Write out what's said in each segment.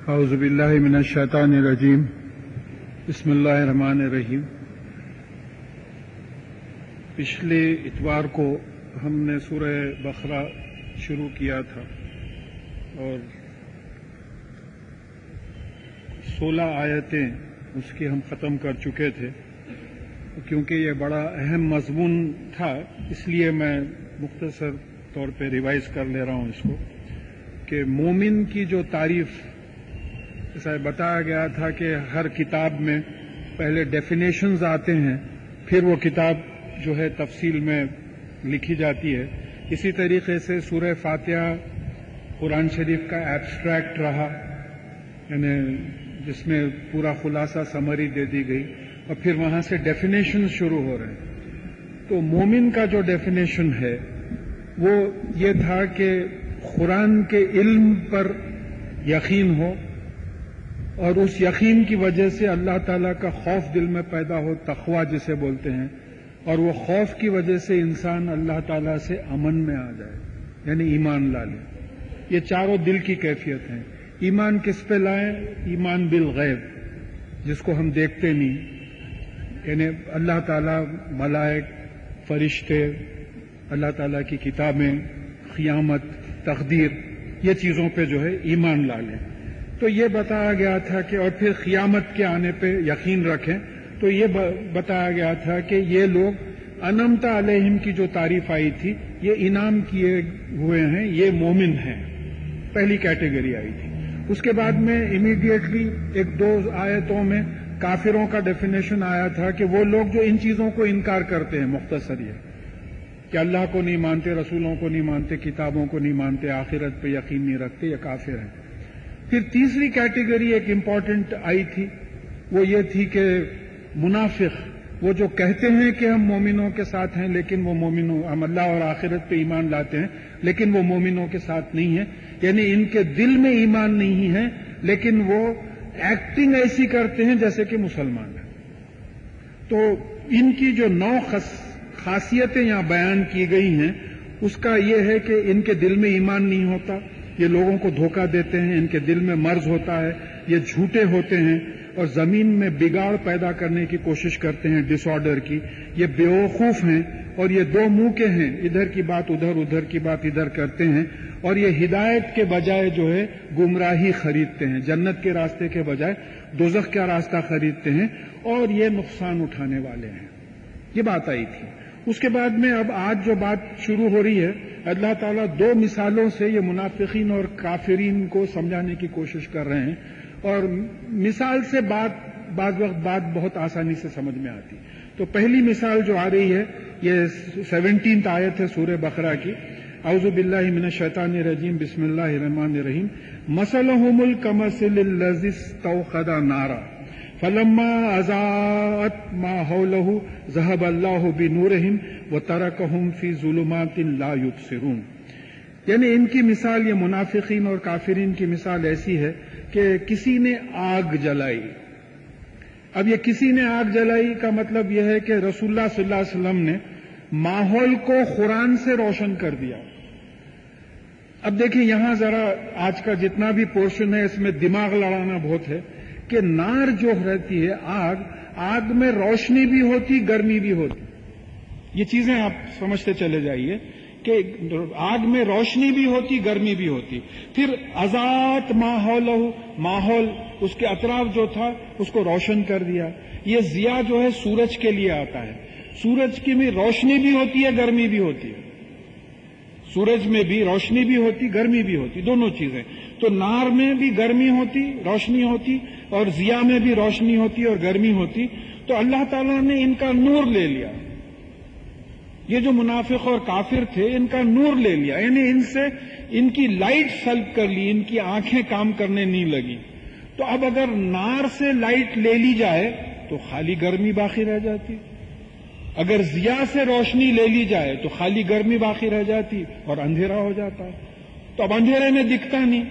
اعوذ باللہ من الشیطان الرجیم بسم اللہ الرحمن الرحیم۔ پچھلے اتوار کو ہم نے سورہ بقرہ شروع کیا تھا اور 16 آیتیں اس کی ہم ختم کر چکے تھے۔ کیونکہ یہ بڑا اہم مضمون تھا اس لیے میں مختصر طور پہ ریوائز کر لے رہا ہوں اس کو کہ مومن کی جو تعریف، جیسا بتایا گیا تھا کہ ہر کتاب میں پہلے ڈیفینیشنز آتے ہیں، پھر وہ کتاب جو ہے تفصیل میں لکھی جاتی ہے۔ اسی طریقے سے سورہ فاتحہ قرآن شریف کا ایبسٹریکٹ رہا، یعنی جس میں پورا خلاصہ سمری دے دی گئی، اور پھر وہاں سے ڈیفینیشنز شروع ہو رہے ہیں۔ تو مومن کا جو ڈیفینیشن ہے وہ یہ تھا کہ قرآن کے علم پر یقین ہو اور اس یقین کی وجہ سے اللہ تعالیٰ کا خوف دل میں پیدا ہو، تقویٰ جسے بولتے ہیں، اور وہ خوف کی وجہ سے انسان اللہ تعالیٰ سے امن میں آ جائے، یعنی ایمان لا لے۔ یہ چاروں دل کی کیفیت ہیں۔ ایمان کس پہ لائیں؟ ایمان بالغیب، جس کو ہم دیکھتے نہیں، یعنی اللہ تعالیٰ، ملائک، فرشتے، اللہ تعالیٰ کی کتابیں، قیامت، تقدیر، یہ چیزوں پہ جو ہے ایمان لا لیں۔ تو یہ بتایا گیا تھا کہ اور پھر قیامت کے آنے پہ یقین رکھیں۔ تو یہ بتایا گیا تھا کہ یہ لوگ انعمت علیہم کی جو تعریف آئی تھی، یہ انعام کیے ہوئے ہیں، یہ مومن ہیں، پہلی کیٹیگری آئی تھی۔ اس کے بعد میں امیڈیٹلی ایک دو آیتوں میں کافروں کا ڈیفینیشن آیا تھا کہ وہ لوگ جو ان چیزوں کو انکار کرتے ہیں، مختصر یہ کہ اللہ کو نہیں مانتے، رسولوں کو نہیں مانتے، کتابوں کو نہیں مانتے، آخرت پہ یقین نہیں رکھتے، یہ کافر ہیں۔ پھر تیسری کیٹیگری ایک امپورٹنٹ آئی تھی، وہ یہ تھی کہ منافق، وہ جو کہتے ہیں کہ ہم مومنوں کے ساتھ ہیں، لیکن وہ مومنوں، ہم اللہ اور آخرت پہ ایمان لاتے ہیں، لیکن وہ مومنوں کے ساتھ نہیں ہیں، یعنی ان کے دل میں ایمان نہیں ہے، لیکن وہ ایکٹنگ ایسی کرتے ہیں جیسے کہ مسلمان ہیں۔ تو ان کی جو 9 خاصیتیں یہاں بیان کی گئی ہیں، اس کا یہ ہے کہ ان کے دل میں ایمان نہیں ہوتا، یہ لوگوں کو دھوکہ دیتے ہیں، ان کے دل میں مرض ہوتا ہے، یہ جھوٹے ہوتے ہیں اور زمین میں بگاڑ پیدا کرنے کی کوشش کرتے ہیں، ڈس آرڈر کی، یہ بیوقوف ہیں اور یہ 2 منہ کے ہیں، ادھر کی بات ادھر، ادھر کی بات ادھر کرتے ہیں، اور یہ ہدایت کے بجائے جو ہے گمراہی خریدتے ہیں، جنت کے راستے کے بجائے دوزخ کا راستہ خریدتے ہیں، اور یہ نقصان اٹھانے والے ہیں۔ یہ بات آئی تھی۔ اس کے بعد میں اب آج جو بات شروع ہو رہی ہے، اللہ تعالیٰ 2 مثالوں سے یہ منافقین اور کافرین کو سمجھانے کی کوشش کر رہے ہیں، اور مثال سے بعض وقت بات بہت آسانی سے سمجھ میں آتی۔ تو پہلی مثال جو آ رہی ہے، یہ 17 آیت ہے سورہ بقرہ کی۔ اعوذ باللہ من الشیطان الرجیم، بسم اللہ الرحمن الرحیم۔ مثلهم کمثل الذی استوقد نارا فلما اضاءت ما حوله ذهب الله بنورهم وتركهم في ظلمات لا يبصرون۔ یعنی ان کی مثال، یہ منافقین اور کافرین کی مثال ایسی ہے کہ کسی نے آگ جلائی۔ اب یہ کسی نے آگ جلائی کا مطلب یہ ہے کہ رسول اللہ صلی اللہ علیہ وسلم نے ماحول کو قرآن سے روشن کر دیا۔ اب دیکھیں یہاں ذرا آج کا جتنا بھی پورشن ہے، اس میں دماغ لڑانا بہت ہے کہ نار جو رہتی ہے، آگ میں روشنی بھی ہوتی، گرمی بھی ہوتی۔ یہ چیزیں آپ سمجھتے چلے جائیے کہ آگ میں روشنی بھی ہوتی، گرمی بھی ہوتی۔ پھر اضاءت ماحول اس کے اطراف جو تھا اس کو روشن کر دیا۔ یہ ضیاء جو ہے سورج کے لیے آتا ہے، سورج کی بھی روشنی بھی ہوتی ہے، گرمی بھی ہوتی ہے، سورج میں بھی روشنی بھی ہوتی، گرمی بھی ہوتی، دونوں چیزیں۔ تو نار میں بھی گرمی ہوتی، روشنی ہوتی، اور ضیاء میں بھی روشنی ہوتی اور گرمی ہوتی۔ تو اللہ تعالیٰ نے ان کا نور لے لیا، یہ جو منافق اور کافر تھے ان کا نور لے لیا، یعنی ان سے ان کی لائٹ سلب کر لی، ان کی آنکھیں کام کرنے نہیں لگی۔ تو اب اگر نار سے لائٹ لے لی جائے تو خالی گرمی باقی رہ جاتی، اگر ضیاء سے روشنی لے لی جائے تو خالی گرمی باقی رہ جاتی اور اندھیرا ہو جاتا۔ تو اب اندھیرے میں دکھتا نہیں۔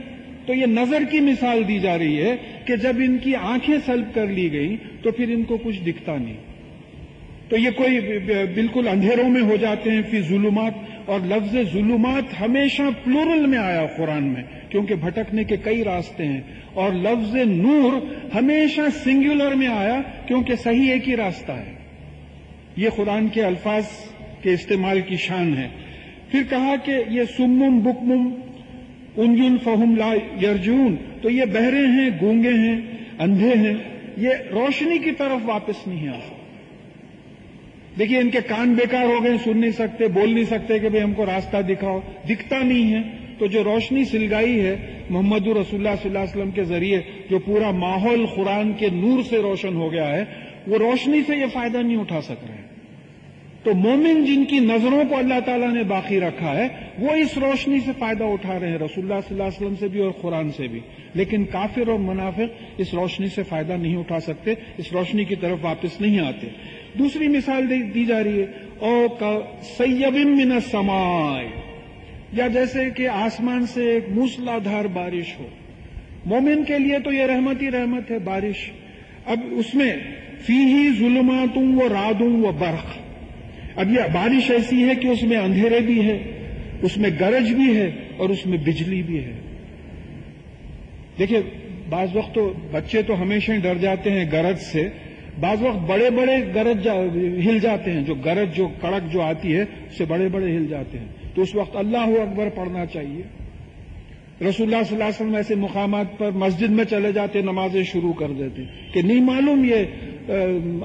تو یہ نظر کی مثال دی جا رہی ہے کہ جب ان کی آنکھیں سلب کر لی گئی تو پھر ان کو کچھ دکھتا نہیں، تو یہ کوئی بالکل اندھیروں میں ہو جاتے ہیں، فی ظلمات، اور لفظ ظلمات ہمیشہ پلورل میں آیا قرآن میں، کیونکہ بھٹکنے کے کئی راستے ہیں، اور لفظ نور ہمیشہ سنگولر میں آیا کیونکہ صحیح ایک ہی راستہ ہے۔ یہ قرآن کے الفاظ کے استعمال کی شان ہے۔ پھر کہا کہ یہ سمم بکمم انجن فہم لا یرجون، تو یہ بہرے ہیں، گونگے ہیں، اندھے ہیں، یہ روشنی کی طرف واپس نہیں آ سکتے۔ دیکھیے ان کے کان بیکار ہو گئے، سن نہیں سکتے، بول نہیں سکتے کہ بھئی ہم کو راستہ دکھاؤ، دکھتا نہیں ہے۔ تو جو روشنی سلگائی ہے محمد رسول اللہ صلی اللہ علیہ وسلم کے ذریعے، جو پورا ماحول قرآن کے نور سے روشن ہو گیا ہے، وہ روشنی سے یہ فائدہ نہیں اٹھا سک رہے ہیں۔ تو مومن جن کی نظروں کو اللہ تعالیٰ نے باقی رکھا ہے، وہ اس روشنی سے فائدہ اٹھا رہے ہیں، رسول اللہ صلی اللہ علیہ وسلم سے بھی اور قرآن سے بھی۔ لیکن کافر اور منافق اس روشنی سے فائدہ نہیں اٹھا سکتے، اس روشنی کی طرف واپس نہیں آتے۔ دوسری مثال دی جا رہی ہے، او کسیب من السماء، یا جیسے کہ آسمان سے ایک موسلا دھار بارش ہو۔ مومن کے لیے تو یہ رحمت ہی رحمت ہے بارش۔ اب اس میں فیہ ظلمات و رعد و برق، اب یہ بارش ایسی ہے کہ اس میں اندھیرے بھی ہے، اس میں گرج بھی ہے، اور اس میں بجلی بھی ہے۔ دیکھیے بعض وقت تو بچے تو ہمیشہ ہی ڈر جاتے ہیں گرج سے، بعض وقت بڑے بڑے گرج ہل جاتے ہیں، جو گرج جو کڑک جو آتی ہے اس سے بڑے بڑے ہل جاتے ہیں، تو اس وقت اللہ اکبر پڑھنا چاہیے۔ رسول اللہ صلی اللہ علیہ وسلم ایسے مقامات پر مسجد میں چلے جاتے، نمازیں شروع کر دیتے کہ نہیں معلوم یہ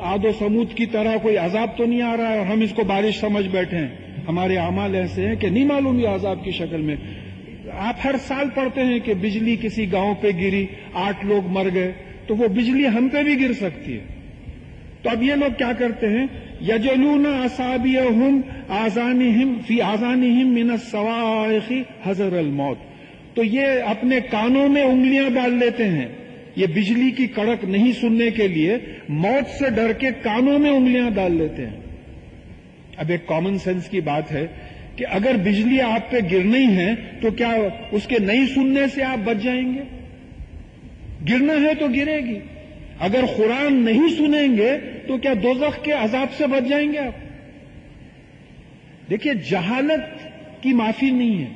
عاد و سمود کی طرح کوئی عذاب تو نہیں آ رہا ہے اور ہم اس کو بارش سمجھ بیٹھے ہیں۔ ہمارے اعمال ایسے ہیں کہ نہیں معلوم یہ عذاب کی شکل میں۔ آپ ہر سال پڑھتے ہیں کہ بجلی کسی گاؤں پہ گری، 8 لوگ مر گئے، تو وہ بجلی ہم پہ بھی گر سکتی ہے۔ تو اب یہ لوگ کیا کرتے ہیں، یجلون اصابعہم آذانہم فی آذانہم من الصواعق حذر الموت، تو یہ اپنے کانوں میں انگلیاں ڈال لیتے ہیں، یہ بجلی کی کڑک نہیں سننے کے لیے موت سے ڈر کے کانوں میں انگلیاں ڈال لیتے ہیں۔ اب ایک کامن سینس کی بات ہے کہ اگر بجلی آپ پہ گرنی ہے تو کیا اس کے نہیں سننے سے آپ بچ جائیں گے؟ گرنا ہے تو گرے گی۔ اگر قرآن نہیں سنیں گے تو کیا دوزخ کے عذاب سے بچ جائیں گے آپ؟ دیکھیے جہالت کی معافی نہیں ہے،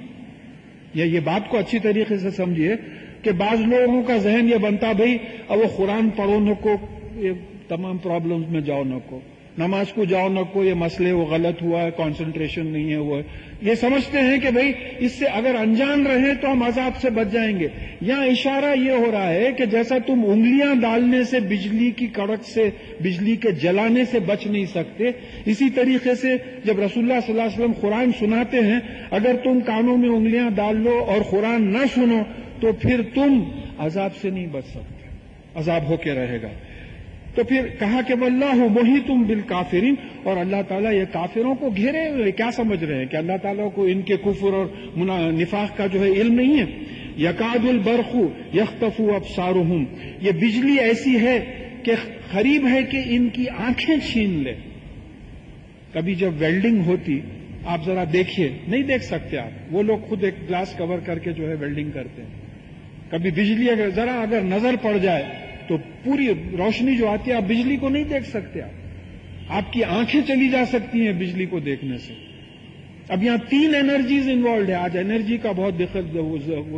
یہ بات کو اچھی طریقے سے سمجھیے کہ بعض لوگوں کا ذہن یہ بنتا بھئی اب وہ قرآن پڑھو نہ کو، یہ تمام پرابلمز میں جاؤ نہ کو، نماز کو جاؤ نہ کو، یہ مسئلے وہ غلط ہوا ہے، کانسنٹریشن نہیں ہے، وہ یہ سمجھتے ہیں کہ بھئی اس سے اگر انجان رہے تو ہم عذاب سے بچ جائیں گے۔ یہاں اشارہ یہ ہو رہا ہے کہ جیسا تم انگلیاں ڈالنے سے بجلی کی کڑک سے، بجلی کے جلانے سے بچ نہیں سکتے، اسی طریقے سے جب رسول اللہ صلی اللہ علیہ وسلم قرآن سناتے ہیں، اگر تم کانوں میں انگلیاں ڈال لو اور قرآن نہ سنو تو پھر تم عذاب سے نہیں بچ سکتے، عذاب ہو کے رہے گا۔ تو پھر کہا کہ واللہ محیط بالکافرین، اور اللہ تعالیٰ یہ کافروں کو گھیرے ہوئے، کیا سمجھ رہے ہیں کہ اللہ تعالیٰ کو ان کے کفر اور نفاق کا جو ہے علم نہیں ہے؟ یکاد البرق یخطف ابصارہم، یہ بجلی ایسی ہے کہ قریب ہے کہ ان کی آنکھیں چھین لے۔ کبھی جب ویلڈنگ ہوتی آپ ذرا دیکھیے، نہیں دیکھ سکتے آپ، وہ لوگ خود ایک گلاس کور کر کے جو ہے ویلڈنگ کرتے ہیں۔ کبھی بجلی اگر نظر پڑ جائے تو پوری روشنی جو آتی ہے آپ بجلی کو نہیں دیکھ سکتے، آپ کی آنکھیں چلی جا سکتی ہیں بجلی کو دیکھنے سے۔ اب یہاں 3 انرجیز انوالوڈ ہے، آج انرجی کا بہت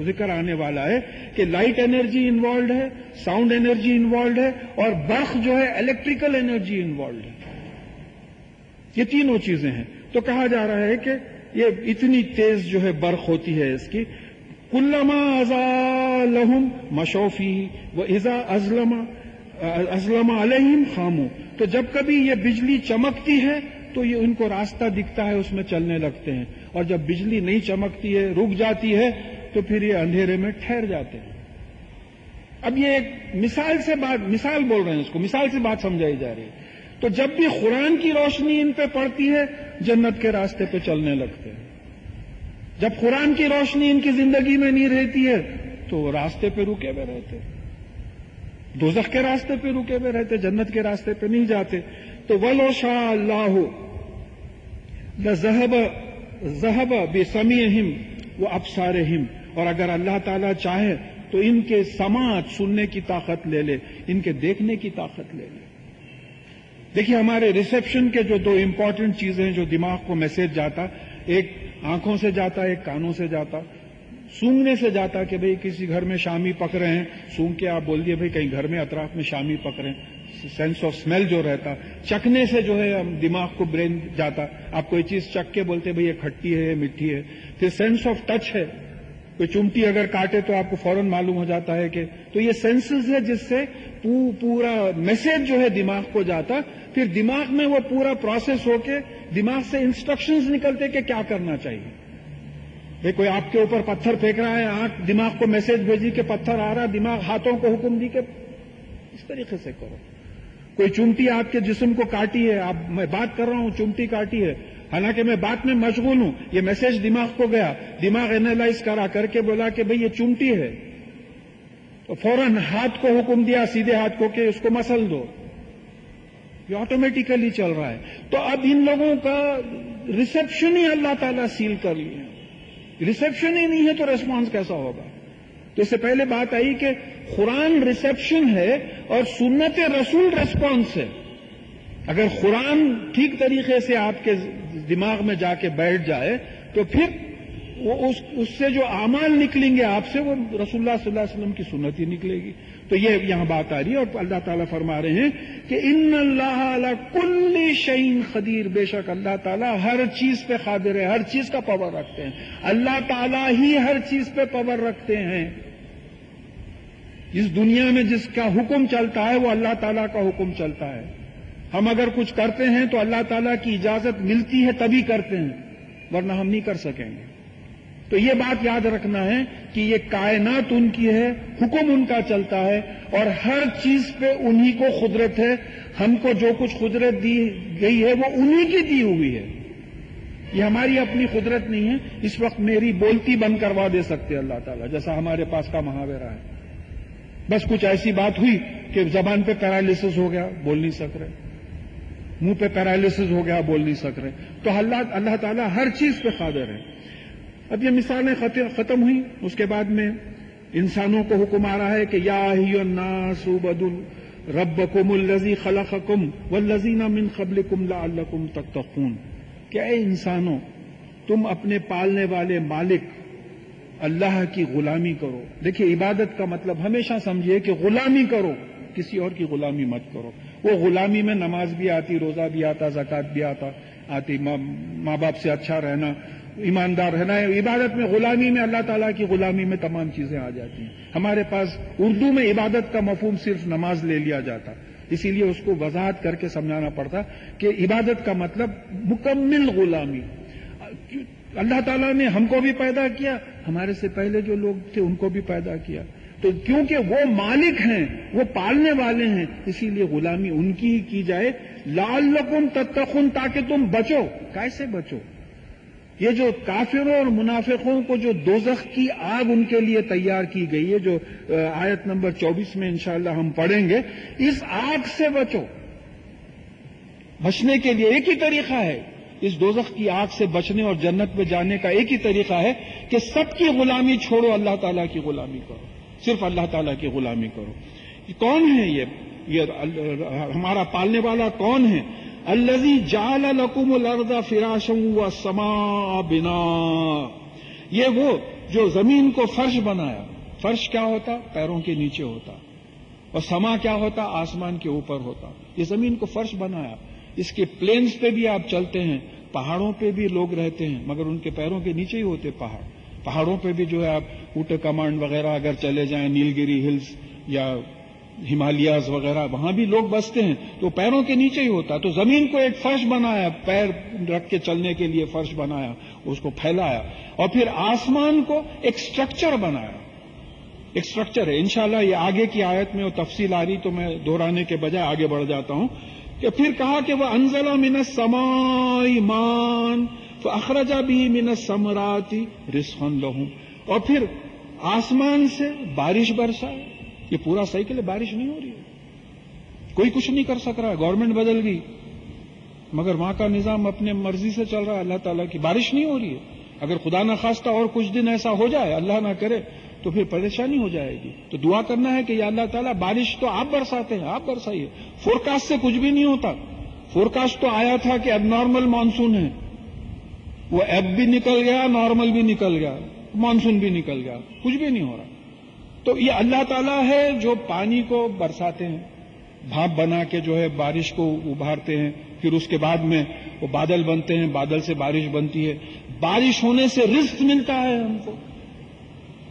ذکر آنے والا ہے کہ لائٹ انرجی انوالوڈ ہے، ساؤنڈ انرجی انوالوڈ ہے، اور برق جو ہے الیکٹریکل انرجی انوالوڈ ہے۔ یہ تینوں چیزیں ہیں۔ تو کہا جا رہا ہے کہ یہ اتنی تیز جو ہے برق ہوتی ہے اس کی، کلما ازالہم مشوا فیہ واذا اظلم علیہم خاموا، تو جب کبھی یہ بجلی چمکتی ہے تو یہ ان کو راستہ دکھتا ہے، اس میں چلنے لگتے ہیں، اور جب بجلی نہیں چمکتی ہے، رک جاتی ہے، تو پھر یہ اندھیرے میں ٹھہر جاتے ہیں۔ اب یہ ایک مثال بول رہے ہیں، اس کو مثال سے بات سمجھائی جا رہی ہے۔ تو جب بھی قرآن کی روشنی ان پہ پڑتی ہے جنت کے راستے پہ چلنے لگتے ہیں، جب قرآن کی روشنی ان کی زندگی میں نہیں رہتی ہے تو راستے پہ رکے ہوئے رہتے، دوزخ کے راستے پہ رکے ہوئے رہتے، جنت کے راستے پہ نہیں جاتے۔ تو وَلَوْ شَاءَ اللَّهُ لَذَهَبَ بِسَمْعِهِمْ وَأَبْصَارِهِمْ، اور اگر اللہ تعالیٰ چاہے تو ان کے سماعت سننے کی طاقت لے لے، ان کے دیکھنے کی طاقت لے لے۔ دیکھیے ہمارے ریسیپشن کے جو 2 امپورٹنٹ چیزیں ہیں جو دماغ کو میسج جاتا، ایک آنکھوں سے جاتا ایک کانوں سے جاتا، سونگنے سے جاتا کہ بھئی کسی گھر میں شامی پک رہے ہیں، سونگ کے آپ بول دیے بھئی کہیں گھر میں اطراف میں شامی پک رہے ہیں، سینس آف اسمیل جو رہتا، چکھنے سے جو ہے دماغ کو برین جاتا، آپ کوئی چیز چکھ کے بولتے بھئی یہ کھٹی ہے یہ میٹھی ہے، پھر سینس آف ٹچ ہے، کوئی چمٹی اگر کاٹے تو آپ کو فوراً معلوم ہو جاتا ہے کہ، تو یہ سینسز ہے جس سے پورا میسج جو ہے دماغ کو جاتا، پھر دماغ میں وہ پورا پروسیس ہو کے دماغ سے انسٹرکشنز نکلتے کہ کیا کرنا چاہیے. بھئی کوئی آپ کے اوپر پتھر پھینک رہا ہے، آنکھ دماغ کو میسج بھیجی کہ پتھر آ رہا، دماغ ہاتھوں کو حکم دی کہ اس طریقے سے کرو. کوئی چمٹی آپ کے جسم کو کاٹی ہے، میں بات کر رہا ہوں چمٹی کاٹی ہے، حالانکہ میں بات میں مشغول ہوں، یہ میسج دماغ کو گیا، دماغ اینالائز کر کے بولا کہ بھئی یہ چمٹی ہے، تو فوراً ہاتھ کو حکم دیا، سیدھے ہاتھ کو کہ اس کو مسل دو. یہ آٹومیٹیکلی چل رہا ہے. تو اب ان لوگوں کا ریسپشن ہی اللہ تعالیٰ سیل کر لیے، ریسپشن ہی نہیں ہے تو ریسپانس کیسا ہوگا؟ تو اس سے پہلے بات آئی کہ قرآن ریسپشن ہے اور سنت رسول ریسپانس ہے. اگر قرآن ٹھیک طریقے سے آپ کے دماغ میں جا کے بیٹھ جائے تو پھر اس سے جو اعمال نکلیں گے آپ سے وہ رسول اللہ صلی اللہ علیہ وسلم کی سنت ہی نکلے گی. تو یہ یہاں بات آ رہی ہے اور اللہ تعالیٰ فرما رہے ہیں کہ ان اللہ علی کل شیء قدیر، بے شک اللہ تعالیٰ ہر چیز پہ قادر ہے، ہر چیز کا پاور رکھتے ہیں. اللہ تعالیٰ ہی ہر چیز پہ پاور رکھتے ہیں. اس دنیا میں جس کا حکم چلتا ہے وہ اللہ تعالیٰ کا حکم چلتا ہے. ہم اگر کچھ کرتے ہیں تو اللہ تعالیٰ کی اجازت ملتی ہے تبھی کرتے ہیں، ورنہ ہم نہیں کر سکیں گے. تو یہ بات یاد رکھنا ہے کہ یہ کائنات ان کی ہے، حکم ان کا چلتا ہے اور ہر چیز پہ انہی کو قدرت ہے. ہم کو جو کچھ قدرت دی گئی ہے وہ انہی کی دی ہوئی ہے، یہ ہماری اپنی قدرت نہیں ہے. اس وقت میری بولتی بند کروا دے سکتے اللہ تعالیٰ، جیسا ہمارے پاس کا محاورہ ہے. بس کچھ ایسی بات ہوئی کہ زبان پہ پیرالسس ہو گیا، بول نہیں سک رہے، منہ پہ پیرالسس ہو گیا، بول نہیں سک رہے. تو اللہ تعالیٰ ہر چیز پہ قادر ہے. اب یہ مثالیں ختم ہوئی، اس کے بعد میں انسانوں کو حکم آ رہا ہے کہ یا ایھا الناس اعبدوا ربکم الذی خلقکم والذین من قبلکم لعلکم تتقون، کہ اے انسانوں تم اپنے پالنے والے مالک اللہ کی غلامی کرو. دیکھیے عبادت کا مطلب ہمیشہ سمجھیے کہ غلامی کرو، کسی اور کی غلامی مت کرو. وہ غلامی میں نماز بھی آتی، روزہ بھی آتا، زکوٰۃ بھی آتی، ماں باپ سے اچھا رہنا، ایماندار رہنا ہے. عبادت میں غلامی میں اللہ تعالیٰ کی غلامی میں تمام چیزیں آ جاتی ہیں. ہمارے پاس اردو میں عبادت کا مفہوم صرف نماز لے لیا جاتا، اسی لیے اس کو وضاحت کر کے سمجھانا پڑتا کہ عبادت کا مطلب مکمل غلامی. اللہ تعالیٰ نے ہم کو بھی پیدا کیا، ہمارے سے پہلے جو لوگ تھے ان کو بھی پیدا کیا، تو کیونکہ وہ مالک ہیں، وہ پالنے والے ہیں، اسی لیے غلامی ان کی ہی کی جائے. لعلکم تتقون، تاکہ تم بچو. کیسے بچو؟ یہ جو کافروں اور منافقوں کو جو دوزخ کی آگ ان کے لیے تیار کی گئی ہے، جو آیت نمبر 24 میں انشاءاللہ ہم پڑھیں گے، اس آگ سے بچو. بچنے کے لیے ایک ہی طریقہ ہے، اس دوزخ کی آگ سے بچنے اور جنت میں جانے کا ایک ہی طریقہ ہے کہ سب کی غلامی چھوڑو، اللہ تعالیٰ کی غلامی کرو، صرف اللہ تعالیٰ کی غلامی کرو. کون ہے یہ ہمارا پالنے والا کون ہے؟ الذی جعل لکم الارض فراشا والسماء بناء، یہ وہ جو زمین کو فرش بنایا. فرش کیا ہوتا؟ پیروں کے نیچے ہوتا، اور سما کیا ہوتا؟ آسمان کے اوپر ہوتا. یہ زمین کو فرش بنایا. اس کے پلینز پہ بھی آپ چلتے ہیں، پہاڑوں پہ بھی لوگ رہتے ہیں مگر ان کے پیروں کے نیچے ہی ہوتے پہاڑ. پہاڑوں پہ بھی جو ہے آپ اوٹے کمانڈ وغیرہ اگر چلے جائیں، نیل گری ہلز یا ہمالیاز وغیرہ، وہاں بھی لوگ بستے ہیں تو پیروں کے نیچے ہی ہوتا. تو زمین کو ایک فرش بنایا، پیر رکھ کے چلنے کے لیے فرش بنایا، اس کو پھیلایا. اور پھر آسمان کو ایک سٹرکچر بنایا، ایک سٹرکچر ہے. انشاءاللہ یہ آگے کی آیت میں وہ تفصیل آ رہی تو میں دہرانے کے بجائے آگے بڑھ جاتا ہوں کہ پھر کہا کہ وَأَنزَلَ مِنَ السَّمَاءِ مَاءً فَأَخْرَجَ بِهِ مِنَ الثَّمَرَاتِ رِزْقًا لَهُمْ، اور پھر آسمان سے بارش برسائے. یہ پورا سائیکل ہے، بارش نہیں ہو رہی ہے، کوئی کچھ نہیں کر سک رہا ہے، گورنمنٹ بدل گئی مگر وہاں کا نظام اپنے مرضی سے چل رہا ہے. اللہ تعالیٰ کی بارش نہیں ہو رہی ہے. اگر خدا نہ خواستہ اور کچھ دن ایسا ہو جائے، اللہ نہ کرے، تو پھر پریشانی ہو جائے گی. تو دعا کرنا ہے کہ یا اللہ تعالیٰ بارش تو آپ برساتے ہیں، آپ برسائیے. فورکاسٹ سے کچھ بھی نہیں ہوتا. فورکاسٹ تو آیا تھا کہ اب نارمل مانسون ہے، وہ ایب بھی نکل گیا، نارمل بھی نکل گیا، مانسون بھی نکل گیا، کچھ بھی نہیں ہو رہا. تو یہ اللہ تعالیٰ ہے جو پانی کو برساتے ہیں، بھاپ بنا کے جو ہے بارش کو ابھارتے ہیں، پھر اس کے بعد میں وہ بادل بنتے ہیں، بادل سے بارش بنتی ہے، بارش ہونے سے رزق ملتا ہے ہم کو.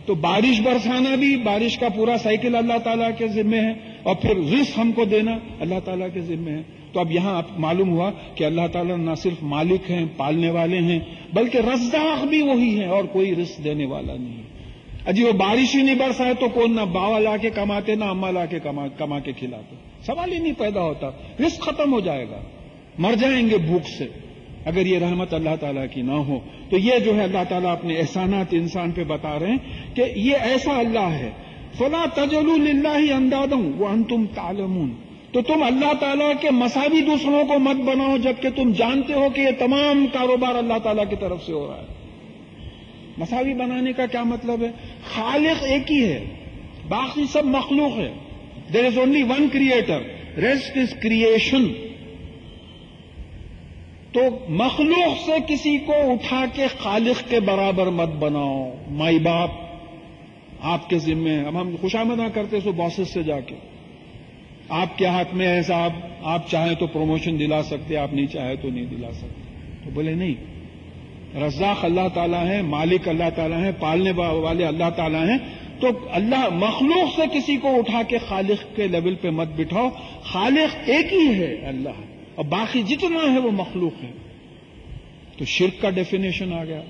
تو بارش برسانا بھی، بارش کا پورا سائیکل اللہ تعالیٰ کے ذمے ہے، اور پھر رزق ہم کو دینا اللہ تعالیٰ کے ذمے ہے. تو اب یہاں معلوم ہوا کہ اللہ تعالیٰ نہ صرف مالک ہیں، پالنے والے ہیں، بلکہ رزاق بھی وہی ہے اور کوئی رزق دینے والا نہیں ہے. اجی وہ بارش ہی نہیں برسائے تو کون نہ باوا لا کے کماتے، نہ اما لا کے کما کے کھلاتے. سوال ہی نہیں پیدا ہوتا. رزق ختم ہو جائے گا، مر جائیں گے بھوک سے اگر یہ رحمت اللہ تعالیٰ کی نہ ہو. تو یہ جو ہے اللہ تعالیٰ اپنے احسانات انسان پہ بتا رہے ہیں کہ یہ ایسا اللہ ہے. فلا تجعلوا للہ اندادا وانتم تعلمون. تو تم اللہ تعالیٰ کے مساوی دوسروں کو مت بناؤ جبکہ تم جانتے ہو کہ یہ تمام کاروبار اللہ تعالیٰ کی طرف سے ہو رہا ہے. مساوی بنانے کا کیا مطلب ہے؟ خالق ایک ہی ہے، باقی سب مخلوق ہے. There is only one creator, rest is creation. تو مخلوق سے کسی کو اٹھا کے خالق کے برابر مت بناؤ. مائی باپ آپ کے ذمے. اب ہم خوشامدہ کرتے سو باسز سے جا کے، آپ کے ہاتھ میں ہے صاحب، آپ چاہیں تو پروموشن دلا سکتے، آپ نہیں چاہے تو نہیں دلا سکتے. تو بولے نہیں، رزاق اللہ تعالیٰ ہے، مالک اللہ تعالیٰ ہے، پالنے والے اللہ تعالیٰ ہیں. تو اللہ مخلوق سے کسی کو اٹھا کے خالق کے لیول پہ مت بٹھاؤ. خالق ایک ہی ہے اللہ، اور باقی جتنا ہے وہ مخلوق ہے. تو شرک کا ڈیفینیشن آ گیا.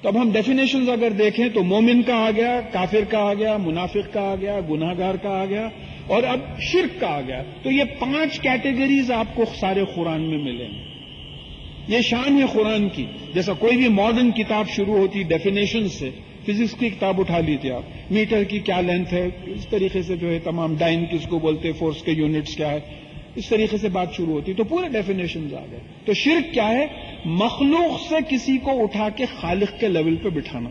تو اب ہم ڈیفینیشنز اگر دیکھیں تو مومن کا آ گیا، کافر کا آ گیا، منافق کا آ گیا، گناہ گار کا آ گیا، اور اب شرک کا آ گیا. تو یہ 5 کیٹیگریز آپ کو سارے قرآن میں ملیں گے. یہ شان ہے قرآن کی. جیسا کوئی بھی ماڈرن کتاب شروع ہوتی ڈیفینیشن سے، فزکس کی کتاب اٹھا لیتے آپ، میٹر کی کیا لینتھ ہے، اس طریقے سے جو ہے تمام ڈائن کس کو بولتے، فورس کے یونٹس کیا ہے، اس طریقے سے بات شروع ہوتی. تو پورے ڈیفینیشنز آ گئے. تو شرک کیا ہے؟ مخلوق سے کسی کو اٹھا کے خالق کے لیول پہ بٹھانا.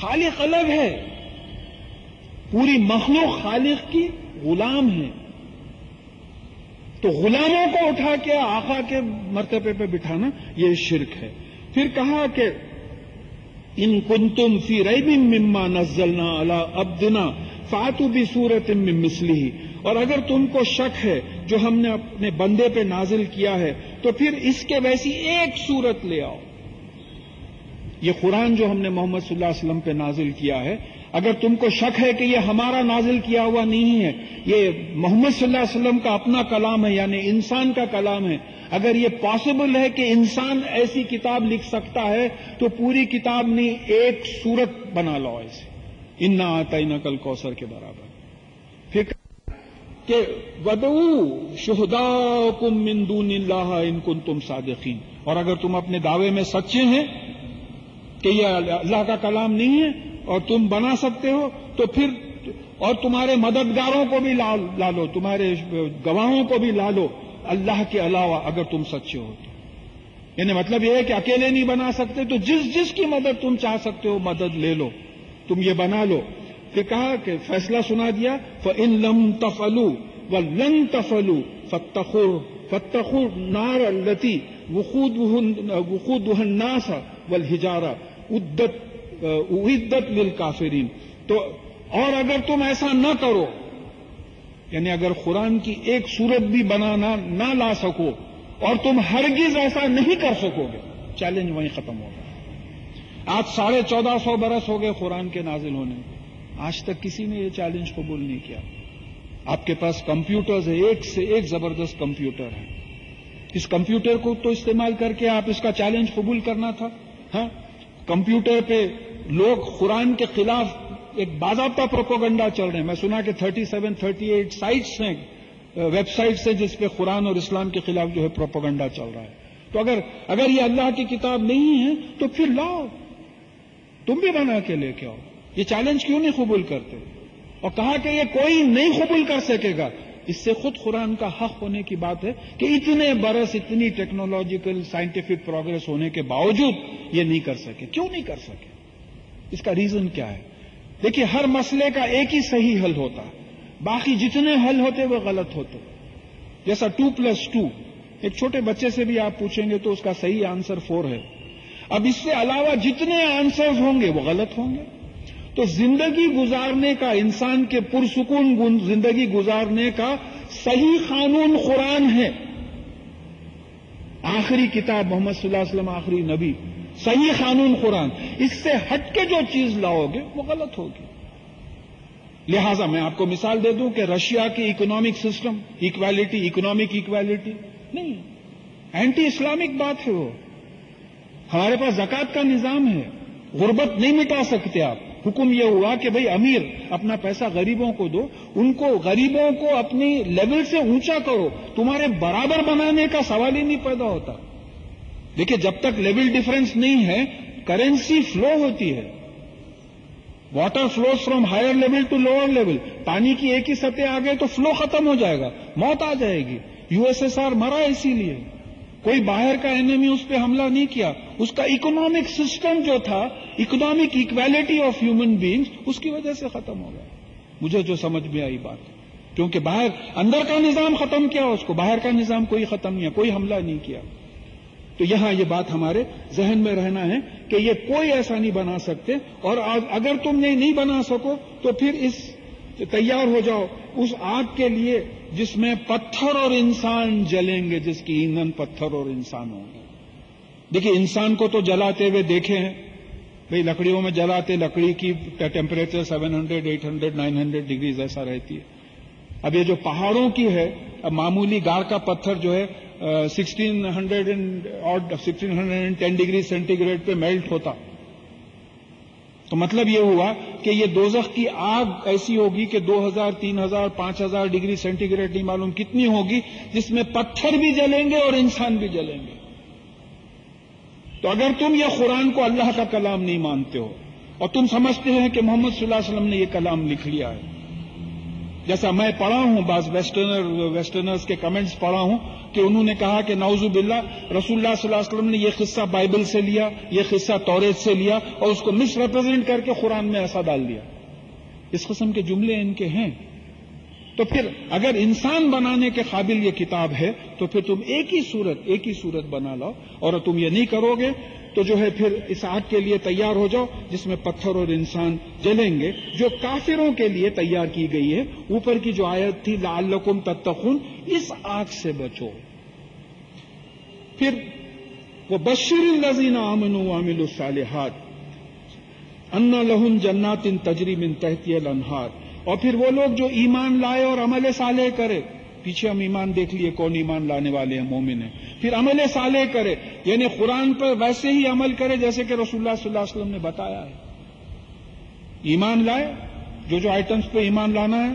خالق الگ ہے، پوری مخلوق خالق کی غلام ہے. تو غلاموں کو اٹھا کے آقا کے مرتبے پہ بٹھانا یہ شرک ہے. پھر کہا کہ ان کنتم فی ریب مما نزلنا علی عبدنا فاتوا بسورۃ من مثلہ. اور اگر تم کو شک ہے جو ہم نے اپنے بندے پہ نازل کیا ہے تو پھر اس کے ویسی ایک صورت لے آؤ. یہ قرآن جو ہم نے محمد صلی اللہ علیہ وسلم پہ نازل کیا ہے، اگر تم کو شک ہے کہ یہ ہمارا نازل کیا ہوا نہیں ہے، یہ محمد صلی اللہ علیہ وسلم کا اپنا کلام ہے، یعنی انسان کا کلام ہے، اگر یہ پاسبل ہے کہ انسان ایسی کتاب لکھ سکتا ہے تو پوری کتاب نہیں، ایک سورت بنا لو ایسے، انا اعطیناک الکوثر کے برابر. پھر کہ وَدْعُوا شُهَدَاءَكُم مِّن دُونِ اللَّهِ إِن كُنتُمْ صَادِقِينَ. اور اگر تم اپنے دعوے میں سچے ہیں کہ یہ اللہ کا کلام نہیں ہے اور تم بنا سکتے ہو تو پھر، اور تمہارے مددگاروں کو بھی لا لو، تمہارے گواہوں کو بھی لا لو اللہ کے علاوہ، اگر تم سچے ہو تو. یعنی مطلب یہ ہے کہ اکیلے نہیں بنا سکتے تو جس کی مدد تم چاہ سکتے ہو مدد لے لو، تم یہ بنا لو. پھر کہا کہ فیصلہ سنا دیا، فَإِن لَّمْ تَفْعَلُوا وَلَن تَفْعَلُوا فَاتَّقُوا النَّارَ الَّتِي وَقُودُهَا النَّاسُ وَالْحِجَارَةُ اُعِدَّتْ لِلْكَافِرِينَ. تو اور اگر تم ایسا نہ کرو، یعنی اگر قرآن کی ایک سورت بھی بنانا نہ لا سکو اور تم ہرگز ایسا نہیں کر سکو گے، چیلنج وہیں ختم ہوگا. آج 1450 برس ہو گئے قرآن کے نازل ہونے میں، آج تک کسی نے یہ چیلنج قبول نہیں کیا. آپ کے پاس کمپیوٹرز ہے، ایک سے ایک زبردست کمپیوٹر ہے. اس کمپیوٹر کو تو استعمال کر کے آپ اس کا چیلنج قبول کرنا تھا. ہاں، کمپیوٹر پہ لوگ قرآن کے خلاف ایک باضابطہ پروپیگنڈا چل رہے ہیں. میں سنا کہ 37-38 سائٹس ہیں، ویب سائٹس ہیں جس پہ قرآن اور اسلام کے خلاف جو ہے پروپیگنڈا چل رہا ہے. تو اگر یہ اللہ کی کتاب نہیں ہے تو پھر لاؤ، تم بھی بنا کے لے کے آؤ. یہ چیلنج کیوں نہیں قبول کرتے؟ اور کہا کہ یہ کوئی نہیں قبول کر سکے گا. اس سے خود قرآن کا حق ہونے کی بات ہے کہ اتنے برس، اتنی ٹیکنالوجیکل سائنٹیفک پروگرس ہونے کے باوجود یہ نہیں کر سکے. کیوں نہیں کر سکے؟ اس کا ریزن کیا ہے؟ دیکھیے، ہر مسئلے کا ایک ہی صحیح حل ہوتا ہے، باقی جتنے حل ہوتے وہ غلط ہوتے. جیسا 2+2 ایک چھوٹے بچے سے بھی آپ پوچھیں گے تو اس کا صحیح آنسر 4 ہے. اب اس سے علاوہ جتنے آنسرز ہوں گے وہ غلط ہوں گے. تو زندگی گزارنے کا، انسان کے پرسکون زندگی گزارنے کا صحیح قانون قرآن ہے. آخری کتاب محمد صلی اللہ علیہ وسلم، آخری نبی، صحیح قانون قرآن. اس سے ہٹ کے جو چیز لاؤ گے وہ غلط ہوگی. لہذا میں آپ کو مثال دے دوں کہ رشیا کی economic system, equality, economic equality نہیں، اینٹی اسلامک بات ہے وہ. ہمارے پاس زکوٰۃ کا نظام ہے، غربت نہیں مٹا سکتے آپ. حکم یہ ہوا کہ بھئی امیر اپنا پیسہ غریبوں کو دو، ان کو غریبوں کو اپنی لیول سے اونچا کرو، تمہارے برابر بنانے کا سوال ہی نہیں پیدا ہوتا. دیکھیے جب تک لیول ڈفرنس نہیں ہے کرنسی فلو ہوتی ہے. Water flows from higher level to lower level. پانی کی ایک ہی سطح آ گئے تو فلو ختم ہو جائے گا، موت آ جائے گی. USSR مرا اسی لیے، کوئی باہر کا اینیمی اس پہ حملہ نہیں کیا. اس کا اکنامک سسٹم جو تھا، economic equality of human beings, اس کی وجہ سے ختم ہو گیا. مجھے جو سمجھ میں آئی بات، کیونکہ باہر اندر کا نظام ختم کیا اس کو، باہر کا نظام کوئی ختم نہیں، کوئی حملہ نہیں کیا. تو یہاں یہ بات ہمارے ذہن میں رہنا ہے کہ یہ کوئی ایسا نہیں بنا سکتے. اور اگر تم نہیں بنا سکو تو پھر اس تیار ہو جاؤ اس آگ کے لیے جس میں پتھر اور انسان جلیں گے، جس کی ایندھن پتھر اور انسان ہوں گے. دیکھیے انسان کو تو جلاتے ہوئے دیکھے ہیں بھئی، لکڑیوں میں جلاتے، لکڑی کی ٹیمپریچر 700 800 900 ڈگریز ایسا رہتی ہے. اب یہ جو پہاڑوں کی ہے، اب معمولی گار کا پتھر جو ہے 1610 ڈگری سینٹی گریڈ پہ میلٹ ہوتا. تو مطلب یہ ہوا کہ یہ دوزخ کی آگ ایسی ہوگی کہ 2000 3000 5000 ڈگری سینٹی گریڈ نہیں معلوم کتنی ہوگی، جس میں پتھر بھی جلیں گے اور انسان بھی جلیں گے. تو اگر تم یہ قرآن کو اللہ کا کلام نہیں مانتے ہو اور تم سمجھتے ہیں کہ محمد صلی اللہ علیہ وسلم نے یہ کلام لکھ لیا ہے، جیسا میں پڑھا ہوں، بعض ویسٹرنرز کے کمنٹس پڑھا ہوں کہ انہوں نے کہا کہ نعوذ باللہ رسول اللہ صلی اللہ علیہ وسلم نے یہ قصہ بائبل سے لیا، یہ قصہ توریت سے لیا اور اس کو مس ریپرزینٹ کر کے قرآن میں ایسا ڈال دیا. اس قسم کے جملے ان کے ہیں. تو پھر اگر انسان بنانے کے قابل یہ کتاب ہے تو پھر تم ایک ہی صورت بنا لاؤ. اور تم یہ نہیں کرو گے تو جو ہے پھر اس آگ کے لیے تیار ہو جاؤ جس میں پتھر اور انسان جلیں گے، جو کافروں کے لیے تیار کی گئی ہے. اوپر کی جو آیت تھی لعلکم تتقون، اس آگ سے بچو. پھر وبشر الذین آمنوا وعملوا الصالحات ان لہم جنات تجری من تحتها الانہار. اور پھر وہ لوگ جو ایمان لائے اور عمل صالح کرے، پیچھے ہم ایمان دیکھ لیے کون ایمان لانے والے ہیں، مومن ہیں. پھر عمل صالح کرے یعنی قرآن پر ویسے ہی عمل کرے جیسے کہ رسول اللہ صلی اللہ علیہ وسلم نے بتایا ہے. ایمان لائے، جو آئٹمس پہ ایمان لانا ہے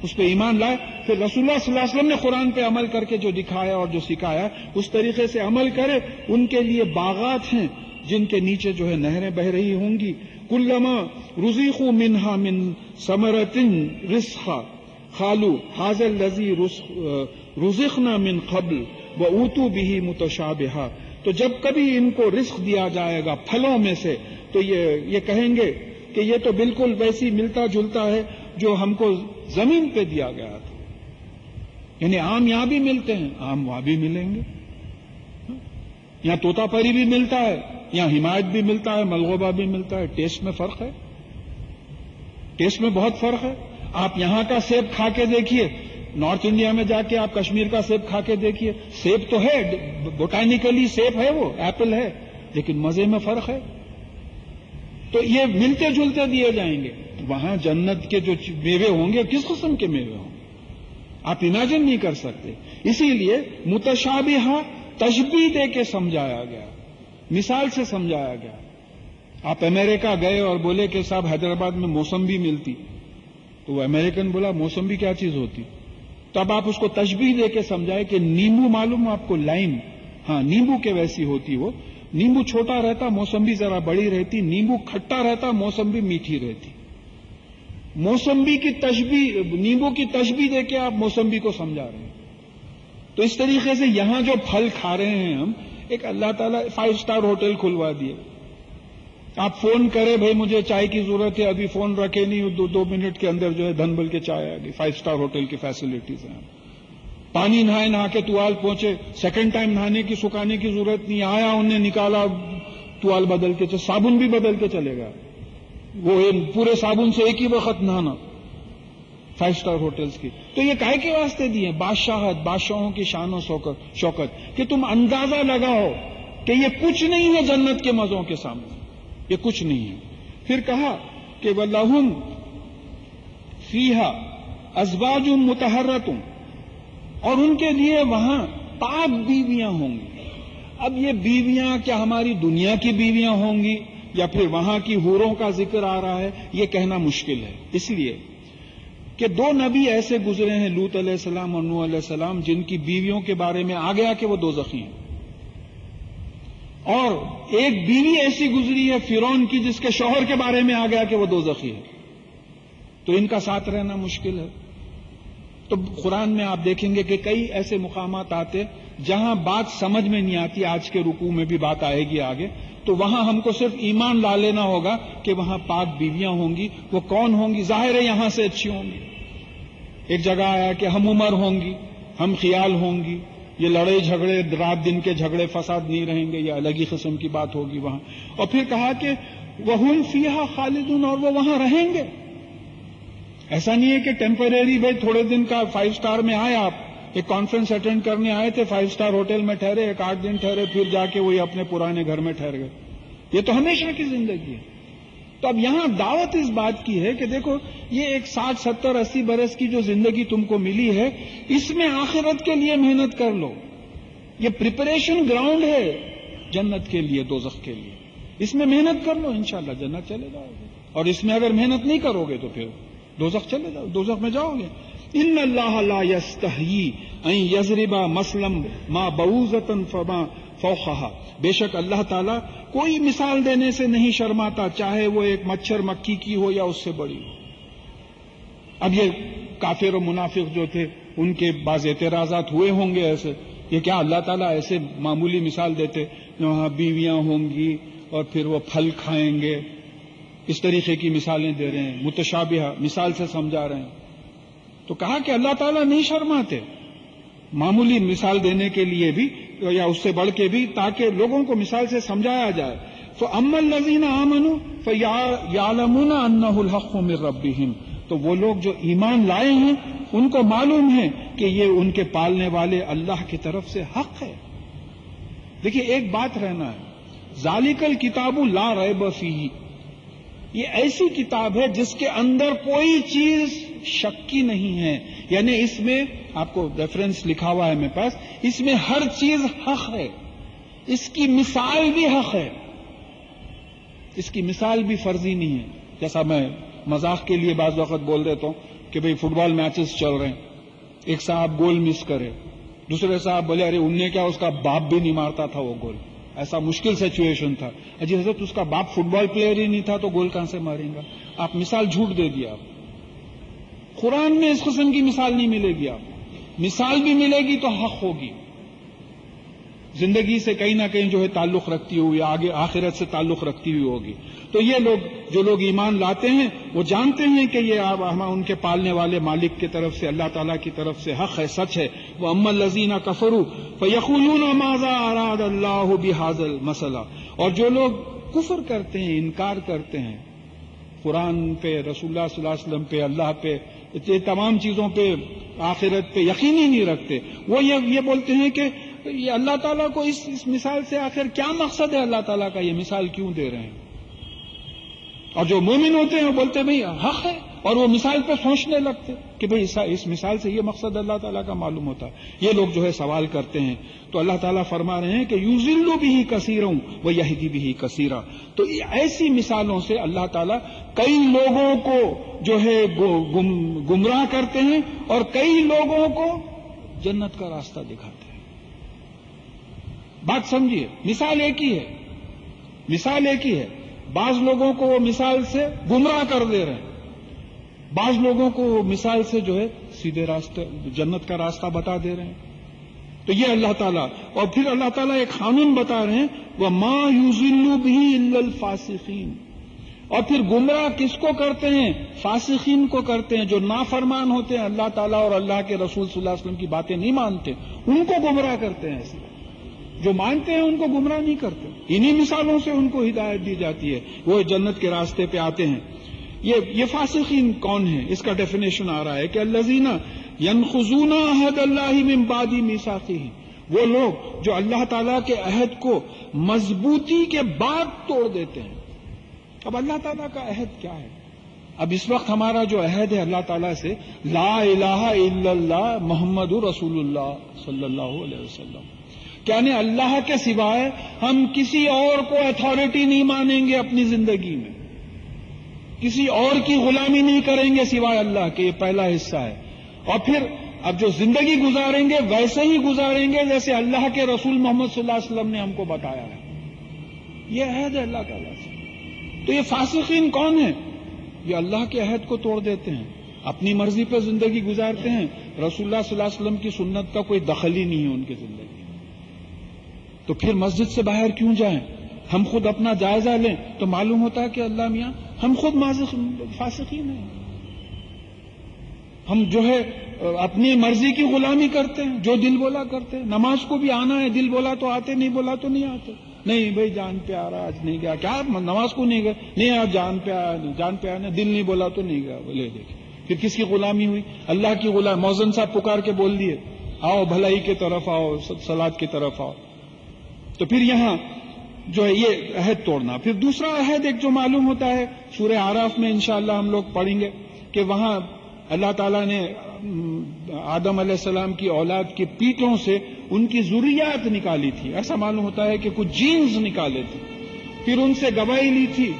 اس پہ ایمان لائے. پھر رسول اللہ صلی اللہ علیہ وسلم نے قرآن پہ عمل کر کے جو دکھایا اور جو سکھایا اس طریقے سے عمل کرے. ان کے لیے باغات ہیں جن کے نیچے جو ہے نہریں بہ رہی ہوں گی. کلما رزقوا منہا من ثمرۃ رزقا قالوا ھذا الذی رزقنا من قبل وأوتوا به متشابہا. تو جب کبھی ان کو رزق دیا جائے گا پھلوں میں سے تو یہ کہیں گے کہ یہ تو بالکل ویسی ملتا جلتا ہے جو ہم کو زمین پہ دیا گیا تھا. یعنی آم یہاں بھی ملتے ہیں، آم وہاں بھی ملیں گے. یہاں طوطا پری بھی ملتا ہے، یہاں حمایت بھی ملتا ہے، ملغوبہ بھی ملتا ہے. ٹیسٹ میں فرق ہے، ٹیسٹ میں بہت فرق ہے. آپ یہاں کا سیب کھا کے دیکھیے، نارتھ انڈیا میں جا کے آپ کشمیر کا سیب کھا کے دیکھیے. سیب تو ہے، بوٹینیکلی سیب ہے، وہ ایپل ہے، لیکن مزے میں فرق ہے. تو یہ ملتے جلتے دیے جائیں گے. وہاں جنت کے جو میوے ہوں گے کس قسم کے میوے ہوں گے آپ امیجن نہیں کر سکتے. اسی لیے متشابہہ تشبیہ دے کے سمجھایا گیا، مثال سے سمجھایا گیا. آپ امریکہ گئے اور بولے کہ صاحب حیدرآباد میں موسمبی ملتی، تو وہ امریکن بولا موسمبی کیا چیز ہوتی؟ تب آپ اس کو تشبیہ دے کے سمجھائے کہ نیمبو معلوم آپ کو، لائم، ہاں نیمبو کے ویسی ہوتی وہ. نیمبو چھوٹا رہتا، موسمبی ذرا بڑی رہتی. نیمبو کھٹا رہتا، موسمبی میٹھی رہتی. موسمبی کی تشبیہ، نیمبو کی تشبیہ دے کے آپ موسمبی کو سمجھا رہے ہیں. تو اس طریقے سے یہاں جو پھل کھا رہے ہیں ہم، ایک اللہ تعالیٰ 5 اسٹار ہوٹل کھلوا دیے. آپ فون کرے بھائی مجھے چائے کی ضرورت ہے، ابھی فون رکھے نہیں، 2 منٹ کے اندر جو ہے دھن بل کے چائے آ گئی. 5 اسٹار ہوٹل کی فیسلٹیز ہیں. پانی نہائے، نہا کے توال پہنچے، سیکنڈ ٹائم نہانے کی سکھانے کی ضرورت نہیں، آیا انہیں نکالا توال بدل کے، صابن بھی بدل کے چلے گا، وہ پورے صابن سے ایک ہی وقت نہانا 5 اسٹار ہوٹلز کی. تو یہ کائے کے واسطے دیے؟ بادشاہت، بادشاہوں کی شان و شوکت، کہ تم اندازہ لگاؤ کہ یہ کچھ نہیں ہے جنت کے مزوں کے سامنے، یہ کچھ نہیں ہے. پھر کہا کہ وَلَهُمْ فِيهَا أَزْوَاجٌ مُطَهَّرَةٌ، اور ان کے لیے وہاں پاک بیویاں ہوں گی. اب یہ بیویاں کیا ہماری دنیا کی بیویاں ہوں گی یا پھر وہاں کی حوروں کا ذکر آ رہا ہے، یہ کہنا مشکل ہے، اس لیے کہ 2 نبی ایسے گزرے ہیں، لوط علیہ السلام اور نوح علیہ السلام، جن کی بیویوں کے بارے میں آ گیا کہ وہ دوزخی ہیں، اور ایک بیوی ایسی گزری ہے فرعون کی جس کے شوہر کے بارے میں آ گیا کہ وہ دوزخی ہے. تو ان کا ساتھ رہنا مشکل ہے. تو قرآن میں آپ دیکھیں گے کہ کئی ایسے مقامات آتے جہاں بات سمجھ میں نہیں آتی، آج کے رکوع میں بھی بات آئے گی آگے، تو وہاں ہم کو صرف ایمان لا لینا ہوگا کہ وہاں پاک بیویاں ہوں گی. وہ کون ہوں گی؟ ظاہر ہے یہاں سے اچھی ہوں گی. ایک جگہ آیا کہ ہم عمر ہوں گی، ہم خیال ہوں گی، یہ لڑائی جھگڑے رات دن کے جھگڑے فساد نہیں رہیں گے، یہ الگ ہی قسم کی بات ہوگی وہاں. اور پھر کہا کہ وَهُمْ فِيهَا خَالِدُونَ، اور وہ وہاں رہیں گے. ایسا نہیں ہے کہ ٹیمپریری بھائی تھوڑے دن کا 5 اسٹار میں آئے، آپ ایک کانفرنس اٹینڈ کرنے آئے تھے، 5 اسٹار ہوٹل میں ٹھہرے، 8 دن ٹھہرے، پھر جا کے وہی اپنے پرانے گھر میں ٹھہر گئے. یہ تو ہمیشہ کی زندگی ہے. تو اب یہاں دعوت اس بات کی ہے کہ دیکھو یہ ایک 60 70 80 برس کی جو زندگی تم کو ملی ہے، اس میں آخرت کے لیے محنت کر لو. یہ پریپریشن گراؤنڈ ہے جنت کے لیے، دوزخ کے لیے. اس میں محنت کر لو، انشاءاللہ جنت چلے جاؤ گے. اور اس میں اگر محنت نہیں کرو گے تو پھر دوزخ چلے جاؤ، دوزخ میں جاؤ گے. ان اللہ لا یستحیی ان یضرب مثلا ما بعوضۃ فما فوقھا، بے شک اللہ تعالیٰ کوئی مثال دینے سے نہیں شرماتا، چاہے وہ ایک مچھر مکھی کی ہو یا اس سے بڑی ہو. اب یہ کافر و منافق جو تھے ان کے بعض اعتراضات ہوئے ہوں گے ایسے، یہ کیا اللہ تعالیٰ ایسے معمولی مثال دیتے، وہاں بیویاں ہوں گی اور پھر وہ پھل کھائیں گے، اس طریقے کی مثالیں دے رہے ہیں، متشابہہ مثال سے سمجھا رہے ہیں. تو کہا کہ اللہ تعالیٰ نہیں شرماتے معمولی مثال دینے کے لیے بھی یا اس سے بڑھ کے بھی، تاکہ لوگوں کو مثال سے سمجھایا جائے. فَأَمَّا الَّذِينَ آمَنُوا فَيَعْلَمُونَ أَنَّهُ الْحَقُّ مِن رَّبِّهِمْ، تو وہ لوگ جو ایمان لائے ہیں ان کو معلوم ہے کہ یہ ان کے پالنے والے اللہ کی طرف سے حق ہے. دیکھیے ایک بات رہنا ہے، ذَلِكَ الْكِتَابُ لَا رَيْبَ فِيهِ، یہ ایسی کتاب ہے جس کے اندر کوئی چیز شکی نہیں ہے. یعنی اس میں آپ کو ریفرنس لکھا ہوا ہے میرے پاس، اس میں ہر چیز حق ہے، اس کی مثال بھی حق ہے، اس کی مثال بھی فرضی نہیں ہے. جیسا میں مذاق کے لیے بعض وقت بول دیتا ہوں کہ بھئی فٹ بال میچز چل رہے ہیں، ایک صاحب گول مس کرے، دوسرے صاحب بولے ارے انہیں کیا اس کا باپ بھی نہیں مارتا تھا وہ گول، ایسا مشکل سچویشن تھا. اجی حضرت اس کا باپ فٹ بال پلیئر ہی نہیں تھا تو گول کہاں سے ماریں گا؟ آپ مثال جھوٹ دے دیا. آپ قرآن میں اس قسم کی مثال نہیں ملے گی. آپ مثال بھی ملے گی تو حق ہوگی، زندگی سے کہیں نہ کہیں جو ہے تعلق رکھتی ہوئی، آگے آخرت سے تعلق رکھتی ہوئی ہوگی. تو یہ لوگ جو لوگ ایمان لاتے ہیں وہ جانتے ہیں کہ یہ ہم ان کے پالنے والے مالک کی طرف سے، اللہ تعالیٰ کی طرف سے حق ہے، سچ ہے. وَأَمَّا الَّذِينَ كَفَرُوا فَيَقُولُونَ مَاذَا أَرَادَ اللَّهُ بِهَذَا الْمَثَلَ، اور جو لوگ کفر کرتے ہیں، انکار کرتے ہیں قرآن پہ، رسول اللہ صلی اللہ علیہ وسلم پہ، اللہ پہ، یہ تمام چیزوں پہ، آخرت پہ یقین ہی نہیں رکھتے، وہ یہ بولتے ہیں کہ یہ اللہ تعالیٰ کو اس مثال سے آخر کیا مقصد ہے، اللہ تعالیٰ کا یہ مثال کیوں دے رہے ہیں. اور جو مومن ہوتے ہیں وہ بولتے ہیں بھئی حق ہے، اور وہ مثال پہ سوچنے لگتے کہ بھئی اس مثال سے یہ مقصد اللہ تعالیٰ کا معلوم ہوتا ہے. یہ لوگ جو ہے سوال کرتے ہیں تو اللہ تعالیٰ فرما رہے ہیں کہ یُضِلُّ بِهِ کَثِیرًا وَیَہْدِی بِهِ کَثِیرًا. تو ایسی مثالوں سے اللہ تعالیٰ کئی لوگوں کو جو ہے گمراہ کرتے ہیں اور کئی لوگوں کو جنت کا راستہ دکھاتے ہیں. بات سمجھیے، مثال ایک ہی ہے، مثال ایک ہی ہے. بعض لوگوں کو وہ مثال سے گمراہ کر دے رہے ہیں، بعض لوگوں کو وہ مثال سے جو ہے سیدھے راستے جنت کا راستہ بتا دے رہے ہیں. تو یہ اللہ تعالیٰ، اور پھر اللہ تعالیٰ ایک قانون بتا رہے ہیں وَمَا يُضِلُّ بِهِ إِلَّا الْفَاسِقِينَ، اور پھر گمراہ کس کو کرتے ہیں؟ فاسقین کو کرتے ہیں، جو نافرمان ہوتے ہیں، اللہ تعالیٰ اور اللہ کے رسول صلی اللہ علیہ وسلم کی باتیں نہیں مانتے، ان کو گمراہ کرتے ہیں. ایسے جو مانتے ہیں ان کو گمراہ نہیں کرتے. انہی مثالوں سے ان کو ہدایت دی جاتی ہے، وہ جنت کے راستے پہ آتے ہیں. یہ فاسقین کون ہیں؟ اس کا ڈیفینیشن آ رہا ہے کہ الذین ینقضون عہد اللہ من بعد میثاقہ، وہ لوگ جو اللہ تعالیٰ کے عہد کو مضبوطی کے بعد توڑ دیتے ہیں. اب اللہ تعالیٰ کا عہد کیا ہے؟ اب اس وقت ہمارا جو عہد ہے اللہ تعالیٰ سے، لا الہ الا اللہ محمد رسول اللہ صلی اللہ علیہ وسلم، یعنی اللہ کے سوائے ہم کسی اور کو اتھارٹی نہیں مانیں گے اپنی زندگی میں، کسی اور کی غلامی نہیں کریں گے سوائے اللہ کے. یہ پہلا حصہ ہے. اور پھر اب جو زندگی گزاریں گے ویسے ہی گزاریں گے جیسے اللہ کے رسول محمد صلی اللہ علیہ وسلم نے ہم کو بتایا ہے. یہ عہد ہے اللہ تعالیٰ سے. تو یہ فاسقین کون ہیں؟ یہ اللہ کے عہد کو توڑ دیتے ہیں، اپنی مرضی پہ زندگی گزارتے ہیں، رسول اللہ صلی اللہ علیہ وسلم کی سنت کا کوئی دخل ہی نہیں ہے ان کی زندگی. تو پھر مسجد سے باہر کیوں جائیں؟ ہم خود اپنا جائزہ لیں تو معلوم ہوتا ہے کہ اللہ میاں ہم خود فاسقین ہیں. ہم جو ہے اپنی مرضی کی غلامی کرتے ہیں، جو دل بولا کرتے ہیں. نماز کو بھی آنا ہے، دل بولا تو آتے، نہیں بولا تو نہیں آتے. نہیں بھائی جان پہ آ رہا آج نہیں گیا، کیا نماز کو نہیں گئے؟ نہیں آج جان پہ آیا، دل نہیں بولا تو نہیں گیا. بولے دیکھیں پھر کس کی غلامی ہوئی؟ اللہ کی غلامی. موذن صاحب پکار کے بول دیے آؤ بھلائی کی طرف آؤ، صلاۃ کی طرف آؤ. تو پھر یہاں جو ہے یہ عہد توڑنا. پھر دوسرا عہد ایک جو معلوم ہوتا ہے سورہ اعراف میں انشاءاللہ ہم لوگ پڑھیں گے کہ وہاں اللہ تعالیٰ نے آدم علیہ السلام کی اولاد کی پیٹوں سے ان کی ذریات نکالی تھی. ایسا معلوم ہوتا ہے کہ کچھ جینز نکالے تھے. پھر ان سے گواہی لی تھی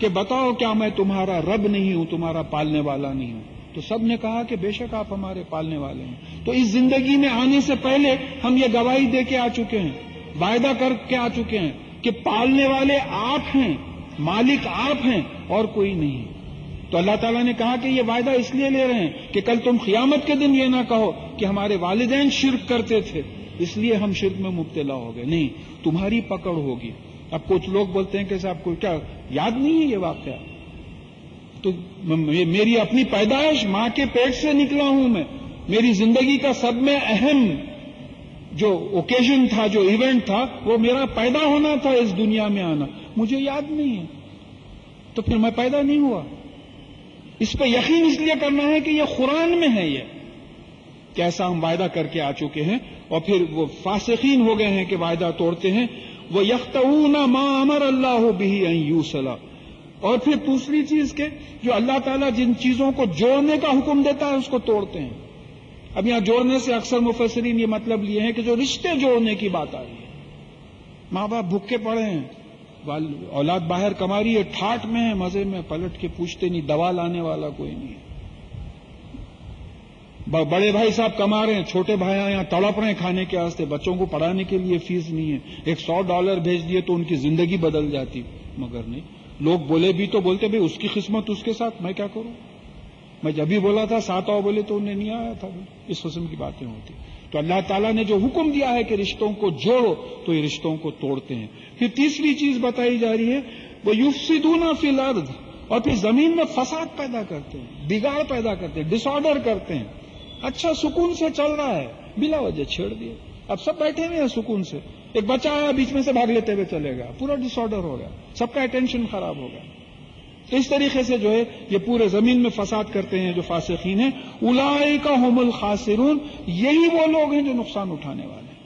کہ بتاؤ کیا میں تمہارا رب نہیں ہوں، تمہارا پالنے والا نہیں ہوں؟ تو سب نے کہا کہ بے شک آپ ہمارے پالنے والے ہیں. تو اس زندگی میں آنے سے پہلے ہم یہ گواہی دے کے آ چکے ہیں، وعدہ کر کے آ چکے ہیں کہ پالنے والے آپ ہیں، مالک آپ ہیں اور کوئی نہیں. تو اللہ تعالیٰ نے کہا کہ یہ وعدہ اس لیے لے رہے ہیں کہ کل تم قیامت کے دن یہ نہ کہو کہ ہمارے والدین شرک کرتے تھے اس لیے ہم شرک میں مبتلا ہو گئے. نہیں، تمہاری پکڑ ہوگی. اب کچھ لوگ بولتے ہیں کہ صاحب کو کیا یاد نہیں ہے یہ واقعہ؟ تو میری اپنی پیدائش، ماں کے پیٹ سے نکلا ہوں میں، میری زندگی کا سب میں اہم جو اوکیزن تھا، جو ایونٹ تھا، وہ میرا پیدا ہونا تھا، اس دنیا میں آنا. مجھے یاد نہیں ہے تو پھر میں پیدا نہیں ہوا. اس پہ یقین اس لیے کرنا ہے کہ یہ قرآن میں ہے، یہ کیسا ہم وعدہ کر کے آ چکے ہیں. اور پھر وہ فاسقین ہو گئے ہیں کہ وعدہ توڑتے ہیں. وَيَخْتَوُونَ مَا أَمَرَ اللَّهُ بِهِ أَن يُوصَلَ. اور پھر دوسری چیز کہ جو اللہ تعالیٰ جن چیزوں کو جوڑنے کا حکم دیتا ہے اس کو توڑتے ہیں. اب یہاں جوڑنے سے اکثر مفسرین یہ مطلب لیے ہیں کہ جو رشتے جوڑنے کی بات آ رہی ہے. ماں باپ بھوکے پڑے ہیں، اولاد باہر کما رہی ہے، ٹھاٹ میں ہے، مزے میں، پلٹ کے پوچھتے نہیں، دوا لانے والا کوئی نہیں. بڑے بھائی صاحب کما رہے ہیں، چھوٹے بھائی یہاں تڑپ رہے ہیں کھانے کے واسطے، بچوں کو پڑھانے کے لیے فیس نہیں ہے. $100 بھیج دیے تو ان کی زندگی بدل جاتی. مگر نہیں، لوگ بولے بھی تو بولتے بھائی اس کی قسمت اس کے ساتھ، میں کیا کروں؟ میں جب بھی بولا تھا 7 آؤ بولے تو انہیں نہیں آیا تھا. اس قسم کی باتیں ہوتی. تو اللہ تعالیٰ نے جو حکم دیا ہے کہ رشتوں کو جوڑو تو یہ رشتوں کو توڑتے ہیں. پھر تیسری چیز بتائی جا رہی ہے وہ یفسدون فی الارض، اور پھر زمین میں فساد پیدا کرتے ہیں، بگاڑ پیدا کرتے ہیں، ڈس آرڈر کرتے ہیں. اچھا سکون سے چل رہا ہے، بلا وجہ چھیڑ دیے. اب سب بیٹھے ہوئے ہیں سکون سے، ایک بچہ آیا بیچ میں سے بھاگ لیتے ہوئے چلے گا، پورا ڈس آرڈر ہو گیا، سب کا اٹینشن خراب ہو گیا. تو اس طریقے سے جو ہے یہ پورے زمین میں فساد کرتے ہیں جو فاسقین ہیں. اولئک ھم الخاسرون، یہی وہ لوگ ہیں جو نقصان اٹھانے والے ہیں.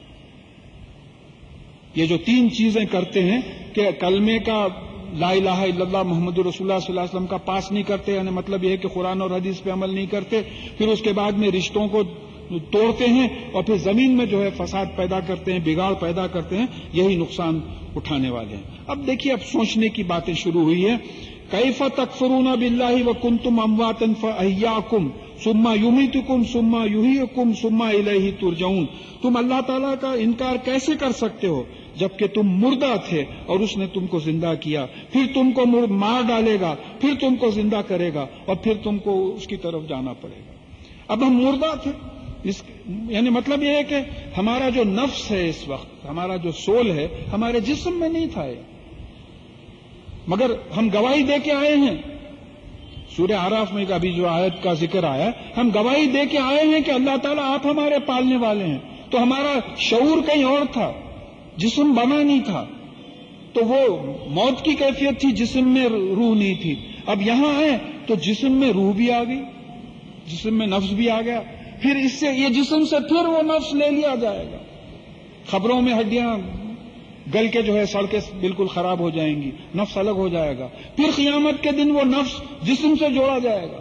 یہ جو 3 چیزیں کرتے ہیں کہ کلمے کا لا الہ الا اللہ محمد رسول اللہ صلی اللہ علیہ وسلم کا پاس نہیں کرتے، یعنی مطلب یہ ہے کہ قرآن اور حدیث پہ عمل نہیں کرتے، پھر اس کے بعد میں رشتوں کو توڑتے ہیں اور پھر زمین میں جو ہے فساد پیدا کرتے ہیں، بگاڑ پیدا کرتے ہیں، یہی نقصان اٹھانے والے ہیں. اب دیکھیے، اب سوچنے کی باتیں شروع ہوئی ہیں. کیف تکفرون باللہ وکنتم امواتا فاحیاکم ثم یمیتکم ثم یحییکم ثم الیہ ترجعون. تم اللہ تعالیٰ کا انکار کیسے کر سکتے ہو جبکہ تم مردہ تھے اور اس نے تم کو زندہ کیا، پھر تم کو مار ڈالے گا، پھر تم کو زندہ کرے گا اور پھر تم کو اس کی طرف جانا پڑے گا. اب ہم مردہ تھے، یعنی مطلب یہ ہے کہ ہمارا جو نفس ہے اس وقت، ہمارا جو سول ہے ہمارے جسم میں نہیں تھا. مگر ہم گواہی دے کے آئے ہیں، سورہ اعراف میں ابھی جو آیت کا ذکر آیا، ہم گواہی دے کے آئے ہیں کہ اللہ تعالیٰ آپ ہمارے پالنے والے ہیں. تو ہمارا شعور کہیں اور تھا، جسم بنا نہیں تھا، تو وہ موت کی کیفیت تھی، جسم میں روح نہیں تھی. اب یہاں آئے تو جسم میں روح بھی آ گئی، جسم میں نفس بھی آ گیا، پھر اس سے یہ جسم سے پھر وہ نفس لے لیا جائے گا. خبروں میں ہڈیاں گل کے جو ہے سڑکیں بالکل خراب ہو جائیں گی، نفس الگ ہو جائے گا. پھر قیامت کے دن وہ نفس جسم سے جوڑا جائے گا،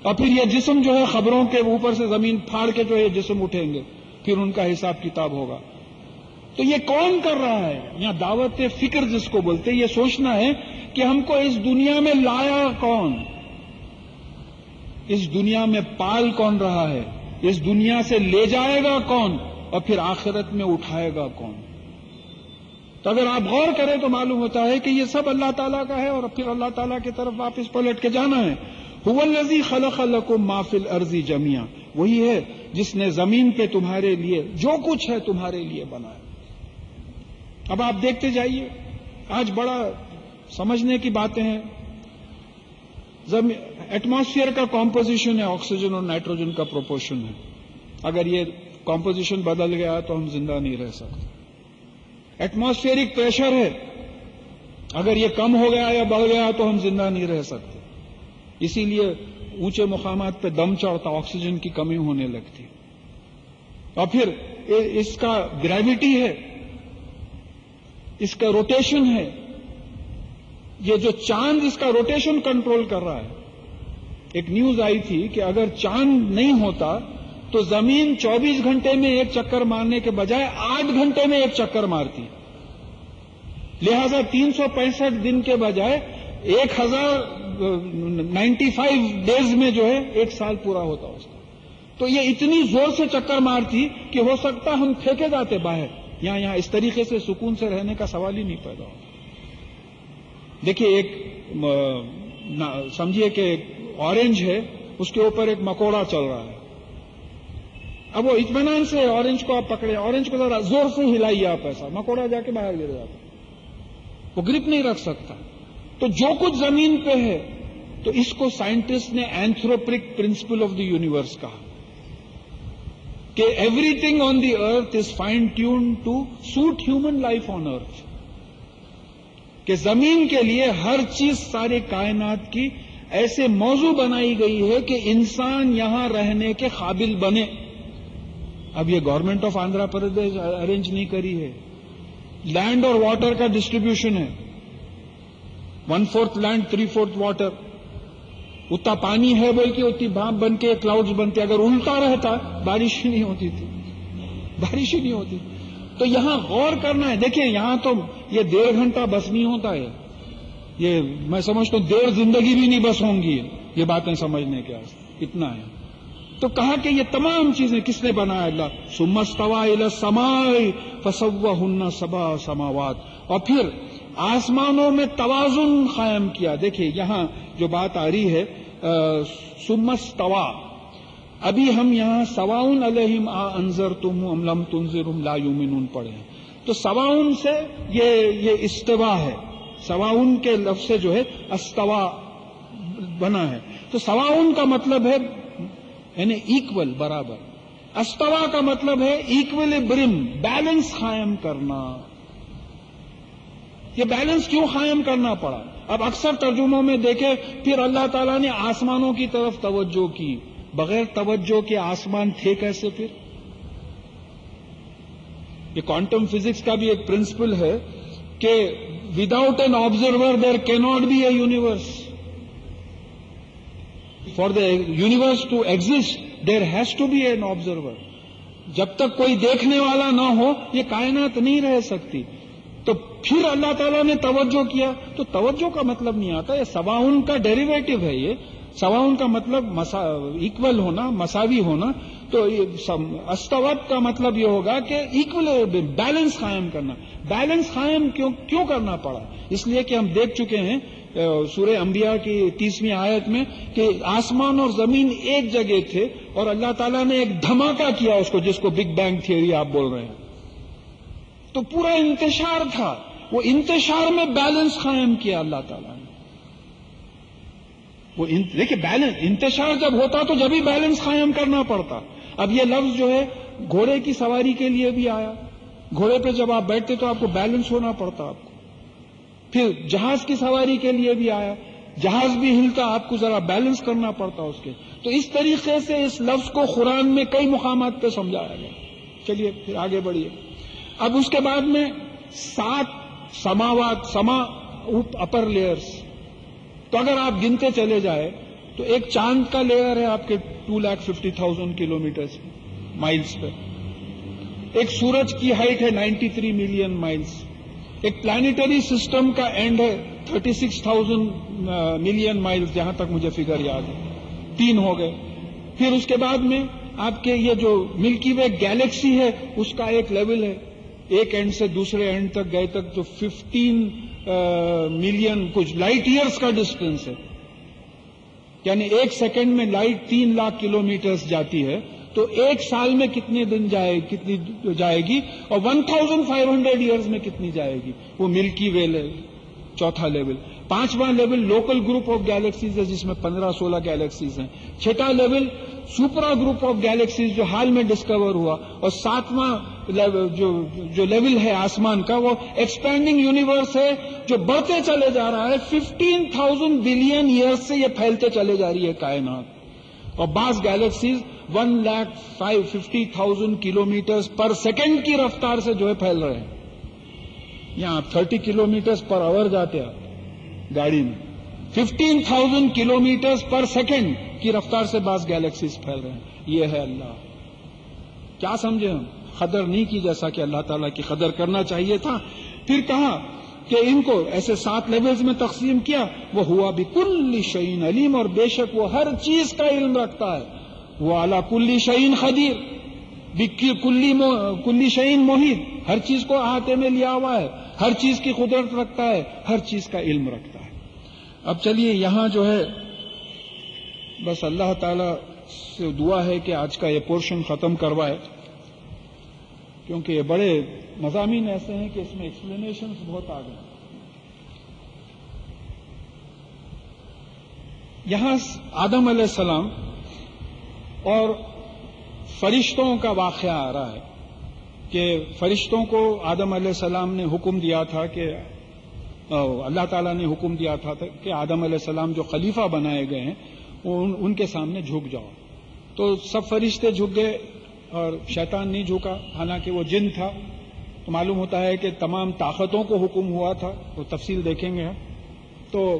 اور پھر یہ جسم جو ہے خبروں کے اوپر سے زمین پھاڑ کے جو ہے جسم اٹھیں گے، پھر ان کا حساب کتاب ہوگا. تو یہ کون کر رہا ہے؟ یہاں دعوت فکر جس کو بولتے ہیں، یہ سوچنا ہے کہ ہم کو اس دنیا میں لایا کون، اس دنیا میں پال کون رہا ہے، اس دنیا سے لے جائے گا کون، اور پھر آخرت میں اٹھائے گا کون. تو اگر آپ غور کریں تو معلوم ہوتا ہے کہ یہ سب اللہ تعالیٰ کا ہے، اور پھر اللہ تعالیٰ کی طرف واپس پلٹ کے جانا ہے. هو الذی خلق لکم ما فی الارض جميعا، وہی ہے جس نے زمین پہ تمہارے لیے جو کچھ ہے تمہارے لیے بنایا. اب آپ دیکھتے جائیے، آج بڑا سمجھنے کی باتیں ہیں. ایٹماسفیئر کا کمپوزیشن ہے، آکسیجن اور نائٹروجن کا پروپورشن ہے. اگر یہ کمپوزیشن بدل گیا تو ہم زندہ نہیں رہ سکتے. ایٹماسفیئرک پریشر ہے، اگر یہ کم ہو گیا یا بڑھ گیا تو ہم زندہ نہیں رہ سکتے. اسی لیے اونچے مقامات پہ دم چڑھتا، آکسیجن کی کمی ہونے لگتی. اور پھر اس کا گریوٹی ہے، اس کا روٹیشن ہے. یہ جو چاند اس کا روٹیشن کنٹرول کر رہا ہے. ایک نیوز آئی تھی کہ اگر چاند نہیں ہوتا تو زمین 24 گھنٹے میں ایک چکر مارنے کے بجائے 8 گھنٹے میں ایک چکر مارتی. لہذا 365 دن کے بجائے 1095 ڈیز میں جو ہے ایک سال پورا ہوتا اس کا. تو یہ اتنی زور سے چکر مارتی کہ ہو سکتا ہم پھینکے جاتے باہر. یہاں اس طریقے سے سکون سے رہنے کا سوال ہی نہیں پیدا ہوتا. دیکھیے، ایک سمجھیے کہ اورنج ہے، اس کے اوپر ایک مکوڑا چل رہا ہے. اب وہ اطمینان سے اورنج کو آپ پکڑے، اورنج کو ذرا زور سے ہلائیے آپ، ایسا مکوڑا جا کے باہر گر جاتا، وہ گرپ نہیں رکھ سکتا. تو جو کچھ زمین پہ ہے، تو اس کو سائنٹسٹ نے anthropic principle of the universe کہا کہ everything on the earth is fine tune to suit human life on earth. کہ زمین کے لیے ہر چیز سارے کائنات کی ایسے موضوع بنائی گئی ہے کہ انسان یہاں رہنے کے قابل بنے. اب یہ government of Andhra Pradesh arrange نہیں کری ہے. لینڈ اور واٹر کا ڈسٹریبیوشن ہے، 1/4 لینڈ 3/4 واٹر. اتنا پانی ہے بول کے اتنی بھاپ بن کے کلاؤڈز بنتے. اگر الٹا رہتا بارش ہی نہیں ہوتی تھی، بارش ہی نہیں ہوتی. تو یہاں غور کرنا ہے. دیکھیں، یہاں تو یہ 1.5 گھنٹہ بس نہیں ہوتا ہے، یہ میں سمجھتا ہوں 1.5 زندگی بھی نہیں بس ہوں گی یہ باتیں سمجھنے کے واسطے. اتنا ہے. تو کہا کہ یہ تمام چیزیں کس نے بنایا؟ اللہ. ثم استوى الى السماء فسواهن 7 سماوات. اور پھر آسمانوں میں توازن قائم کیا. دیکھیے یہاں جو بات آ رہی ہے ثم استوى، ابھی ہم یہاں سواؤن علیہم انذرتم ام لم تنذرہم لا یؤمنون پڑھے ہیں. تو سواؤن سے یہ استوا ہے. سواؤن کے لفظ سے جو ہے استوا بنا ہے. تو سواؤن کا مطلب ہے یعنی ایکول، برابر. استوا کا مطلب ہے ایکویلیبریم، بیلنس قائم کرنا. یہ بیلنس کیوں قائم کرنا پڑا؟ اب اکثر ترجموں میں دیکھیں پھر اللہ تعالیٰ نے آسمانوں کی طرف توجہ کی. بغیر توجہ کے آسمان تھے کیسے پھر؟ یہ کوانٹم فزکس کا بھی ایک پرنسپل ہے کہ without an observer there can not be a universe. For the universe to exist there has to be an observer. جب تک کوئی دیکھنے والا نہ ہو یہ کائنات نہیں رہ سکتی. تو پھر اللہ تعالیٰ نے توجہ کیا. تو توجہ کا مطلب نہیں آتا، یہ سواؤن کا ڈیریویٹو ہے. یہ سواؤن کا مطلب ایکول ہونا، مساوی ہونا. تو استوت کا مطلب یہ ہوگا کہ ایکول بیلنس قائم کرنا. بیلنس قائم کیوں کرنا پڑا؟ اس لیے کہ ہم دیکھ چکے ہیں سورہ انبیاء کی 30ویں آیت میں کہ آسمان اور زمین ایک جگہ تھے اور اللہ تعالیٰ نے ایک دھماکہ کیا اس کو، جس کو بگ بینگ تھیوری آپ بول رہے ہیں. تو پورا انتشار تھا وہ انتشار میں بیلنس قائم کیا اللہ تعالیٰ نے. وہ دیکھیے بیلنس، انتشار جب ہوتا تو جب ہی بیلنس قائم کرنا پڑتا. اب یہ لفظ جو ہے گھوڑے کی سواری کے لیے بھی آیا. گھوڑے پہ جب آپ بیٹھتے تو آپ کو بیلنس ہونا پڑتا آپ کو. پھر جہاز کی سواری کے لیے بھی آیا، جہاز بھی ہلتا، آپ کو ذرا بیلنس کرنا پڑتا اس کے. تو اس طریقے سے اس لفظ کو قرآن میں کئی مقامات پہ سمجھایا گیا. چلیے پھر آگے بڑھیے. اب اس کے بعد میں 7 سماوات، اپر لیئرز. تو اگر آپ گنتے چلے جائے تو ایک چاند کا لیئر ہے آپ کے 2,50,000 کلومیٹر مائلز پہ. ایک سورج کی ہائٹ ہے 93 ملین مائلز. ایک پلانیٹری سسٹم کا اینڈ ہے 36,000 ملین مائلز، جہاں تک مجھے فگر یاد ہے. 3 ہو گئے. پھر اس کے بعد میں آپ کے یہ جو ملکی وے گیلیکسی ہے اس کا ایک لیول ہے، ایک اینڈ سے دوسرے اینڈ تک گئے تک جو 15 ملین کچھ لائٹ ایئرز کا ڈسٹینس ہے. یعنی ایک سیکنڈ میں لائٹ 3 لاکھ کلومیٹرز جاتی ہے تو ایک سال میں کتنے دن کتنی جائے گی، اور 1500 ایئرز میں کتنی جائے گی. وہ ملکی وے لیول، چوتھا لیول. 5واں level local group of galaxies ہے جس میں 15-16 گیلیکسیز ہیں. 6واں level supra group of galaxies جو حال میں ڈسکور ہوا. اور 7واں جو لیول ہے آسمان کا وہ ایکسپینڈنگ یونیورس ہے جو بڑھتے چلے جا رہا ہے. 15,000 بلین ایئرز سے یہ پھیلتے چلے جا رہی ہے کائنات. اور بعض گیلیکسیز 1,50,000 کلومیٹر پر سیکنڈ کی رفتار سے جو ہے پھیل رہے ہیں. یہاں آپ 30 کلومیٹر پر آور جاتے ہیں گاڑی میں، 15,000 کلومیٹر پر سیکنڈ کی رفتار سے بعض گیلیکسیز پھیل رہے ہیں. یہ ہے اللہ. کیا سمجھے ہم؟ قدر نہیں کی جیسا کہ اللہ تعالیٰ کی قدر کرنا چاہیے تھا. پھر کہا کہ ان کو ایسے 7 لیولز میں تقسیم کیا. وہ ہوا بکل شیء علیم، اور بے شک وہ ہر چیز کا علم رکھتا ہے. وہ اعلی کل شیء قدیر، کل شیء محیط، ہر چیز کو احاطے میں لیا ہوا ہے، ہر چیز کی قدرت رکھتا ہے، ہر چیز کا علم رکھتا ہے. اب چلیے یہاں جو ہے بس اللہ تعالی سے دعا ہے کہ آج کا یہ پورشن ختم کروائے، کیونکہ یہ بڑے مضامین ایسے ہیں کہ اس میں ایکسپلینیشنز بہت آ گئے. یہاں آدم علیہ السلام اور فرشتوں کا واقعہ آ رہا ہے کہ فرشتوں کو آدم علیہ السلام نے حکم دیا تھا کہ اللہ تعالیٰ نے حکم دیا تھا کہ آدم علیہ السلام جو خلیفہ بنائے گئے ہیں ان کے سامنے جھک جاؤ. تو سب فرشتے جھک گئے اور شیطان نہیں جھکا، حالانکہ وہ جن تھا. تو معلوم ہوتا ہے کہ تمام طاقتوں کو حکم ہوا تھا، وہ تفصیل دیکھیں گے. تو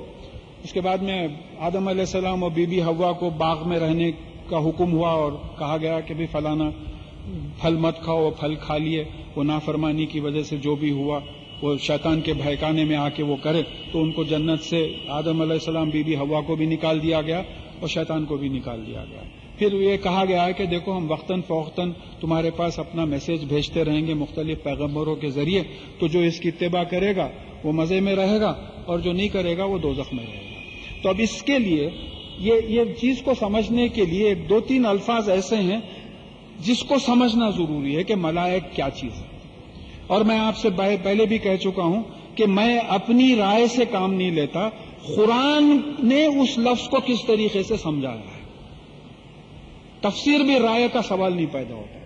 اس کے بعد میں آدم علیہ السلام اور بی بی حوا کو باغ میں رہنے کا حکم ہوا اور کہا گیا کہ بھی فلانا پھل مت کھاؤ. وہ پھل کھا لیے. وہ نافرمانی کی وجہ سے جو بھی ہوا وہ شیطان کے بہکانے میں آ کے وہ کرے، تو ان کو جنت سے آدم علیہ السلام بی بی حوا کو بھی نکال دیا گیا اور شیطان کو بھی نکال دیا گیا. پھر یہ کہا گیا ہے کہ دیکھو ہم وقتاً فوقتاً تمہارے پاس اپنا میسج بھیجتے رہیں گے مختلف پیغمبروں کے ذریعے، تو جو اس کی اتباع کرے گا وہ مزے میں رہے گا اور جو نہیں کرے گا وہ دوزخ میں رہے گا. تو اب اس کے لیے یہ چیز کو سمجھنے کے لیے 2-3 الفاظ ایسے ہیں جس کو سمجھنا ضروری ہے کہ ملائک کیا چیز ہے. اور میں آپ سے پہلے بھی کہہ چکا ہوں کہ میں اپنی رائے سے کام نہیں لیتا. قرآن نے اس لفظ کو کس طریقے سے سمجھایا ہے، تفسیر بھی رائے کا سوال نہیں پیدا ہوتا.